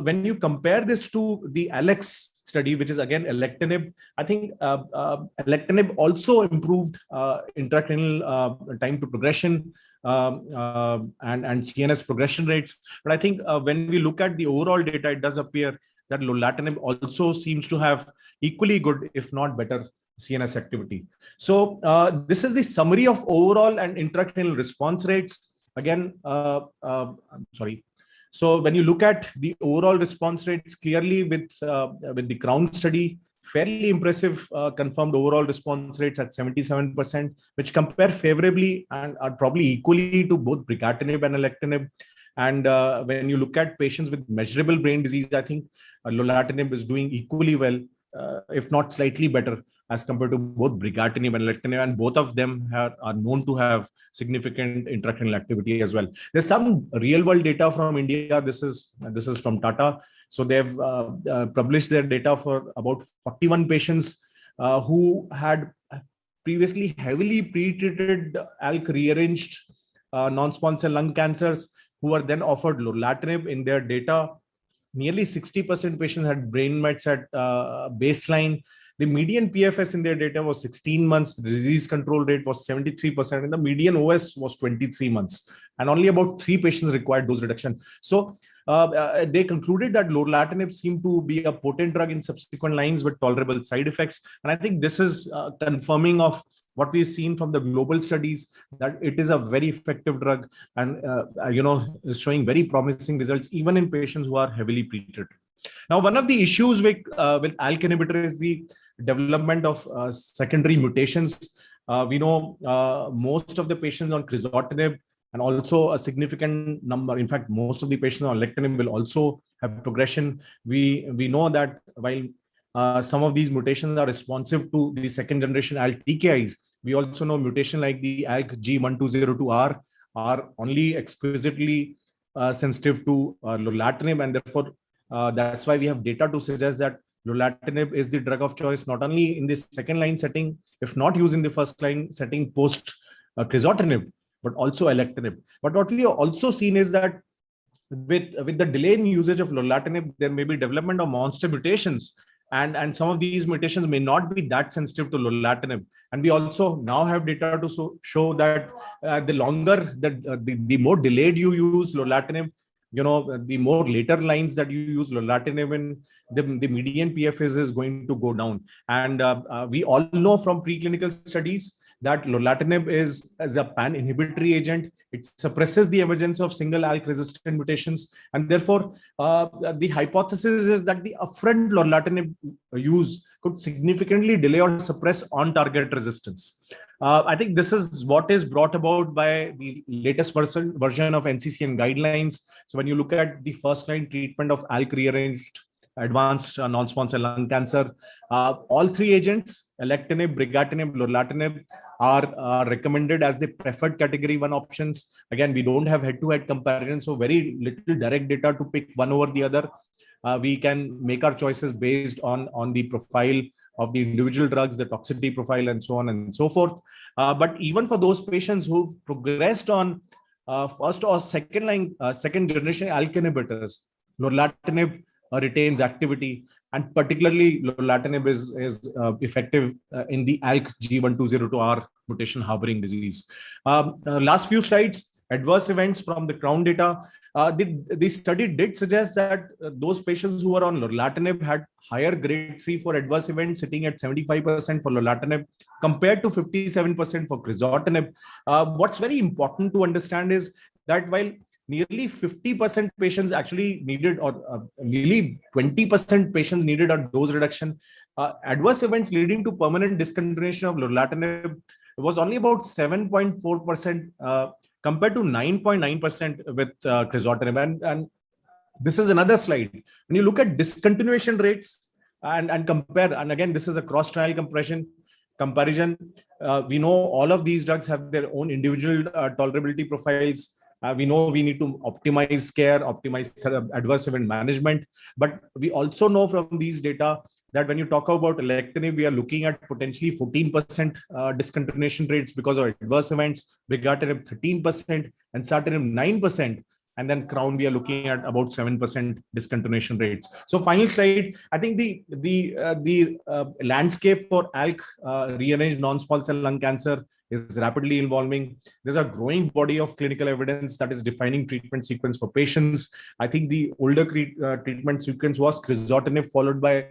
when you compare this to the ALEX study, which is again alectinib, I think alectinib also improved intracranial time to progression and CNS progression rates. But I think when we look at the overall data, it does appear that lorlatinib also seems to have equally good, if not better, CNS activity. So this is the summary of overall and intracranial response rates. Again, I'm sorry. So when you look at the overall response rates, clearly with the CROWN study, fairly impressive confirmed overall response rates at 77%, which compare favorably and are probably equally to both brigatinib and alectinib. And when you look at patients with measurable brain disease, I think lorlatinib is doing equally well, if not slightly better, as compared to both brigatinib and alectinib, and both of them are known to have significant intracranial activity as well. There's some real-world data from India. This is from Tata. So they've published their data for about 41 patients who had previously heavily pretreated ALK rearranged non-small cell lung cancers, who were then offered lorlatinib. In their data, nearly 60% patients had brain mets at baseline. The median PFS in their data was 16 months. The disease control rate was 73%, and the median OS was 23 months. And only about 3 patients required dose reduction. So they concluded that lorlatinib seemed to be a potent drug in subsequent lines with tolerable side effects. And I think this is confirming of what we've seen from the global studies, that it is a very effective drug and is showing very promising results even in patients who are heavily pretreated. Now, one of the issues with ALK inhibitor is the development of secondary mutations. We know most of the patients on crizotinib and also a significant number, in fact, most of the patients on alectinib will also have progression. We know that while some of these mutations are responsive to the second generation ALK TKIs, we also know mutation like the ALK G1202R are only exquisitely sensitive to lorlatinib, and therefore that's why we have data to suggest that lorlatinib is the drug of choice not only in the second line setting, if not used in the first line setting post crizotinib, but also alectinib. But what we have also seen is that with the delay in usage of lorlatinib, there may be development of monster mutations, and some of these mutations may not be that sensitive to lorlatinib. And we also now have data to show that the longer the more delayed you use lorlatinib, the more later lines that you use lorlatinib in, the median PFS is going to go down. And we all know from preclinical studies that lorlatinib is as a pan inhibitory agent. It suppresses the emergence of single ALK resistant mutations, and therefore the hypothesis is that the upfront lorlatinib use could significantly delay or suppress on target resistance. I think this is what is brought about by the latest version of NCCN guidelines. So when you look at the first line treatment of ALK rearranged advanced non-small cell lung cancer, all three agents, alectinib, brigatinib, lorlatinib, are recommended as the preferred category 1 options. Again, we don't have head-to-head comparison, so very little direct data to pick one over the other. We can make our choices based on the profile of the individual drugs, the toxicity profile, and so on and so forth. But even for those patients who've progressed on first or second generation ALK inhibitors, lorlatinib retains activity, and particularly lorlatinib is effective in the ALK G1202R mutation harboring disease. Last few slides, adverse events from the CROWN data. The study did suggest that those patients who were on lorlatinib had higher grade 3 for adverse events, sitting at 75% for lorlatinib compared to 57% for crizotinib. What's very important to understand is that while nearly 50% patients actually needed, or nearly 20% patients needed a dose reduction, adverse events leading to permanent discontinuation of lorlatinib was only about 7.4% compared to 9.9% with crizotinib. And this is another slide. When you look at discontinuation rates and compare, and again, this is a cross-trial comparison, we know all of these drugs have their own individual tolerability profiles. We know we need to optimize care, optimize adverse event management. But we also know from these data that when you talk about alectinib, we are looking at potentially 14% discontinuation rates because of adverse events, brigatinib 13%, and ensatinib 9%. And then CROWN, we are looking at about 7% discontinuation rates. So final slide, I think the landscape for ALK rearranged non-small cell lung cancer is rapidly evolving. There's a growing body of clinical evidence that is defining treatment sequence for patients. I think the older treatment sequence was crizotinib, followed by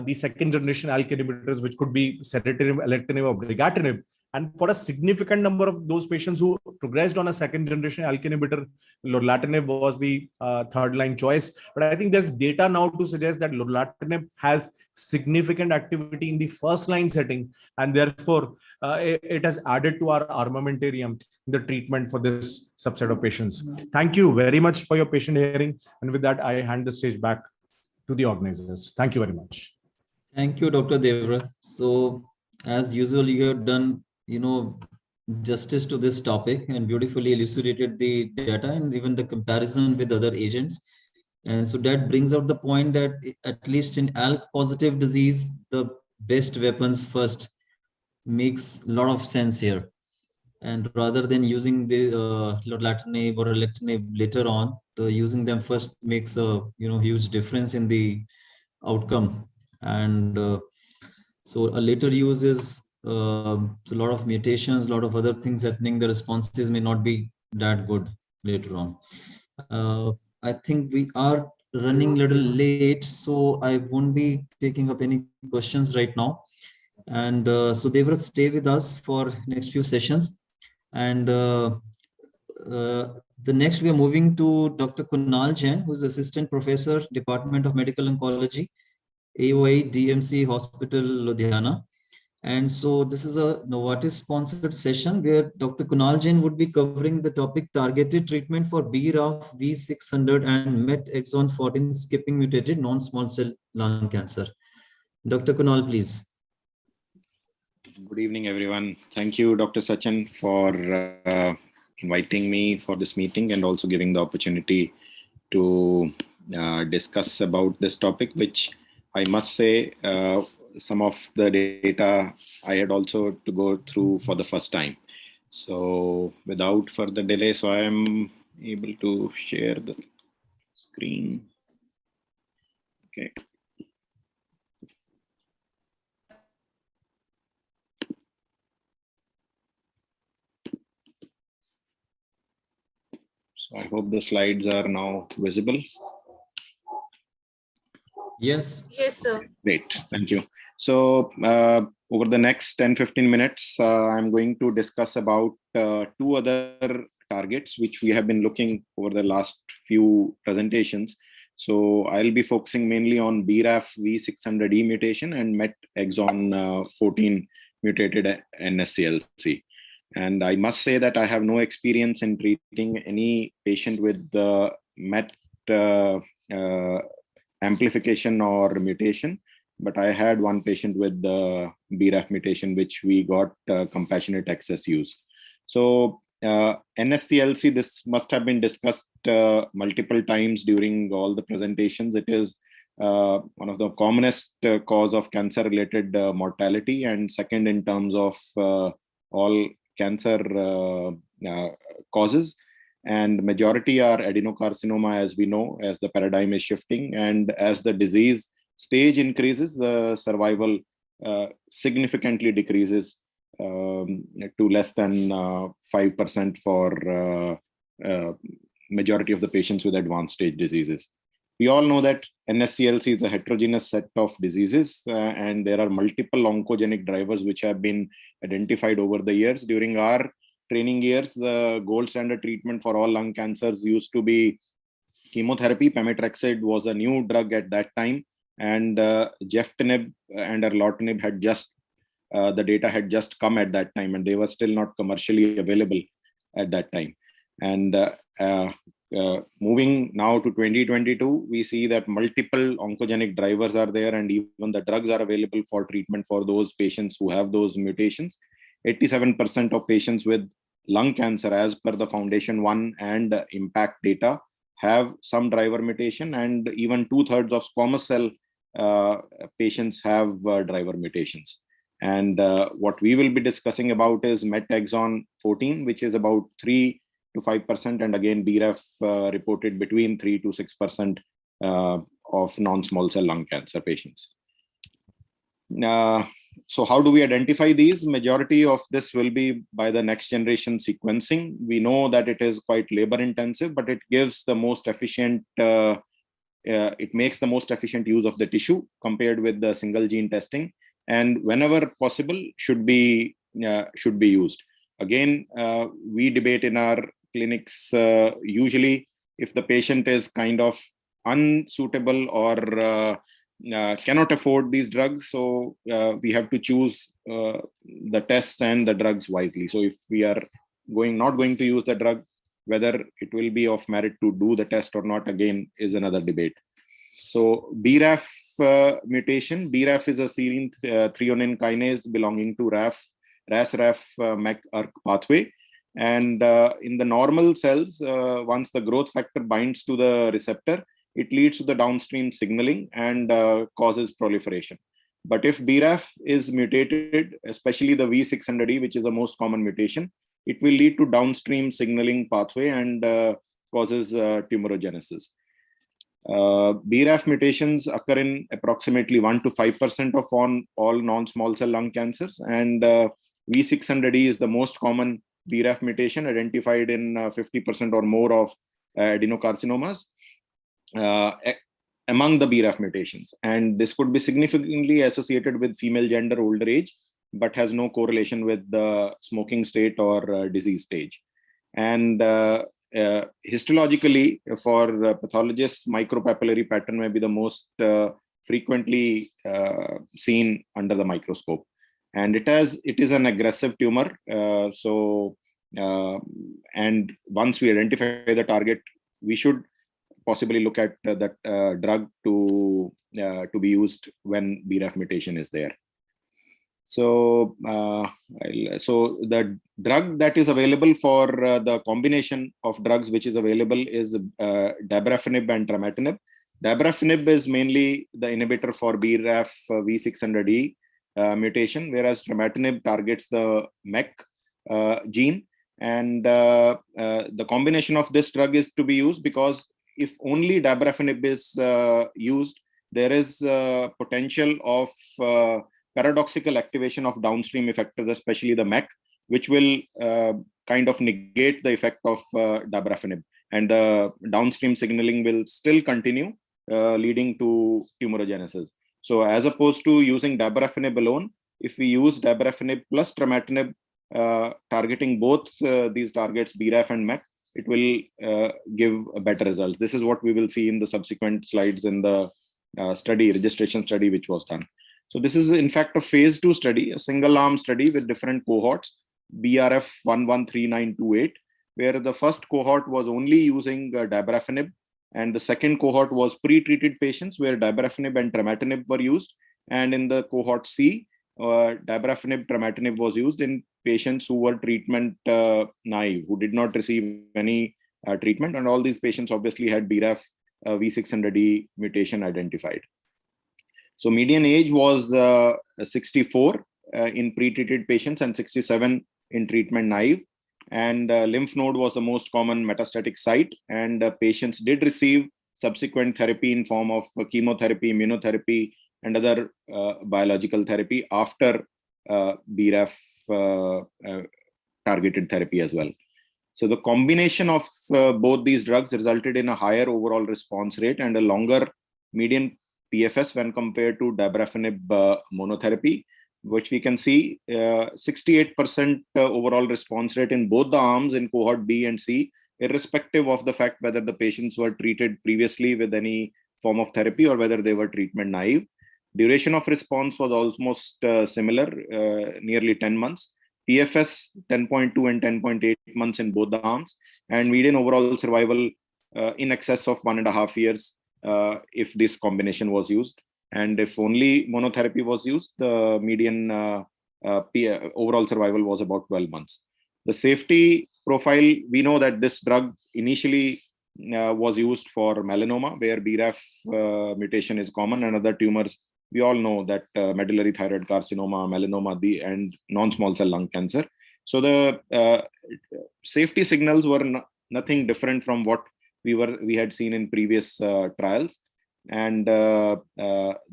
the second generation ALK inhibitors, which could be sedatinib, alectinib, or brigatinib. And for a significant number of those patients who progressed on a second generation ALK inhibitor, lorlatinib was the third line choice. But I think there's data now to suggest that lorlatinib has significant activity in the first line setting, and therefore it has added to our armamentarium in the treatment for this subset of patients. Thank you very much for your patient hearing. And with that, I hand the stage back to the organizers. Thank you very much. Thank you, Dr. Devra. So as usual, you have done justice to this topic and beautifully elucidated the data and even the comparison with other agents. And so that brings out the point that at least in ALK positive disease, the best weapons first makes a lot of sense here. And rather than using the lorlatinib or alectinib later on, using them first makes a huge difference in the outcome. And so a later use is a lot of mutations, a lot of other things happening. The responses may not be that good later on. I think we are running a little late, so I won't be taking up any questions right now. And so they will stay with us for next few sessions. And the next we are moving to Dr. Kunal Jain, who is Assistant Professor, Department of Medical Oncology, AOI DMC Hospital, Ludhiana. And so this is a Novartis sponsored session where Dr. Kunal Jain would be covering the topic targeted treatment for BRAF V600 and MET exon 14 skipping mutated non-small cell lung cancer. Dr. Kunal, please. Good evening, everyone. Thank you, Dr. Sachin, for inviting me for this meeting and also giving the opportunity to discuss about this topic, which I must say some of the data I had also to go through for the first time. So without further delay, so I am able to share the screen. Okay. So I hope the slides are now visible. Yes. Yes, sir. Great, thank you. So over the next 10-15 minutes, I'm going to discuss about two other targets which we have been looking over the last few presentations. So I'll be focusing mainly on BRAF V600E mutation and MET exon 14 mutated NSCLC. And I must say that I have no experience in treating any patient with the MET amplification or mutation, but I had one patient with the BRAF mutation, which we got compassionate access use. So NSCLC, this must have been discussed multiple times during all the presentations. It is one of the commonest cause of cancer-related mortality, and second in terms of all cancer causes. And majority are adenocarcinoma, as we know, as the paradigm is shifting, and as the disease stage increases, the survival significantly decreases to less than 5% for majority of the patients with advanced stage diseases. We all know that NSCLC is a heterogeneous set of diseases, and there are multiple oncogenic drivers which have been identified over the years. During our training years, the gold standard treatment for all lung cancers used to be chemotherapy. Pemetrexed was a new drug at that time, and geftinib and erlotinib had just the data had just come at that time, and they were still not commercially available at that time. And moving now to 2022, we see that multiple oncogenic drivers are there, and even the drugs are available for treatment for those patients who have those mutations. 87% of patients with lung cancer, as per the Foundation 1 and impact data, have some driver mutation, and even 2/3 of squamous cell patients have driver mutations. And what we will be discussing about is MET exon 14, which is about 3 to 5%, and again BRAF reported between 3 to 6% of non-small cell lung cancer patients. So how do we identify these? Majority of this will be by the next generation sequencing. We know that it is quite labor intensive, but it gives the most efficient, it makes the most efficient use of the tissue compared with the single gene testing, and whenever possible should be used. Again, we debate in our clinics, usually if the patient is kind of unsuitable or cannot afford these drugs, so we have to choose the tests and the drugs wisely. So if we are not going to use the drug, whether it will be of merit to do the test or not, again, is another debate. So BRAF mutation, BRAF is a serine threonine kinase belonging to RAS-RAF-MEK pathway. And in the normal cells, once the growth factor binds to the receptor, it leads to the downstream signaling and causes proliferation. But if BRAF is mutated, especially the V600E, which is the most common mutation, it will lead to downstream signaling pathway and causes tumorigenesis. BRAF mutations occur in approximately 1 to 5% of all non-small cell lung cancers, and V600E is the most common BRAF mutation identified in 50% or more of adenocarcinomas among the BRAF mutations. And this could be significantly associated with female gender, older age, but has no correlation with the smoking state or disease stage. And histologically, for pathologists, micropapillary pattern may be the most frequently seen under the microscope. And it is an aggressive tumor. And once we identify the target, we should possibly look at that drug to be used when BRAF mutation is there. So, so the drug that is available for the combination of drugs which is available is dabrafenib and trametinib. Dabrafenib is mainly the inhibitor for BRAF V600E mutation, whereas trametinib targets the MEK gene. And the combination of this drug is to be used because if only dabrafenib is used, there is potential of paradoxical activation of downstream effectors, especially the MEK, which will kind of negate the effect of dabrafenib, and the downstream signaling will still continue, leading to tumorigenesis. So as opposed to using dabrafenib alone, if we use dabrafenib plus trametinib, targeting both these targets, BRAF and MEK, it will give a better result. This is what we will see in the subsequent slides in the registration study which was done. So this is in fact a phase 2 study, a single arm study with different cohorts, BRF 113928, where the first cohort was only using dabrafenib, and the second cohort was pre-treated patients where dabrafenib and trametinib were used. And in the cohort C, dabrafenib trametinib was used in patients who were treatment naive, who did not receive any treatment, and all these patients obviously had BRAF V600E mutation identified. So median age was 64 in pre-treated patients and 67 in treatment naive, and lymph node was the most common metastatic site, and patients did receive subsequent therapy in form of chemotherapy, immunotherapy, and other biological therapy after BRAF targeted therapy as well. So the combination of both these drugs resulted in a higher overall response rate and a longer median PFS when compared to dabrafenib monotherapy, which we can see 68% overall response rate in both the arms in cohort B and C, irrespective of the fact whether the patients were treated previously with any form of therapy or whether they were treatment naive. Duration of response was almost similar, nearly 10 months. PFS 10.2 and 10.8 months in both the arms, and median overall survival in excess of 1.5 years if this combination was used. And if only monotherapy was used, the median overall survival was about 12 months. The safety profile, we know that this drug initially was used for melanoma, where BRAF mutation is common, and other tumors. We all know that medullary thyroid carcinoma, melanoma, and non-small cell lung cancer. So the safety signals were nothing different from what we had seen in previous trials. And the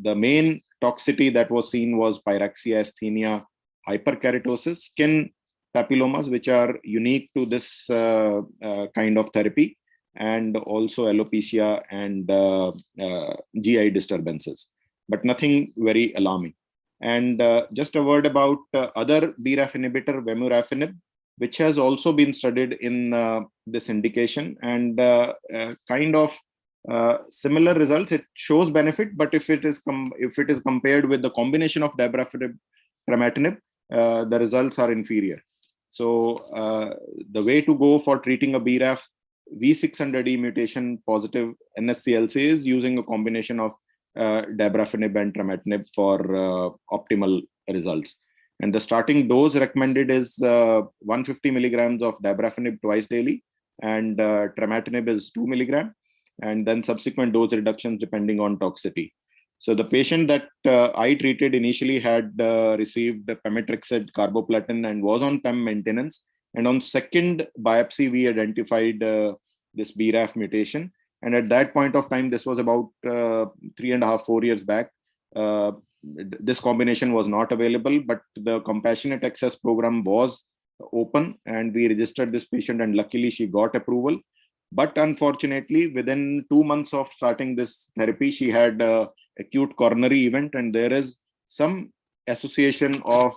main toxicity that was seen was pyrexia, asthenia, hyperkeratosis, skin papillomas, which are unique to this kind of therapy, and also alopecia and GI disturbances, but nothing very alarming. And just a word about other BRAF inhibitor, vemurafenib, which has also been studied in this indication, and kind of similar results. It shows benefit, but if it is compared with the combination of dabrafenib trametinib, the results are inferior. So the way to go for treating a BRAF V600E mutation positive NSCLC is using a combination of dabrafenib and trametinib for optimal results. And the starting dose recommended is 150 milligrams of dabrafenib twice daily, and trametinib is 2 milligram, and then subsequent dose reductions depending on toxicity. So the patient that I treated initially had received pemetrexed carboplatin and was on PEM maintenance. And on second biopsy, we identified this BRAF mutation. And at that point of time, this was about 3.5, 4 years back. This combination was not available, but the compassionate access program was open, and we registered this patient, and luckily she got approval. But unfortunately, within 2 months of starting this therapy, she had acute coronary event, and there is some association of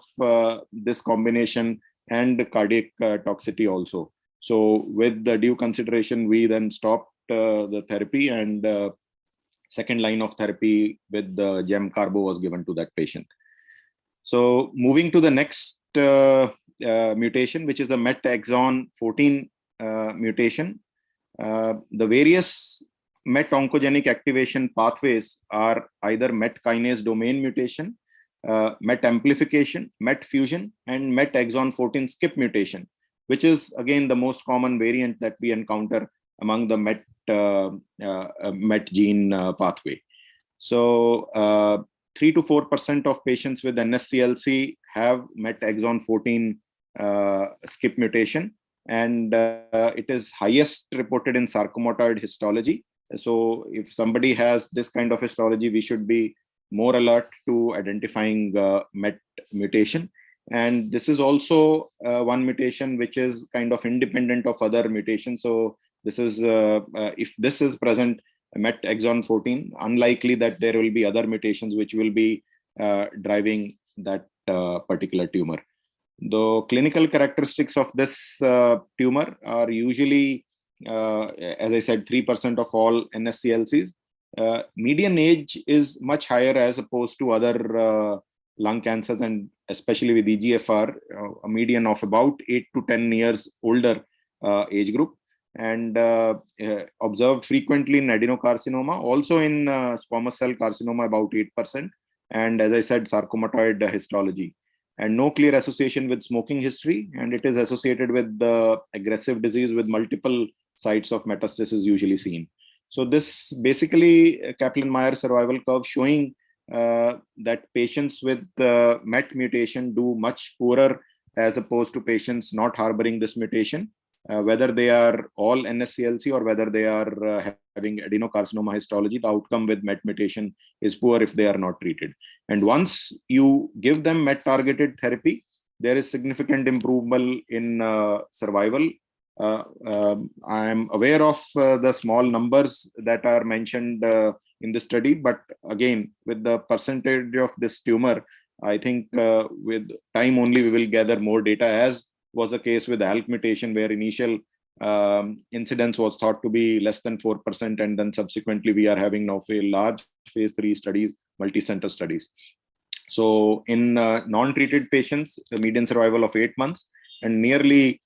this combination and cardiac toxicity also. So with the due consideration, we then stopped the therapy, and second line of therapy with the gem carbo was given to that patient. So moving to the next mutation, which is the MET exon 14 mutation. The various MET oncogenic activation pathways are either MET kinase domain mutation, MET amplification, MET fusion, and MET exon 14 skip mutation, which is again the most common variant that we encounter among the MET gene pathway. So 3 to 4% of patients with NSCLC have MET exon 14 skip mutation, and it is highest reported in sarcomatoid histology. So if somebody has this kind of histology, we should be more alert to identifying MET mutation. And this is also one mutation which is kind of independent of other mutations. So this is, if this is present, MET exon 14, unlikely that there will be other mutations which will be driving that particular tumor. The clinical characteristics of this tumor are usually, as I said, 3% of all NSCLCs. Median age is much higher as opposed to other lung cancers, and especially with EGFR, a median of about 8 to 10 years older age group, and observed frequently in adenocarcinoma, also in squamous cell carcinoma about 8%, and as I said, sarcomatoid histology. And no clear association with smoking history, and it is associated with the aggressive disease with multiple sites of metastasis usually seen. So this basically Kaplan-Meier survival curve showing that patients with MET mutation do much poorer as opposed to patients not harboring this mutation, whether they are all NSCLC or whether they are having adenocarcinoma histology. The outcome with MET mutation is poor if they are not treated. And once you give them MET targeted therapy, there is significant improvement in survival. I am aware of the small numbers that are mentioned in the study, but again, with the percentage of this tumor, I think with time only we will gather more data, as was the case with the ALK mutation, where initial incidence was thought to be less than 4%, and then subsequently we are having now large phase 3 studies, multi-center studies. So in non-treated patients, the median survival of 8 months and nearly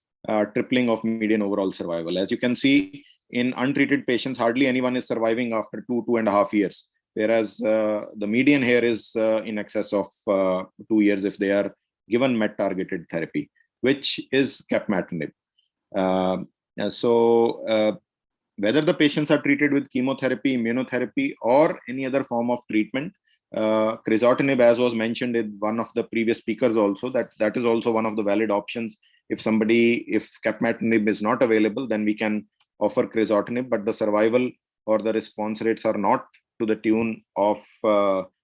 tripling of median overall survival. As you can see, in untreated patients, hardly anyone is surviving after 2.5 years, whereas the median here is in excess of 2 years if they are given MET targeted therapy, which is capmatinib. Whether the patients are treated with chemotherapy, immunotherapy, or any other form of treatment, crizotinib, as was mentioned in one of the previous speakers also, that is also one of the valid options. If capmatinib is not available, then we can offer crizotinib, but the survival or the response rates are not to the tune of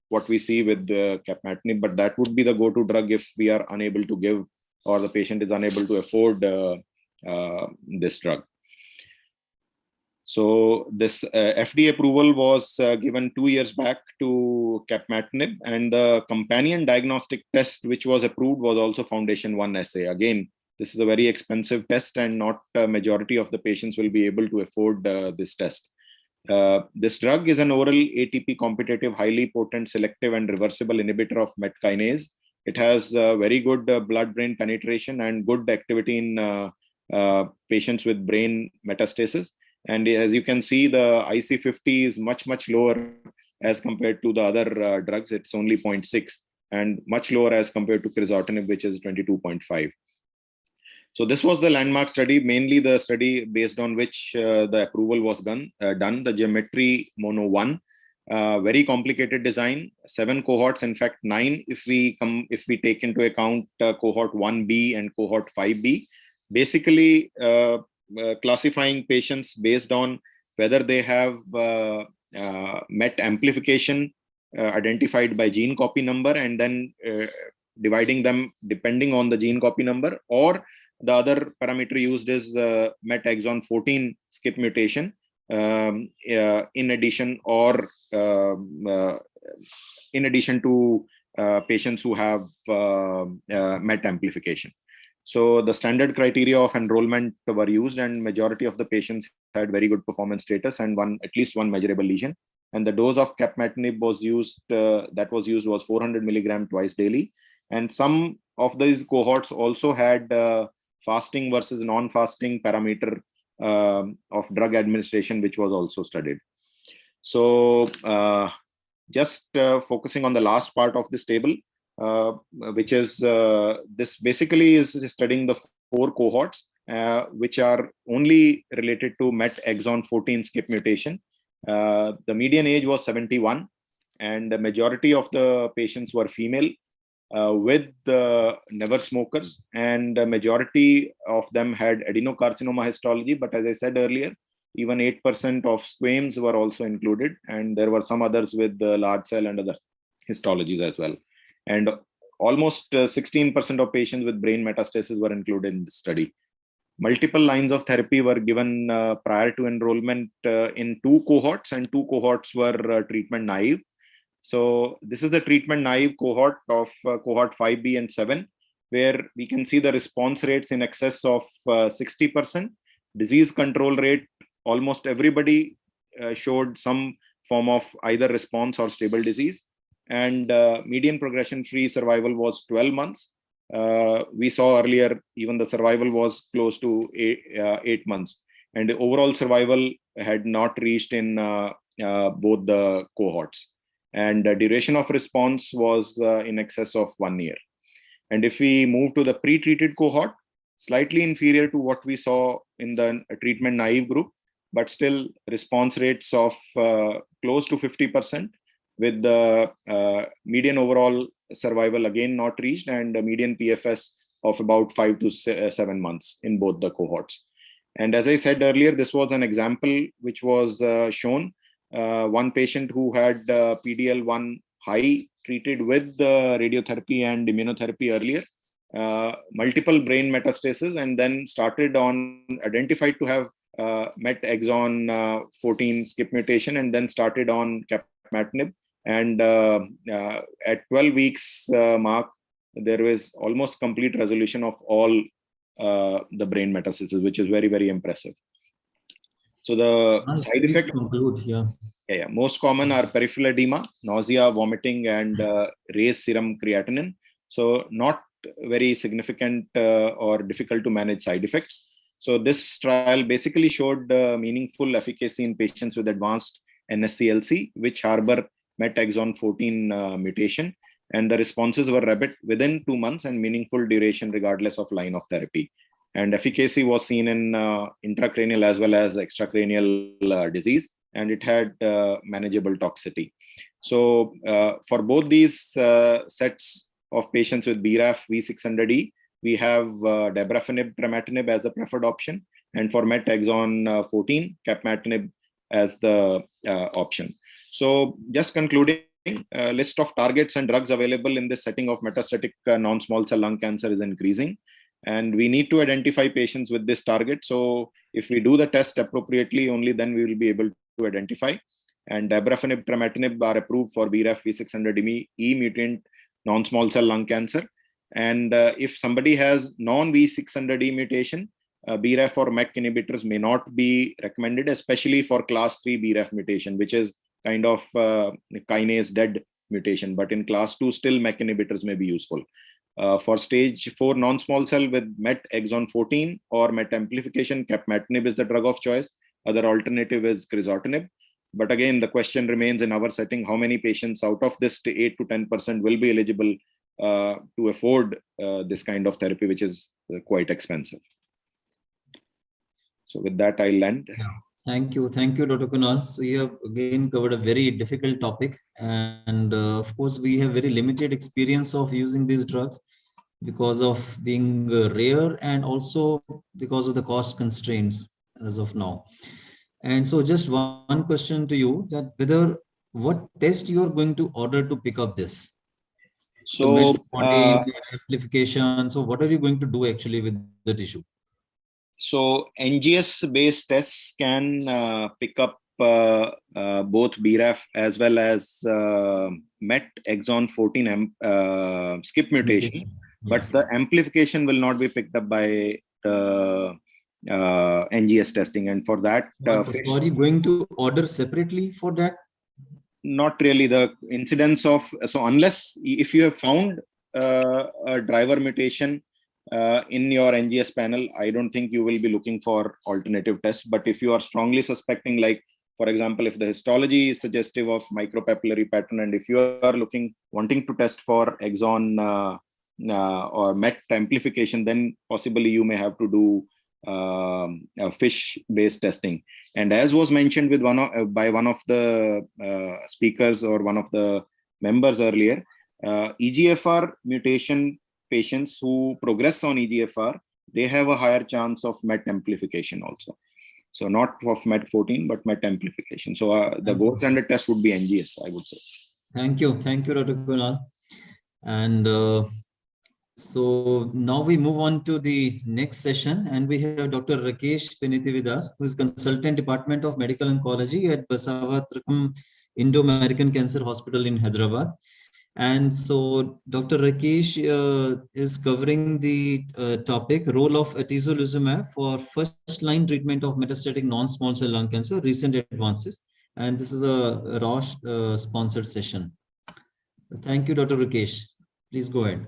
what we see with the capmatinib, but that would be the go-to drug if we are unable to give, or the patient is unable to afford this drug. So this FDA approval was given 2 years back to capmatinib, and the companion diagnostic test which was approved was also Foundation 1 assay. Again, this is a very expensive test, and not a majority of the patients will be able to afford this test. This drug is an oral ATP competitive, highly potent, selective and reversible inhibitor of MET kinase. It has very good blood-brain penetration and good activity in patients with brain metastasis. And as you can see, the IC50 is much, much lower as compared to the other drugs. It's only 0.6, and much lower as compared to crizotinib, which is 22.5. So this was the landmark study, mainly the study based on which the approval was done, the Geometry Mono 1. Very complicated design, 7 cohorts, in fact 9 if we take into account cohort 1B and cohort 5B. Basically classifying patients based on whether they have MET amplification identified by gene copy number, and then dividing them depending on the gene copy number, or the other parameter used is MET exon 14 skip mutation in addition to patients who have MET amplification. So the standard criteria of enrollment were used, and majority of the patients had very good performance status and at least one measurable lesion. And the dose of capmatinib was used, was 400 milligram twice daily. And some of these cohorts also had fasting versus non-fasting parameter of drug administration, which was also studied. So just focusing on the last part of this table, which is this basically is studying the 4 cohorts which are only related to MET exon 14 skip mutation. The median age was 71, and the majority of the patients were female. with never smokers, and the majority of them had adenocarcinoma histology. But as I said earlier, even 8% of squames were also included, and there were some others with large cell and other histologies as well. And almost 16% of patients with brain metastasis were included in the study. Multiple lines of therapy were given prior to enrollment in 2 cohorts, and 2 cohorts were treatment naive. So this is the treatment naive cohort of cohort 5B and 7, where we can see the response rates in excess of 60%. Disease control rate, almost everybody showed some form of either response or stable disease. And median progression-free survival was 12 months. We saw earlier, even the survival was close to 8 months. And the overall survival had not reached in both the cohorts. And the duration of response was in excess of 1 year. And if we move to the pre-treated cohort, slightly inferior to what we saw in the treatment naive group, but still response rates of close to 50%, with the median overall survival again not reached, and a median PFS of about 5 to 7 months in both the cohorts. And as I said earlier, this was an example which was shown. One patient who had PD-L1 high, treated with radiotherapy and immunotherapy earlier, multiple brain metastasis, and then identified to have MET exon 14 skip mutation, and then started on capmatinib. And at 12 weeks mark, there was almost complete resolution of all the brain metastasis, which is very, very impressive. So the side effects most common are peripheral edema, nausea, vomiting, and raised serum creatinine. So not very significant or difficult to manage side effects. So this trial basically showed meaningful efficacy in patients with advanced NSCLC, which harbor MET exon 14 mutation, and the responses were rapid within 2 months and meaningful duration regardless of line of therapy. And efficacy was seen in intracranial as well as extracranial disease, and it had manageable toxicity. So for both these sets of patients with BRAF V600E, we have dabrafenib trametinib as a preferred option, and for MET exon 14, capmatinib as the option. So just concluding, list of targets and drugs available in this setting of metastatic non-small cell lung cancer is increasing, and we need to identify patients with this target. So if we do the test appropriately, only then we will be able to identify. And dabrafenib trametinib are approved for BRAF V600E mutant non-small cell lung cancer. And if somebody has non-V600E mutation, BRAF or MEK inhibitors may not be recommended, especially for class 3 BRAF mutation, which is kind of kinase dead mutation. But in class 2, still MEK inhibitors may be useful. For stage 4 non-small cell with MET exon 14 or MET amplification, capmatinib is the drug of choice. Other alternative is crizotinib. But again, the question remains in our setting, how many patients out of this 8 to 10% will be eligible to afford this kind of therapy, which is quite expensive. So with that, I'll end. Thank you, Dr. Kunal. So you have again covered a very difficult topic, and of course we have very limited experience of using these drugs because of being rare and also because of the cost constraints as of now. And so just one question to you, that what test you are going to order to pick up this? So amplification. So what are you going to do actually with the tissue? So NGS-based tests can pick up both BRAF as well as MET exon 14 skip mutation, but the amplification will not be picked up by the NGS testing. And for that, are you going to order separately for that? Not really. The incidence of, so unless if you have found a driver mutation in your NGS panel, I don't think you will be looking for alternative tests. But if you are strongly suspecting, like for example, if the histology is suggestive of micropapillary pattern, and if you are wanting to test for exon or MET amplification, then possibly you may have to do fish-based testing. And as was mentioned with by one of the speakers or one of the members earlier, EGFR mutation patients who progress on EGFR, they have a higher chance of MET amplification also. So not of MET14, but MET amplification. So the gold standard test would be NGS, I would say. Thank you, Dr. Kunal. And so now we move on to the next session, and we have Dr. Rakesh Peniti with us, who is Consultant Department of Medical Oncology at Basavathrakam Indo-American Cancer Hospital in Hyderabad. And so Dr. Rakesh is covering the topic, role of atezolizumab for first-line treatment of metastatic non-small cell lung cancer, recent advances. And this is a Roche sponsored session. Thank you, Dr. Rakesh. Please go ahead.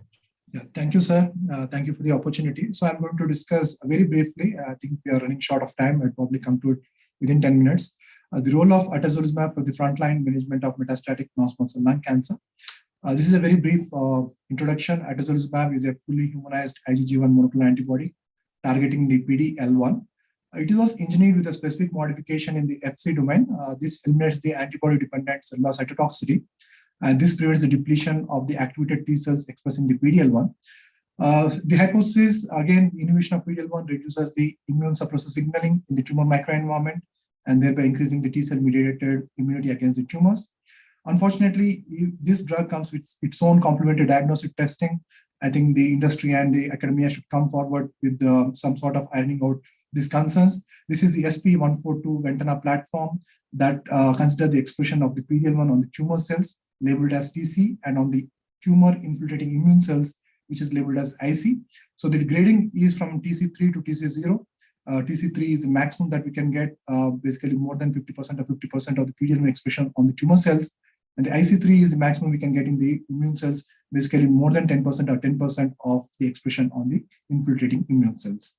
Yeah, thank you, sir. Thank you for the opportunity. So I'm going to discuss very briefly. I think we are running short of time. I'll probably come to it within 10 minutes. The role of atezolizumab for the frontline management of metastatic non-small cell lung cancer. This is a very brief introduction. Atezolizumab is a fully humanized IgG1 monoclonal antibody targeting the PD-L1. It was engineered with a specific modification in the Fc domain. This eliminates the antibody-dependent cellular cytotoxicity, and this prevents the depletion of the activated T cells expressing the PD-L1. The hypothesis, again, inhibition of PD-L1 reduces the immune suppressor signaling in the tumor microenvironment and thereby increasing the T cell mediated immunity against the tumors. Unfortunately, this drug comes with its own complementary diagnostic testing. I think the industry and the academia should come forward with some sort of ironing out these concerns. This is the SP142 Ventana platform that considers the expression of the PD-L1 on the tumor cells labeled as TC and on the tumor infiltrating immune cells, which is labeled as IC. So the grading is from TC3 to TC0. TC3 is the maximum that we can get, basically more than 50% or 50% of the PD-L1 expression on the tumor cells. And the IC3 is the maximum we can get in the immune cells, basically more than 10% or 10% of the expression on the infiltrating immune cells.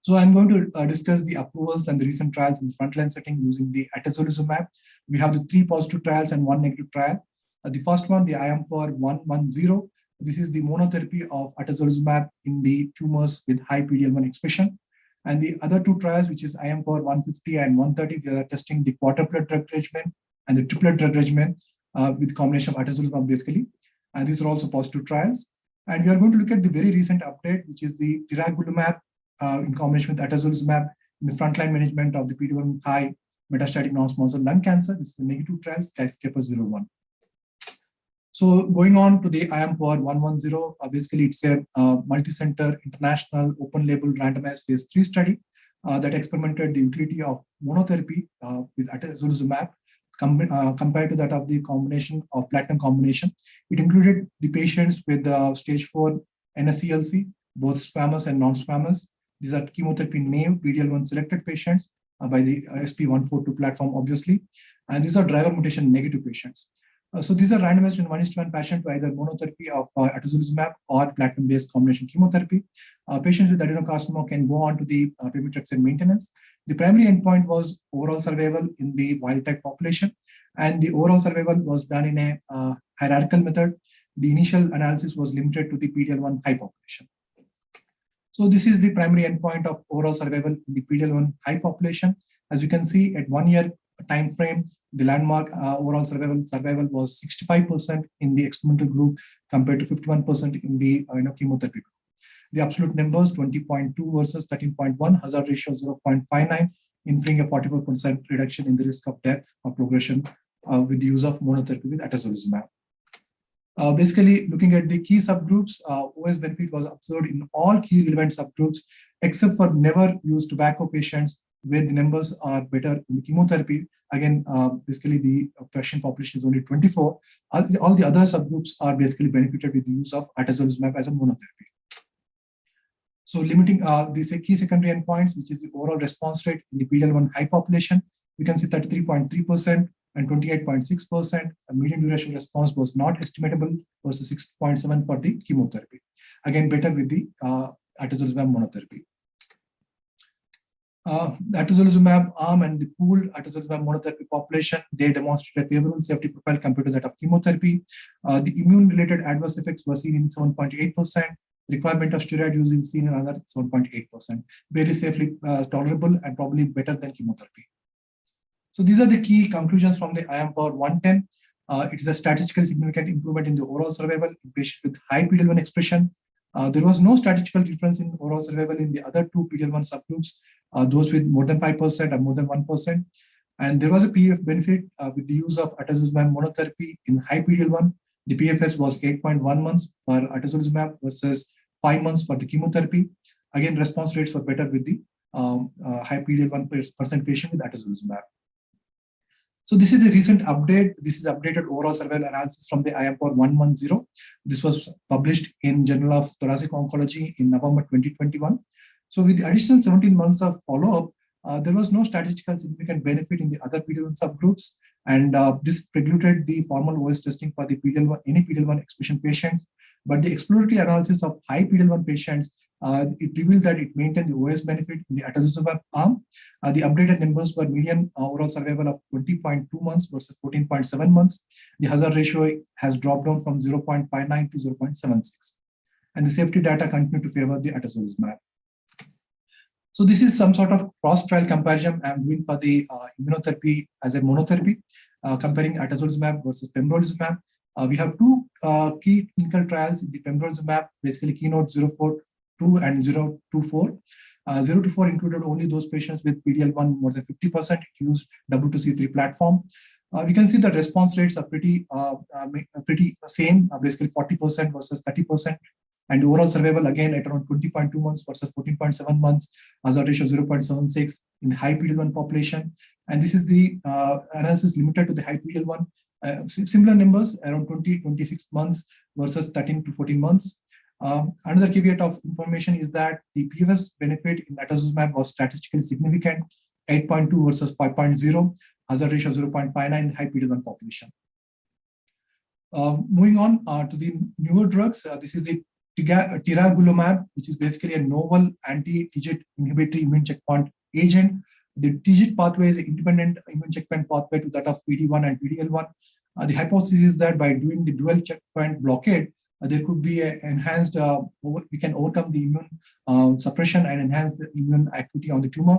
So I'm going to discuss the approvals and the recent trials in the frontline setting using the atezolizumab. We have the 3 positive trials and 1 negative trial. The first one, the IMPOR110, this is the monotherapy of atezolizumab in the tumors with high PD-L1 expression. And the other 2 trials, which is IMPOR150 and 130, they are testing the quadruplet drug regimen and the triplet drug regimen with combination of atezolizumab basically. And these are also positive trials. And we are going to look at the very recent update, which is the tiragolumab in combination with atezolizumab in the frontline management of the PD-L1 high metastatic non-small cell lung cancer. This is a negative trial, Skyscraper-01. So going on to the IMPOR110, basically it's a multi-center international open label randomized phase 3 study that experimented the utility of monotherapy with atezolizumab compared to that of the combination of platinum combination. It included the patients with stage 4 NSCLC, both squamous and non-squamous. These are chemotherapy naive PD-L1 selected patients by the SP142 platform, obviously. And these are driver mutation negative patients. So these are randomized in 1:1 patient to either monotherapy of atezolizumab or platinum-based combination chemotherapy. Patients with adenocarcinoma can go on to the pemetrexed maintenance. The primary endpoint was overall survival in the wild-type population, and the overall survival was done in a hierarchical method. The initial analysis was limited to the PD-L1 high population. So this is the primary endpoint of overall survival in the PD-L1 high population. As you can see, at 1 year time frame, the landmark overall survival was 65% in the experimental group compared to 51% in the chemotherapy group. The absolute numbers 20.2 versus 13.1, hazard ratio 0.59, inferring a 44% reduction in the risk of death or progression with the use of monotherapy with atezolizumab. Basically, looking at the key subgroups, OS benefit was observed in all key relevant subgroups, except for never used tobacco patients, where the numbers are better in the chemotherapy. Again, basically the patient population is only 24. All the other subgroups are basically benefited with the use of atezolizumab as a monotherapy. So limiting these key secondary endpoints, which is the overall response rate in the PD-L1 high population, we can see 33.3% and 28.6%. A median duration response was not estimatable versus 6.7 for the chemotherapy. Again, better with the atezolizumab monotherapy. The atezolizumab arm and the pooled atezolizumab monotherapy population, they demonstrated a favorable safety profile compared to that of chemotherapy. The immune-related adverse effects were seen in 7.8%. Requirement of steroid use is seen in another 7.8%. Very safely tolerable and probably better than chemotherapy. So these are the key conclusions from the IMPOR110. It is a statistically significant improvement in the overall survival in patients with high PD-L1 expression. There was no statistical difference in overall survival in the other two PD-L1 subgroups, those with more than 5% or more than 1%. And there was a PF benefit with the use of atezolizumab monotherapy in high PD-L1. The PFS was 8.1 months for atezolizumab versus 5 months for the chemotherapy. Again, response rates were better with the high PD-L1% patient with atezolizumab. So this is the recent update. This is updated overall survival analysis from the IMPOR 110. This was published in Journal of Thoracic Oncology in November 2021. So with the additional 17 months of follow-up, there was no statistical significant benefit in the other PD-L1 subgroups, and this precluded the formal OS testing for the PD-L1, any PD-L1 expression patients. But the exploratory analysis of high PD-L1 patients, it revealed that it maintained the OS benefit in the atezolizumab arm. The updated numbers were median overall survival of 20.2 months versus 14.7 months. The hazard ratio has dropped down from 0.59 to 0.76. And the safety data continue to favor the atezolizumab. So this is some sort of cross-trial comparison I'm doing for the immunotherapy as a monotherapy, comparing atezolizumab versus pembrolizumab. We have two key clinical trials in the pembrolizumab, basically Keynote 042 and 024. 024 included only those patients with PD-L1 more than 50%. It used W2C3 platform. We can see the response rates are pretty same, basically 40% versus 30%. And overall survival again at around 20.2 months versus 14.7 months, hazard ratio 0.76 in the high PD-L1 population. And this is the analysis limited to the high PD-L1. Similar numbers around 26 months versus 13 to 14 months. Another caveat of information is that the PFS benefit in atezolizumab was statistically significant, 8.2 versus 5.0, hazard ratio 0.59 in high PD-L1 population. Moving on to the newer drugs, this is the tiragolumab, which is basically a novel anti-TIGIT inhibitory immune checkpoint agent. The TIGIT pathway is an independent immune checkpoint pathway to that of PD-1 and PD-L1. The hypothesis is that by doing the dual checkpoint blockade, there could be an enhanced, we can overcome the immune suppression and enhance the immune activity on the tumor.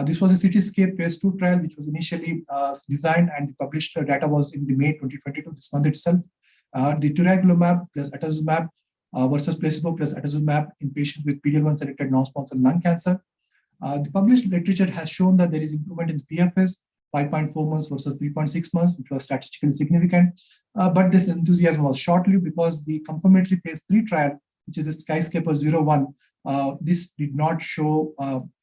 This was a CITYSCAPE phase 2 trial, which was initially designed, and the published data was in the May 2022, this month itself. The tiragolumab plus atezolizumab versus placebo plus atezolizumab in patients with PD-L1 selected non-small cell lung cancer. The published literature has shown that there is improvement in PFS, 5.4 months versus 3.6 months, which was statistically significant. But this enthusiasm was short-lived because the confirmatory phase 3 trial, which is the Skyscraper 01, this did not show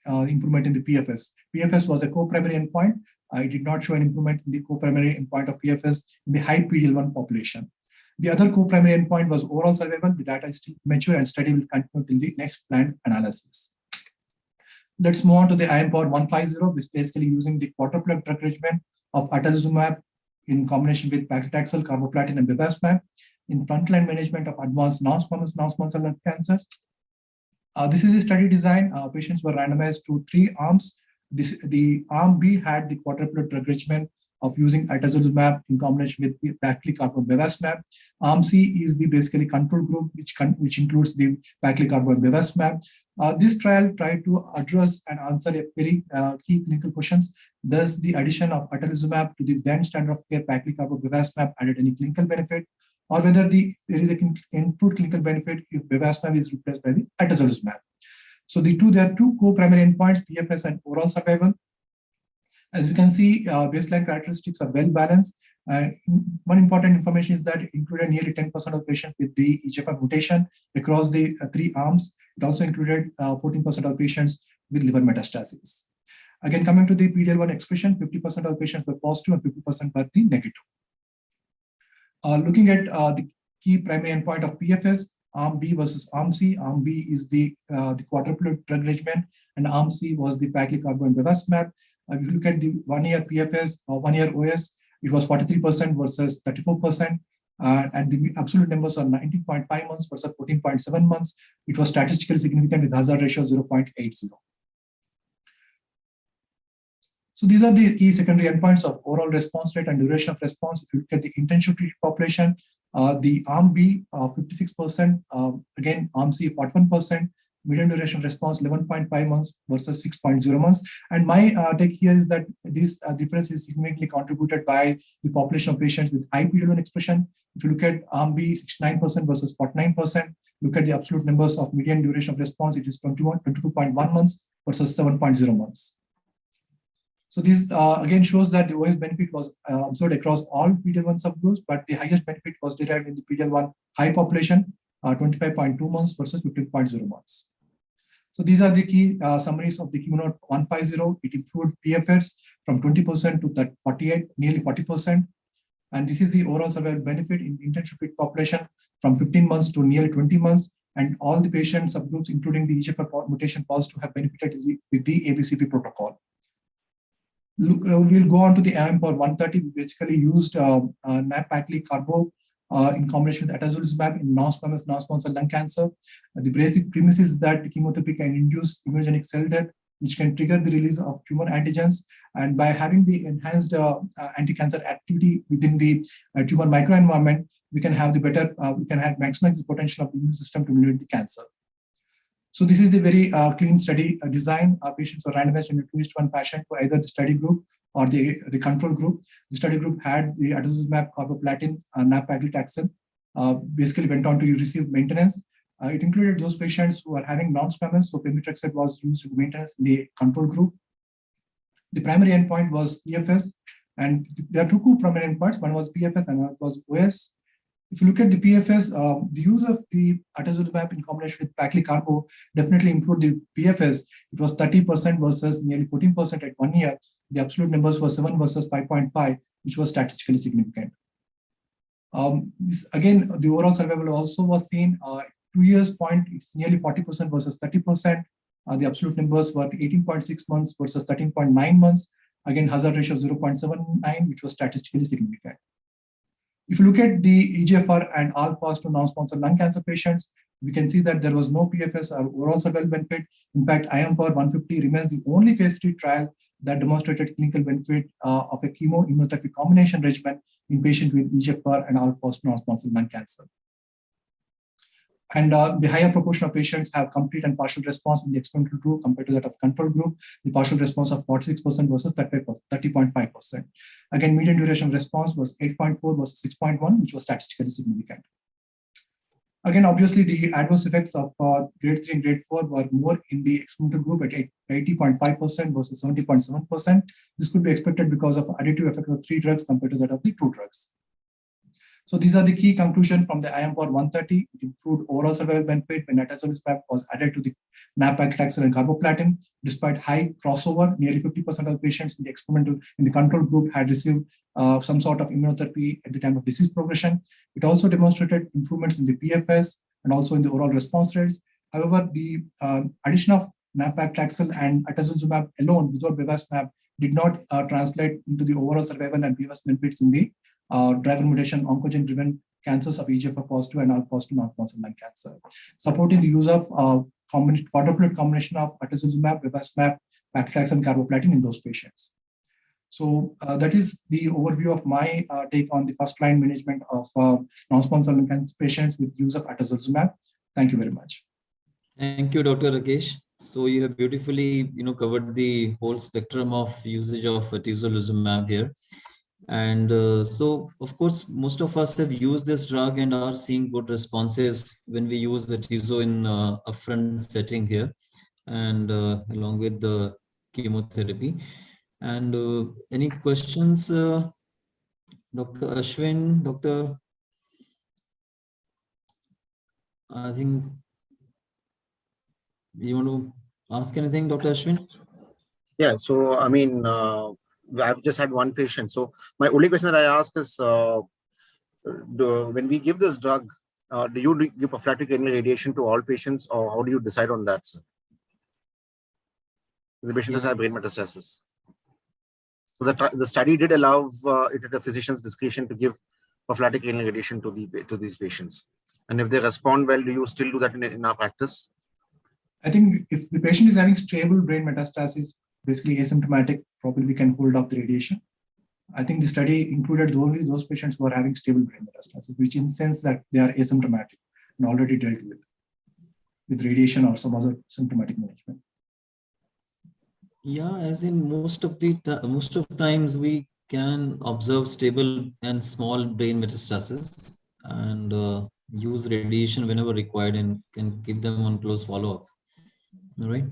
improvement in the PFS. PFS was a co-primary endpoint. It did not show an improvement in the co-primary endpoint of PFS in the high PD-L1 population. The other co-primary endpoint was overall survival. The data is still mature and study will continue till the next planned analysis. Let's move on to the IMPOR 150, which is basically using the quadruplet drug regimen of atezolizumab in combination with paclitaxel, carboplatin, and bevacizumab in frontline management of advanced non-small cell lung cancer. This is a study design. Patients were randomized to 3 arms. The arm B had the quadruplet drug regimen of using atezolizumab in combination with paclitaxel, bevacizumab. Arm C is the basically control group, which includes the paclitaxel and bevacizumab. This trial tried to address and answer a very key clinical questions. Does the addition of atezolizumab to the then standard of care paclitaxel, bevacizumab added any clinical benefit, or whether there is an improved clinical benefit if bevacizumab is replaced by the atezolizumab. So there are two co-primary endpoints, PFS and overall survival. As we can see, baseline characteristics are well balanced. One important information is that it included nearly 10% of patients with the EGFR mutation across the 3 arms. It also included 14% of patients with liver metastasis. Again, coming to the PD-L1 expression, 50% of patients were positive and 50% were the negative. Looking at the key primary endpoint of PFS, Arm B versus Arm C. Arm B is the quadruplet drug regimen, and Arm C was the paclitaxel and bevacizumab. If you look at the 1-year PFS or 1-year OS, it was 43% versus 34%. And the absolute numbers are 19.5 months versus 14.7 months. It was statistically significant with hazard ratio 0.80. So these are the key secondary endpoints of overall response rate and duration of response. If you look at the intention treated population, the Arm B, 56%, again, Arm C, 41%. median duration of response 11.5 months versus 6.0 months. And my take here is that this difference is significantly contributed by the population of patients with high PD-L1 expression. If you look at arm B, 69% versus 49%, look at the absolute numbers of median duration of response, it is 22.1 months versus 7.0 months. So this again shows that the OS benefit was observed across all PD-L1 subgroups, but the highest benefit was derived in the PD-L1 high population, 25.2 months versus 15.0 months. So these are the key summaries of the KEYNOTE 150. It improved PFS from 20% to 48, nearly 40%. And this is the overall survival benefit in intensive fit population from 15 months to nearly 20 months. And all the patient subgroups, including the EGFR mutation positive, have benefited with the ABCP protocol. Look, we'll go on to the IM for 130. We basically used nab-paclitaxel-carbo in combination with atezolizumab in non-squamous non-small cell lung cancer. The basic premise is that chemotherapy can induce immunogenic cell death, which can trigger the release of tumor antigens. And by having the enhanced anti-cancer activity within the tumor microenvironment, we can have the better, we can have maximize the potential of the immune system to eliminate the cancer. So this is the very clean study design. Patients were randomized in a 2:1 fashion for either the study group or the control group. The study group had the atezolizumab, carboplatin, nab-paclitaxel, basically went on to receive maintenance. It included those patients who are having non-squamous, so pemetrexed was used in maintenance in the control group. The primary endpoint was PFS, and there are two primary endpoints. One was PFS and one was OS. If you look at the PFS, the use of the atezolizumab in combination with paclitaxel definitely improved the PFS. It was 30% versus nearly 14% at 1 year. The absolute numbers were 7 versus 5.5, which was statistically significant. Again, the overall survival also was seen. 2 years point, it's nearly 40% versus 30%. The absolute numbers were 18.6 months versus 13.9 months. Again, hazard ratio of 0.79, which was statistically significant. If you look at the EGFR and ALK-positive non-small cell lung cancer patients, we can see that there was no PFS or overall survival benefit. In fact, IMpower 150 remains the only phase 3 trial that demonstrated clinical benefit of a chemo-immunotherapy combination regimen in patients with EGFR and ALK-positive non-small cell lung cancer. And the higher proportion of patients have complete and partial response in the experimental group compared to that of control group. The partial response of 46% versus 30.5%. Again, median duration of response was 8.4 versus 6.1, which was statistically significant. Again, obviously, the adverse effects of grade 3 and grade 4 were more in the experimental group at 80.5% versus 70.7%. This could be expected because of additive effect of 3 drugs compared to that of the 2 drugs. So these are the key conclusions from the IMpower 130. It improved overall survival benefit when atezolizumab was added to the nab-paclitaxel and carboplatin. Despite high crossover, nearly 50% of patients in the experimental, in the control group had received some sort of immunotherapy at the time of disease progression. It also demonstrated improvements in the PFS and also in the overall response rates. However, the addition of nab-paclitaxel and atezolizumab alone without bevacizumab did not translate into the overall survival and PFS benefits in the driver mutation oncogene-driven cancers of EGFR positive and ALK-positive non-small cell lung cancer, supporting the use of quadruplet combination of atezolizumab, bevacizumab, paclitaxel, and carboplatin in those patients. So that is the overview of my take on the first-line management of non-small cell lung cancer patients with use of atezolizumab. Thank you very much. Thank you, Dr. Rakesh. So you have beautifully, covered the whole spectrum of usage of atezolizumab here. And so, of course, most of us have used this drug and are seeing good responses when we use the atezo in upfront setting here, and along with the chemotherapy. And any questions, Dr. Ashwin, Dr. I think you want to ask anything, Dr. Ashwin? Yeah, so I mean, I've just had one patient. So my only question that I ask is, when we give this drug, do you give prophylactic radiation to all patients, or how do you decide on that, sir? The patient doesn't have brain metastasis. So the study did allow it at a physician's discretion to give prophylactic radiation to these patients. And if they respond well, do you still do that in our practice? I think if the patient is having stable brain metastasis, basically asymptomatic, probably we can hold off the radiation. I think the study included only those patients who are having stable brain metastasis, which in the sense that they are asymptomatic and already dealt with. with radiation or some other symptomatic management? Yeah, as in most of times we can observe stable and small brain metastasis and use radiation whenever required and can keep them on close follow-up. All right.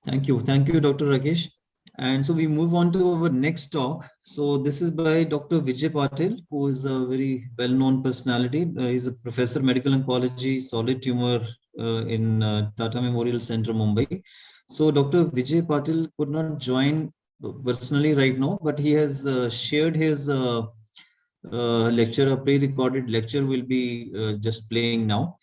Thank you, Dr. Rakesh. And so we move on to our next talk. So this is by Dr. Vijay Patil, who is a very well-known personality. He's a professor medical oncology, solid tumor in Tata Memorial Center, Mumbai. So Dr. Vijay Patil could not join personally right now, but he has shared his lecture. A pre-recorded lecture will be just playing now.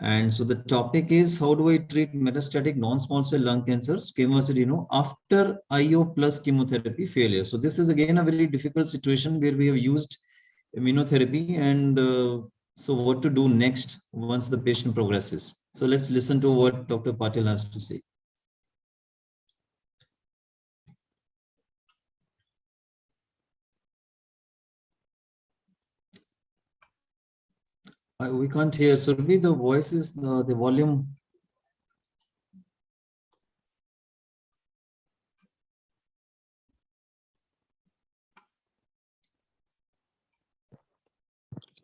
And so the topic is, how do I treat metastatic non-small cell lung cancer, squamous, after IO plus chemotherapy failure? So this is again a very difficult situation where we have used immunotherapy, and so what to do next once the patient progresses. So let's listen to what Dr. Patil has to say. We can't hear. Surabhi, the voice is the volume.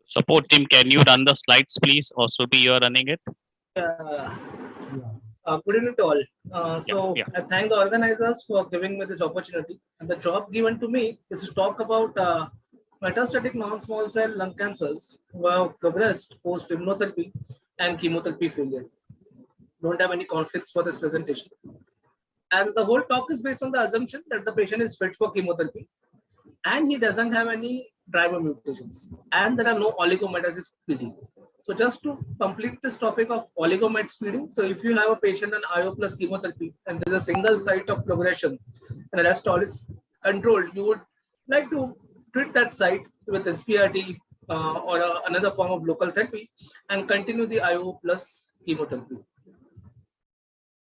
Support team, can you run the slides, please? Or Surabhi, you are running it? Good evening to all. I thank the organizers for giving me this opportunity. And the job given to me is to talk about metastatic non-small cell lung cancers who have progressed post immunotherapy and chemotherapy failure. Don't have any conflicts for this presentation. And the whole talk is based on the assumption that the patient is fit for chemotherapy and he doesn't have any driver mutations and there are no oligometastasis PD. So just to complete this topic of oligomet speeding, so if you have a patient on IO plus chemotherapy and there's a single site of progression and the rest all is controlled, you would like to treat that site with SPRT or another form of local therapy and continue the IO plus chemotherapy.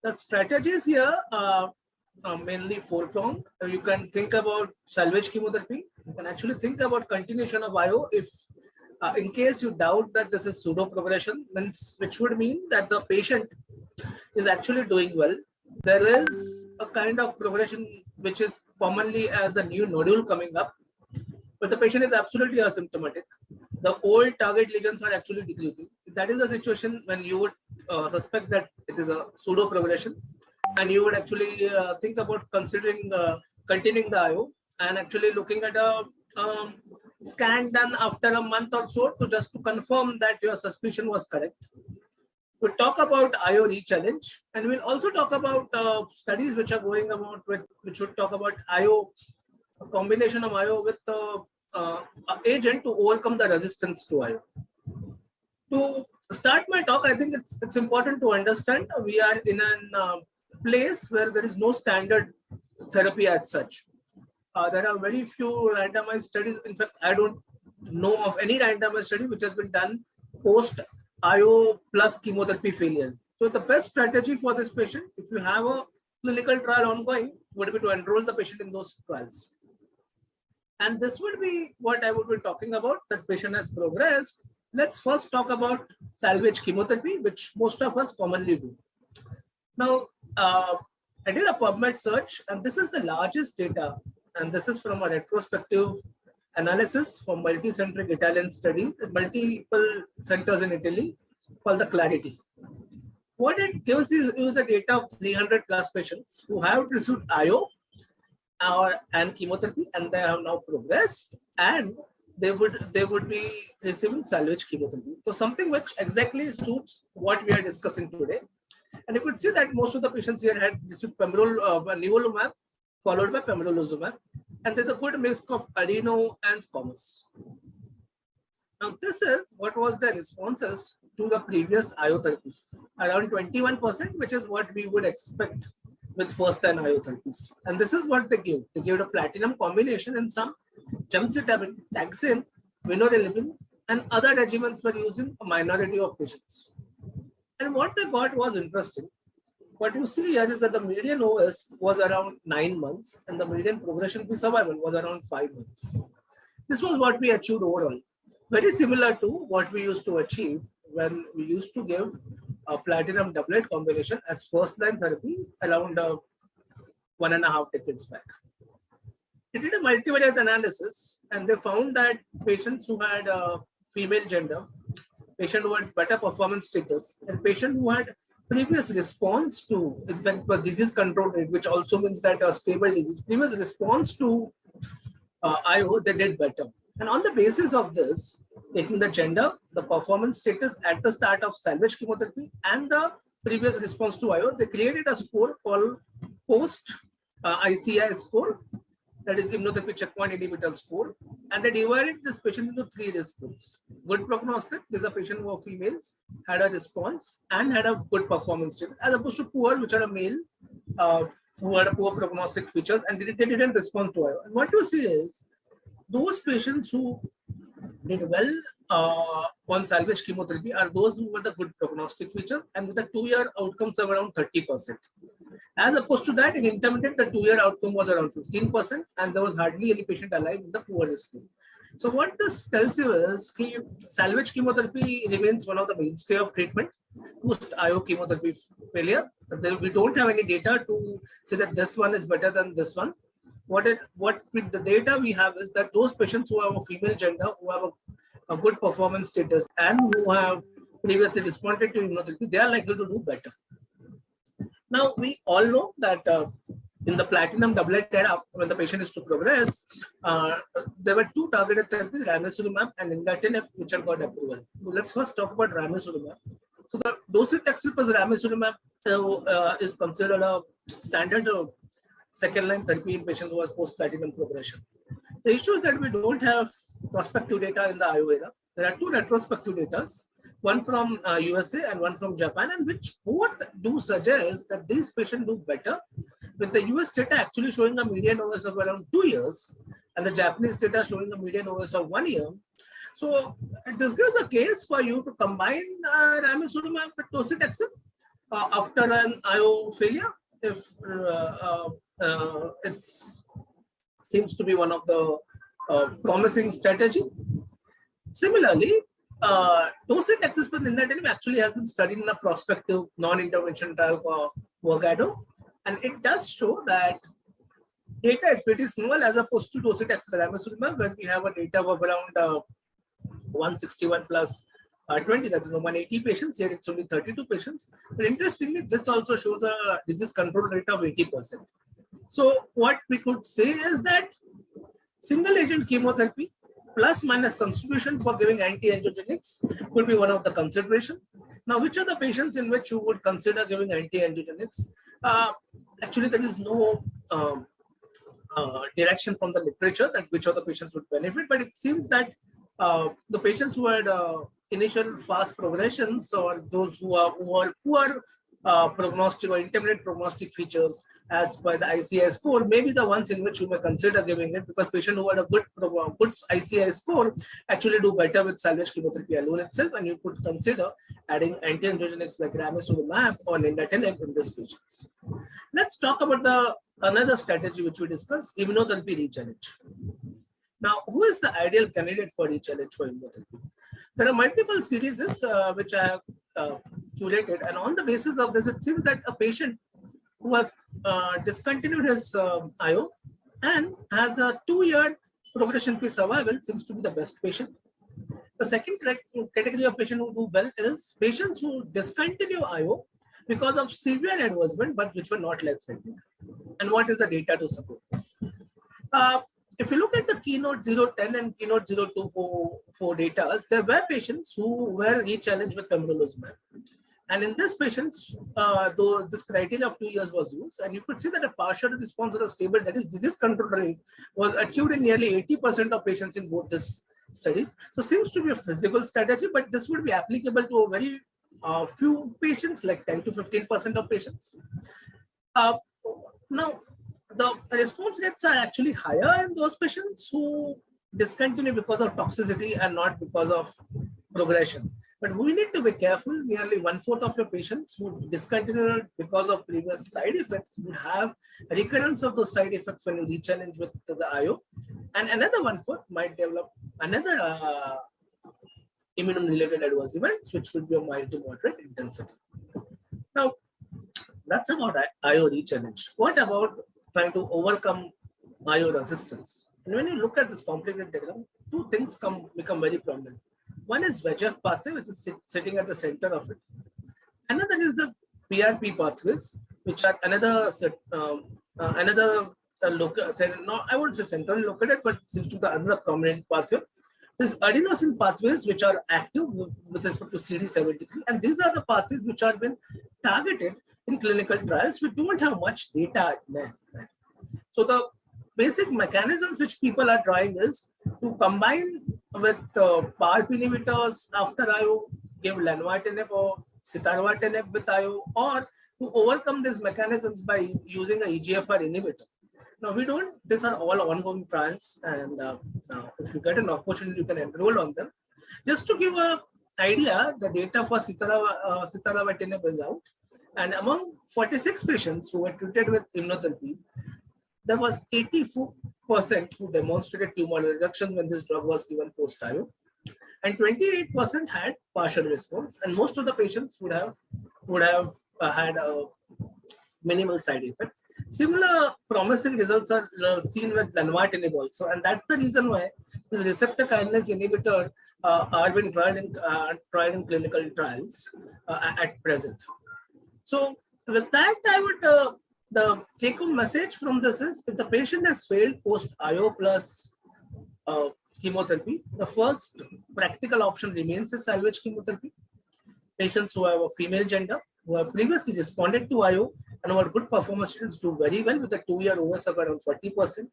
The strategies here are mainly four-pronged. You can think about salvage chemotherapy. You can actually think about continuation of IO if in case you doubt that this is pseudo progression, which would mean that the patient is actually doing well. There is a kind of progression which is commonly as a new nodule coming up, but the patient is absolutely asymptomatic. The old target lesions are actually decreasing. That is a situation when you would suspect that it is a pseudo progression, and you would actually think about considering continuing the IO and actually looking at a scan done after a month or so to confirm that your suspicion was correct. We'll talk about IO re-challenge, and we'll also talk about studies which are going about which would talk about IO, a combination of IO with agent to overcome the resistance to IO. To start my talk, I think it's important to understand we are in a place where there is no standard therapy as such. There are very few randomized studies. In fact, I don't know of any randomized study which has been done post IO plus chemotherapy failure. So the best strategy for this patient, if you have a clinical trial ongoing, would be to enroll the patient in those trials. And this would be what I would be talking about. That patient has progressed. Let's first talk about salvage chemotherapy, which most of us commonly do. Now, I did a PubMed search, and this is the largest data, and this is from a retrospective analysis from multi-centric Italian study, multiple centers in Italy, called the Clarity. What it gives is a data of 300 plus patients who have received IO and chemotherapy, and they have now progressed, and they would be receiving salvage chemotherapy. So something which exactly suits what we are discussing today. And you could see that most of the patients here had received nivolumab followed by pembrolizumab, and there's a good mix of adeno and squamous. Now this is what was the responses to the previous IO therapies, around 21%, which is what we would expect with first-line IO therapies. And this is what they gave. They gave a platinum combination and some gemcitabine, taxane, vinorelbine, and other regimens were used in a minority of patients. And what they got was interesting. What you see here is that the median OS was around 9 months, and the median progression-free survival was around 5 months. This was what we achieved overall. Very similar to what we used to achieve when we used to give a platinum doublet combination as first-line therapy around 1.5 decades back. They did a multivariate analysis and they found that patients who had female gender, patient who had better performance status, and patient who had previous response to, in fact, disease control rate, which also means that a stable disease, previous response to IO, they did better. And on the basis of this, taking the gender, the performance status at the start of salvage chemotherapy, and the previous response to IO, they created a score called post ICI score, that is immunotherapy checkpoint inhibitor score, and they divided this patient into 3 risk groups. Good prognostic, this is a patient who were females, had a response and had a good performance status, as opposed to poor, which are a male who had a poor prognostic features and they didn't respond to IO. And what you see is those patients who did well on salvage chemotherapy are those who were the good prognostic features and with the 2-year outcomes of around 30%. As opposed to that, in intermediate, the 2-year outcome was around 15%, and there was hardly any patient alive in the poor risk group. So what this tells you is salvage chemotherapy remains one of the mainstay of treatment post-IO chemotherapy failure. We don't have any data to say that this one is better than this one. With the data we have is that those patients who have a female gender, who have a good performance status, and who have previously responded to immunotherapy, they are likely to do better. Now, we all know that in the platinum doublet era, when the patient is to progress, there were 2 targeted therapies, ramucirumab and nintedanib, which have got approval. So let's first talk about ramucirumab. So the docetaxel plus ramucirumab is considered a standard second-line therapy in patients who are post-platinum progression. The issue is that we don't have prospective data in the IO era. There are 2 retrospective data, one from USA and one from Japan, and which both do suggest that these patients do better, with the US data actually showing a median OS of around 2 years, and the Japanese data showing a median OS of 1 year. So this gives a case for you to combine ramucirumab with docetaxel after an IO failure, if it seems to be one of the promising strategy. Similarly, docetaxel plus nintedanib actually has been studied in a prospective non-intervention trial for Vorgado, and it does show that data is pretty small as opposed to docetaxel ramucirumab, where we have a data of around 161 plus 20, that is 180 patients. Here it's only 32 patients. But interestingly, this also shows a disease control rate of 80%. So what we could say is that single agent chemotherapy plus minus contribution for giving anti-angiogenics could be one of the consideration. Now, which are the patients in which you would consider giving anti-angiogenics? Actually, there is no direction from the literature that which of the patients would benefit, but it seems that the patients who had initial fast progressions, or those who are poor prognostic or intermediate prognostic features as by the ICI score, may be the ones in which you may consider giving it, because patients who had a good ICI score actually do better with salvage chemotherapy alone itself, and you could consider adding anti-angiogenics like ramucirumab or nintedanib in these patients. Let's talk about another strategy which we discussed, immunotherapy rechallenge. Now, who is the ideal candidate for rechallenge for immunotherapy? There are multiple series which I have curated, and on the basis of this, it seems that a patient who has discontinued his IO and has a 2-year progression-free survival seems to be the best patient. The second category of patient who do well is patients who discontinue IO because of severe advancement, but which were not life-threatening. And what is the data to support this? If you look at the Keynote 010 and Keynote 024 data, there were patients who were rechallenged with pembrolizumab. And in these patients, though this criteria of 2 years was used, and you could see that a partial response or a stable, that is disease control rate, was achieved in nearly 80% of patients in both these studies. So seems to be a feasible strategy, but this would be applicable to a very few patients, like 10 to 15% of patients. Now, the response rates are actually higher in those patients who discontinue because of toxicity and not because of progression. But we need to be careful. Nearly 1/4 of your patients who discontinue because of previous side effects would have recurrence of those side effects when you rechallenge with the IO. And another 1/4 might develop another immune-related adverse events, which will be of mild to moderate intensity. Now, that's about IO challenge. What about trying to overcome IO resistance? And when you look at this complicated diagram, two things become very prominent. One is VEGF pathway, which is sitting at the center of it. Another is the PRP pathways, which are another local, no, I wouldn't say centrally located, but seems to be the other prominent pathway. There's adenosine pathways which are active with respect to CD73, and these are the pathways which are been targeted in clinical trials. We don't have much data there. So the basic mechanisms which people are trying is to combine with PARP inhibitors after IO, give lenvatinib or sitarlatinib with IO, or to overcome these mechanisms by using a EGFR inhibitor. Now we don't, these are all ongoing trials, and if you get an opportunity, you can enroll on them. Just to give an idea, the data for sitarlatinib is out, and among 46 patients who were treated with immunotherapy, there was 84% who demonstrated tumor reduction when this drug was given post-IO, and 28% had partial response, and most of the patients would have had minimal side effects. Similar promising results are seen with lenvatinib also, and that's the reason why the receptor kinase inhibitor are being tried in clinical trials at present. So with that, I would the take-home message from this is, if the patient has failed post-IO plus chemotherapy, the first practical option remains is salvage chemotherapy. Patients who have a female gender, who have previously responded to IO and who are good performance students, do very well with a 2-year OS of around 40%.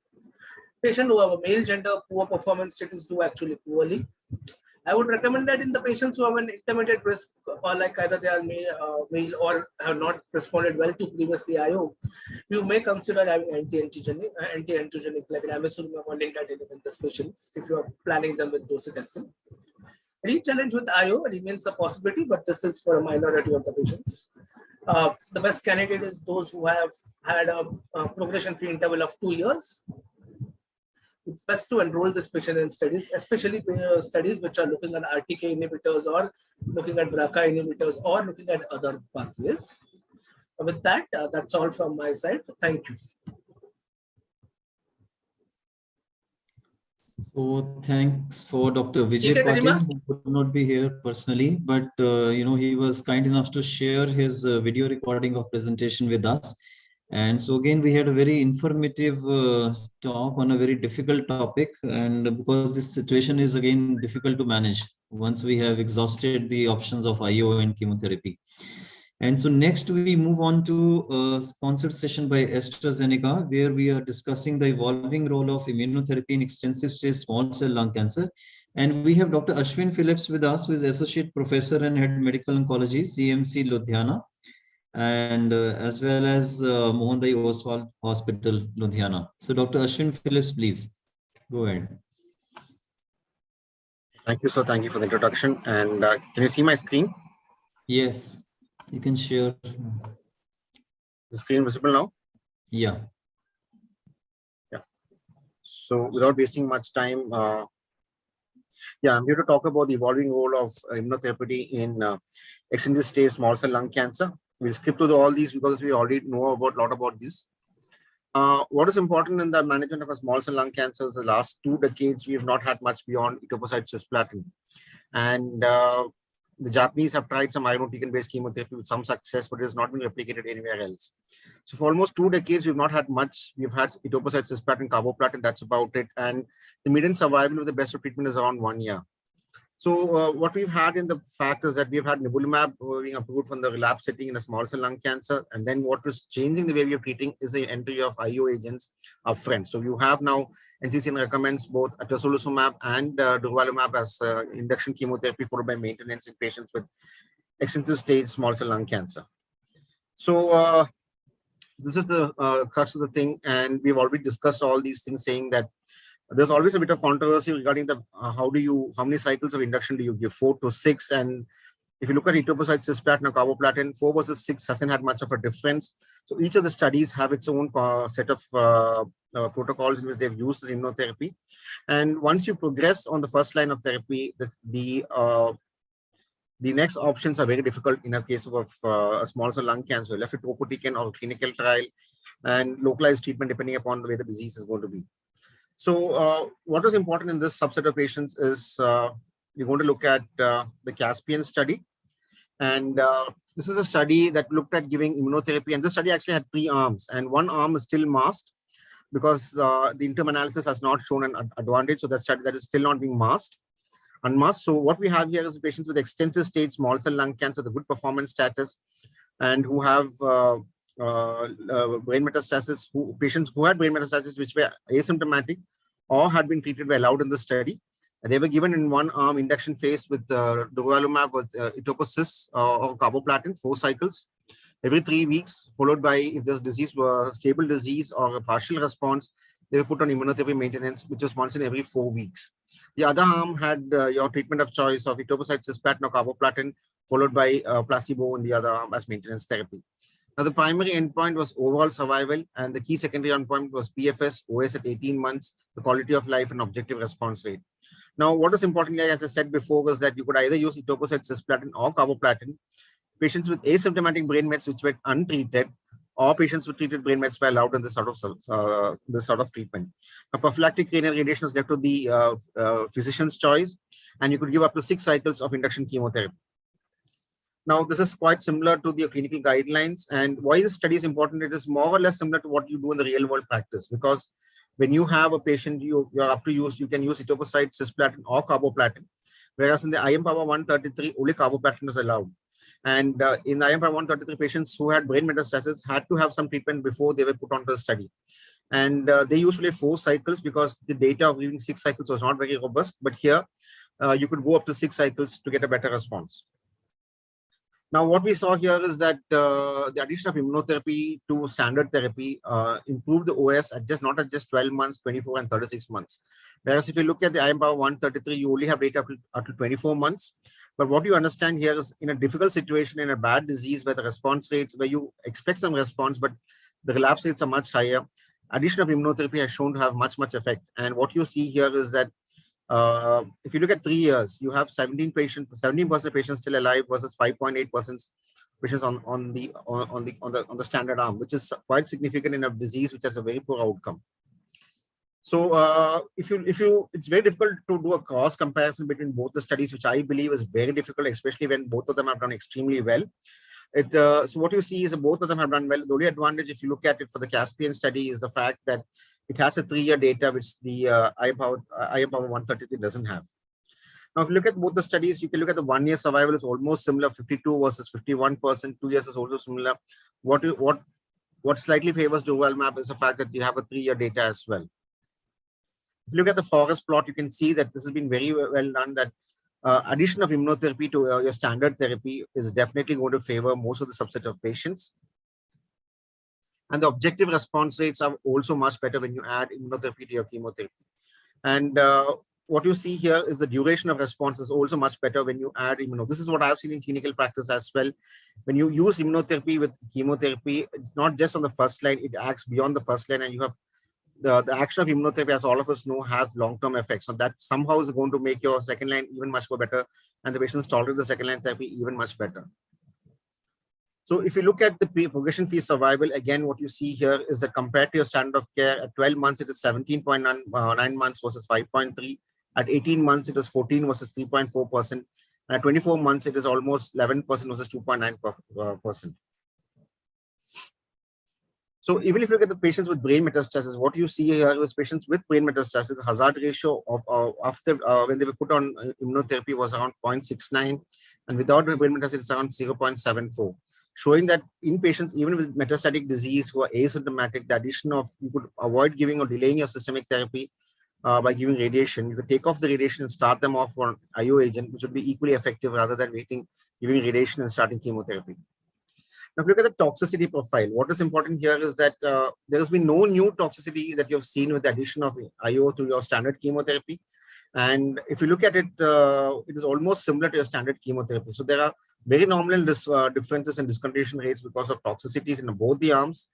Patients who have a male gender, poor performance status, do actually poorly. I would recommend that in the patients who have an intermediate risk, or like either they are male or have not responded well to previously IO, you may consider having anti-angiogenic like ramucirumab or nintedanib in these patients if you are planning them with docetaxel. Re-challenge with IO remains a possibility, but this is for a minority of the patients. The best candidate is those who have had a progression-free interval of 2 years. It's best to enroll this patient in studies, especially studies which are looking at RTK inhibitors or looking at BRCA inhibitors or looking at other pathways. With that, that's all from my side. Thank you. So thanks for Dr. Vijay Patil, who could not be here personally, but he was kind enough to share his video recording of presentation with us. And so again, we had a very informative talk on a very difficult topic, and because this situation is again difficult to manage once we have exhausted the options of IO and chemotherapy. And so next we move on to a sponsored session by AstraZeneca, where we are discussing the evolving role of immunotherapy in extensive stage small cell lung cancer. And we have Dr. Ashwin Phillips with us, who is Associate Professor and Head Medical Oncology, CMC Ludhiana, and as well as Mohandai Oswal Hospital, Ludhiana. So Dr. Ashwin Phillips, please go ahead. Thank you, sir. Thank you for the introduction. And can you see my screen? Yes, you can share. The screen visible now? Yeah. Yeah. So without wasting much time, I'm here to talk about the evolving role of immunotherapy in extended stage small cell lung cancer. We'll skip to all these because we already know a lot about this. What is important in the management of a small cell lung cancer is the last 2 decades, we have not had much beyond etoposide cisplatin. And the Japanese have tried some irinotecan-based chemotherapy with some success, but it has not been replicated anywhere else. So for almost 2 decades, we've not had much. We've had etoposide cisplatin, carboplatin, that's about it. And the median survival with the best of treatment is around 1 year. So what we've had in the fact is that we've had nivolumab being approved from the relapse setting in a small cell lung cancer. And then what was changing the way we are treating is the entry of IO agents upfront. So you have now NCCN recommends both atezolizumab and durvalumab as induction chemotherapy followed by maintenance in patients with extensive stage small cell lung cancer. So this is the crux of the thing. And we've already discussed all these things, saying that there's always a bit of controversy regarding the how many cycles of induction do you give, 4 to 6, and If you look at etoposide, cisplatin, or carboplatin, 4 versus 6 hasn't had much of a difference. So each of the studies have its own set of protocols in which they've used the immunotherapy. And once you progress on the first line of therapy, the next options are very difficult in a case of a small cell lung cancer, left with topotecan or clinical trial and localized treatment depending upon the way the disease is going to be. So what is important in this subset of patients is we're going to look at the Caspian study. And this is a study that looked at giving immunotherapy. And this study actually had 3 arms. And one arm is still masked because the interim analysis has not shown an advantage. So that study that is still not being unmasked. So what we have here is patients with extensive stage small cell lung cancer, the good performance status, and who have brain metastasis, patients who had brain metastasis which were asymptomatic or had been treated were allowed in the study. And they were given in one arm induction phase with durvalumab with etoposide or carboplatin, 4 cycles every 3 weeks, followed by, if there's disease, stable disease or a partial response, they were put on immunotherapy maintenance, which is once in every 4 weeks. The other arm had your treatment of choice of etoposide, cisplatin, or carboplatin, followed by placebo in the other arm as maintenance therapy. Now, the primary endpoint was overall survival, and the key secondary endpoint was PFS, OS at 18 months, the quality of life, and objective response rate. Now, what is important here, as I said before, was that you could either use etoposide, cisplatin, or carboplatin. Patients with asymptomatic brain mets which were untreated, or patients with treated brain mets were allowed in this sort of treatment. A prophylactic cranial radiation is left to the physician's choice, and you could give up to 6 cycles of induction chemotherapy. Now, this is quite similar to the clinical guidelines. And why this study is important, it is more or less similar to what you do in the real world practice, because when you have a patient, you're up to use, you can use etoposide, cisplatin, or carboplatin. Whereas in the IM Power 133, only carboplatin is allowed. And in IM Power 133, patients who had brain metastasis had to have some treatment before they were put onto the study. And they usually 4 cycles because the data of giving 6 cycles was not very robust. But here, you could go up to 6 cycles to get a better response. Now, what we saw here is that the addition of immunotherapy to standard therapy improved the OS at not at just 12 months, 24 and 36 months. Whereas if you look at the IM Power 133, you only have data up to 24 months. But what you understand here is in a difficult situation, in a bad disease where the response rates, where you expect some response, but the relapse rates are much higher, addition of immunotherapy has shown to have much effect. And what you see here is that if you look at 3 years, you have 17% of patients still alive versus 5.8% patients on the standard arm, which is quite significant in a disease which has a very poor outcome. So it's very difficult to do a cross comparison between both the studies, which I believe is very difficult, especially when both of them have done extremely well. So what you see is that both of them have done well. The only advantage, if you look at it for the Caspian study, is the fact that it has a 3-year data, which the IM Power 133 doesn't have. Now, if you look at both the studies, you can look at the 1-year survival is almost similar, 52 versus 51%. 2 years is also similar. What slightly favors durvalumab is the fact that you have a 3-year data as well. If you look at the forest plot, you can see that this has been very well done, that addition of immunotherapy to your standard therapy is definitely going to favor most of the subset of patients. And the objective response rates are also much better when you add immunotherapy to your chemotherapy. And what you see here is the duration of response is also much better when you add immuno. This is what I've seen in clinical practice as well. When you use immunotherapy with chemotherapy, it's not just on the first line, it acts beyond the first line, and you have the action of immunotherapy, as all of us know, has long-term effects. So that somehow is going to make your second line even much more better, and the patients tolerate the second line therapy even much better. So if you look at the progression-free survival, again, what you see here is that compared to your standard of care, at 12 months, it is 17.9 months versus 5.3. At 18 months, it is 14 versus 3.4%. At 24 months, it is almost 11% versus 2.9%. So even if you look at the patients with brain metastasis, what you see here is patients with brain metastasis, the hazard ratio of after when they were put on immunotherapy was around 0.69, and without brain metastasis, it's around 0.74. Showing that in patients, even with metastatic disease who are asymptomatic, the addition of, you could avoid giving or delaying your systemic therapy by giving radiation. You could take off the radiation and start them off on IO agent, which would be equally effective rather than giving radiation and starting chemotherapy. Now, if you look at the toxicity profile, what is important here is that there has been no new toxicity that you have seen with the addition of IO to your standard chemotherapy. And if you look at it, it is almost similar to a standard chemotherapy. So there are very nominal differences in discontinuation rates because of toxicities in both the arms.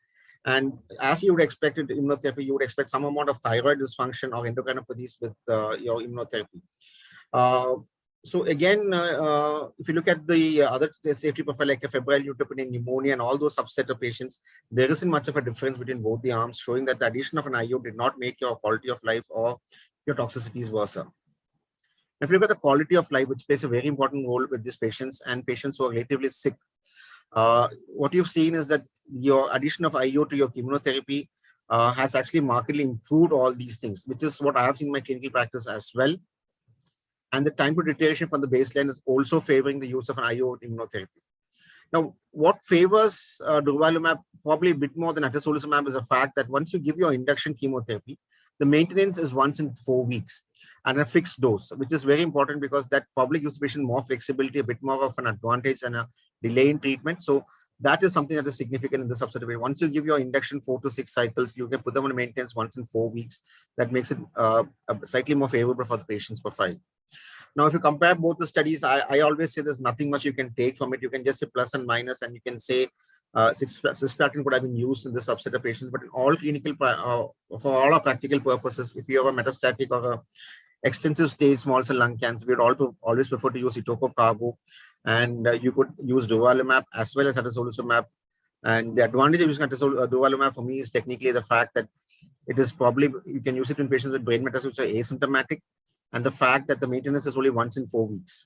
And as you would expect it, immunotherapy, you would expect some amount of thyroid dysfunction or endocrinopathies with your immunotherapy. So again, if you look at the other safety profile like a febrile neutropenia, pneumonia, and all those subset of patients, there isn't much of a difference between both the arms, showing that the addition of an IO did not make your quality of life or your toxicities worse. If you look at the quality of life, which plays a very important role with these patients and patients who are relatively sick, what you've seen is that your addition of IO to your chemotherapy has actually markedly improved all these things, which is what I have seen in my clinical practice as well. And the time to deterioration from the baseline is also favoring the use of an IO immunotherapy. Now, what favors durvalumab probably a bit more than atezolizumab is the fact that once you give your induction chemotherapy, the maintenance is once in 4 weeks and a fixed dose, which is very important because that probably gives the patient more flexibility, a bit more of an advantage and a delay in treatment. So that is something that is significant in the subset of way. Once you give your induction 4 to 6 cycles, you can put them on maintenance once in 4 weeks. That makes it slightly more favorable for the patient's profile. Now, if you compare both the studies, I always say there's nothing much you can take from it. You can just say plus and minus, and you can say cisplatin could have been used in this subset of patients. But in all clinical, for all our practical purposes, if you have a metastatic or a extensive stage small cell lung cancer, we'd always prefer to use etococarbo, and you could use durvalumab as well as atezolizumab. And the advantage of using durvalumab for me is technically the fact that it is probably, you can use it in patients with brain metastases which are asymptomatic, and the fact that the maintenance is only once in 4 weeks.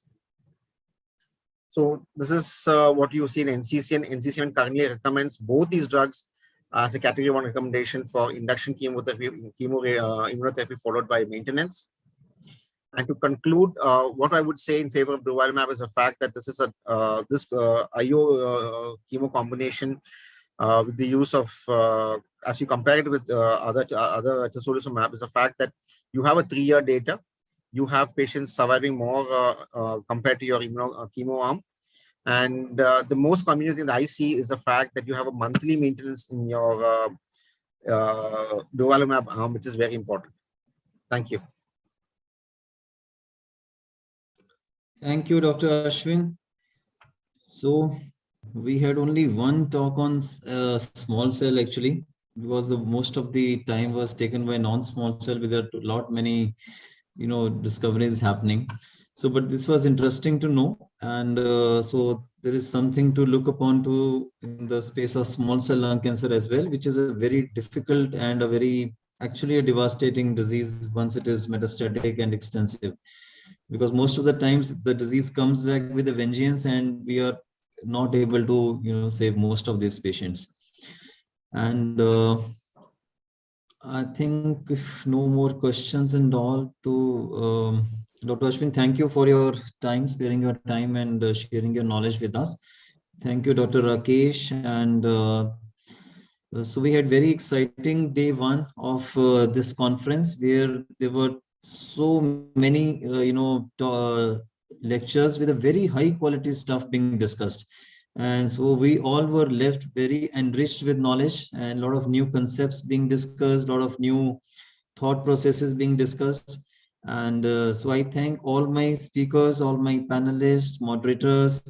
So this is what you see in NCCN. NCCN currently recommends both these drugs as a category 1 recommendation for induction chemotherapy, immunotherapy followed by maintenance. And to conclude, what I would say in favor of durvalumab is the fact that this is a IO chemo combination with the use of, as you compare it with other atezolizumab, is the fact that you have a 3-year data. You have patients surviving more compared to your chemo arm. And the most common thing that I see is the fact that you have a monthly maintenance in your durvalumab arm, which is very important. Thank you. Thank you, Dr. Ashwin. So we had only one talk on small cell actually, because most of the time was taken by non-small cell with a lot many discoveries happening. So, but this was interesting to know, and so there is something to look upon to in the space of small cell lung cancer as well, which is a very difficult and actually a devastating disease once it is metastatic and extensive, because most of the times the disease comes back with a vengeance, and we are not able to save most of these patients. And I think if no more questions and all, to Dr. Ashwin, thank you for your time, sparing your time and sharing your knowledge with us. Thank you, Dr. Rakesh. And so we had very exciting day 1 of this conference, where there were so many, lectures with a very high quality stuff being discussed. And so we all were left very enriched with knowledge, and a lot of new concepts being discussed, a lot of new thought processes being discussed. And so I thank all my speakers, all my panelists, moderators,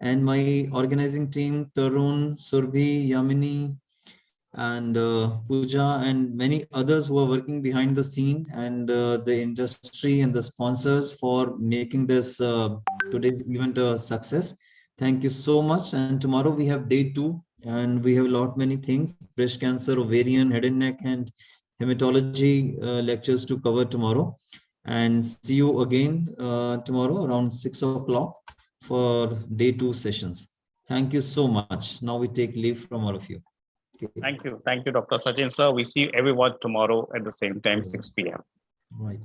and my organizing team, Tarun, Surbhi, Yamini, and Pooja, and many others who are working behind the scene, and the industry and the sponsors for making this today's event a success. Thank you so much. And tomorrow we have day 2, and we have a lot many things: breast cancer, ovarian, head and neck, and hematology lectures to cover tomorrow. And see you again tomorrow around 6 o'clock for day 2 sessions. Thank you so much. Now we take leave from all of you. Thank you, Dr. Sachin sir. We see everyone tomorrow at the same time, 6 p.m. Right.